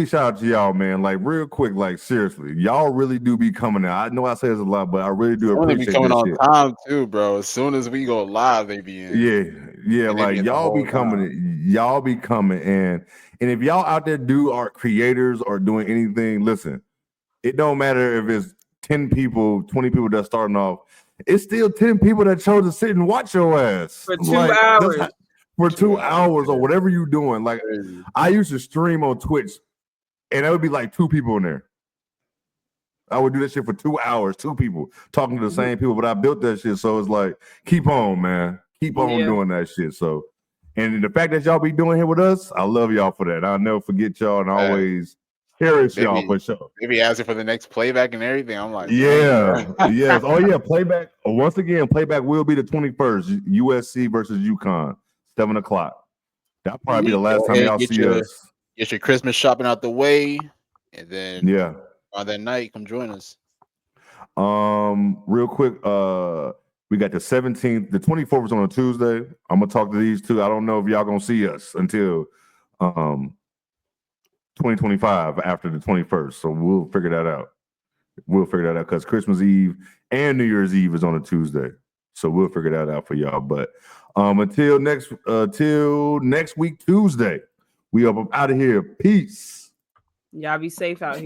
shout out to y'all, man. Like real quick, like seriously, y'all really do be coming out. I know I say this a lot, but I really do appreciate be coming on time too, bro. As soon as we go live, they be in. Yeah, like y'all be coming, y'all be coming in. And if y'all out there are creators or doing anything, listen, it don't matter if it's 10 people, 20 people that's starting off. It's still 10 people that chose to sit and watch your ass for 2 hours. For 2 hours or whatever you're doing. Like I used to stream on Twitch and there would be like 2 people in there. I would do that shit for 2 hours, 2 people talking to the same people, but I built that shit. So it's like, keep on, man. Keep on doing that shit. So, and the fact that y'all be doing here with us, I love y'all for that. I'll never forget y'all and always cherish y'all for sure. Maybe asking for the next playback and everything. I'm like, yes. Oh yeah, playback. Once again, playback will be the 21st, USC versus UConn. 7 o'clock. That'll probably be the last time y'all see us. Get your Christmas shopping out the way, and then on that night, come join us. Real quick, we got the 17th, the 24th is on a Tuesday. I'm gonna talk to these two. I don't know if y'all gonna see us until 2025 after the 21st. So we'll figure that out. Because Christmas Eve and New Year's Eve is on a Tuesday. So we'll figure that out for y'all. But until next week Tuesday, we up out of here. Peace. Y'all be safe out here.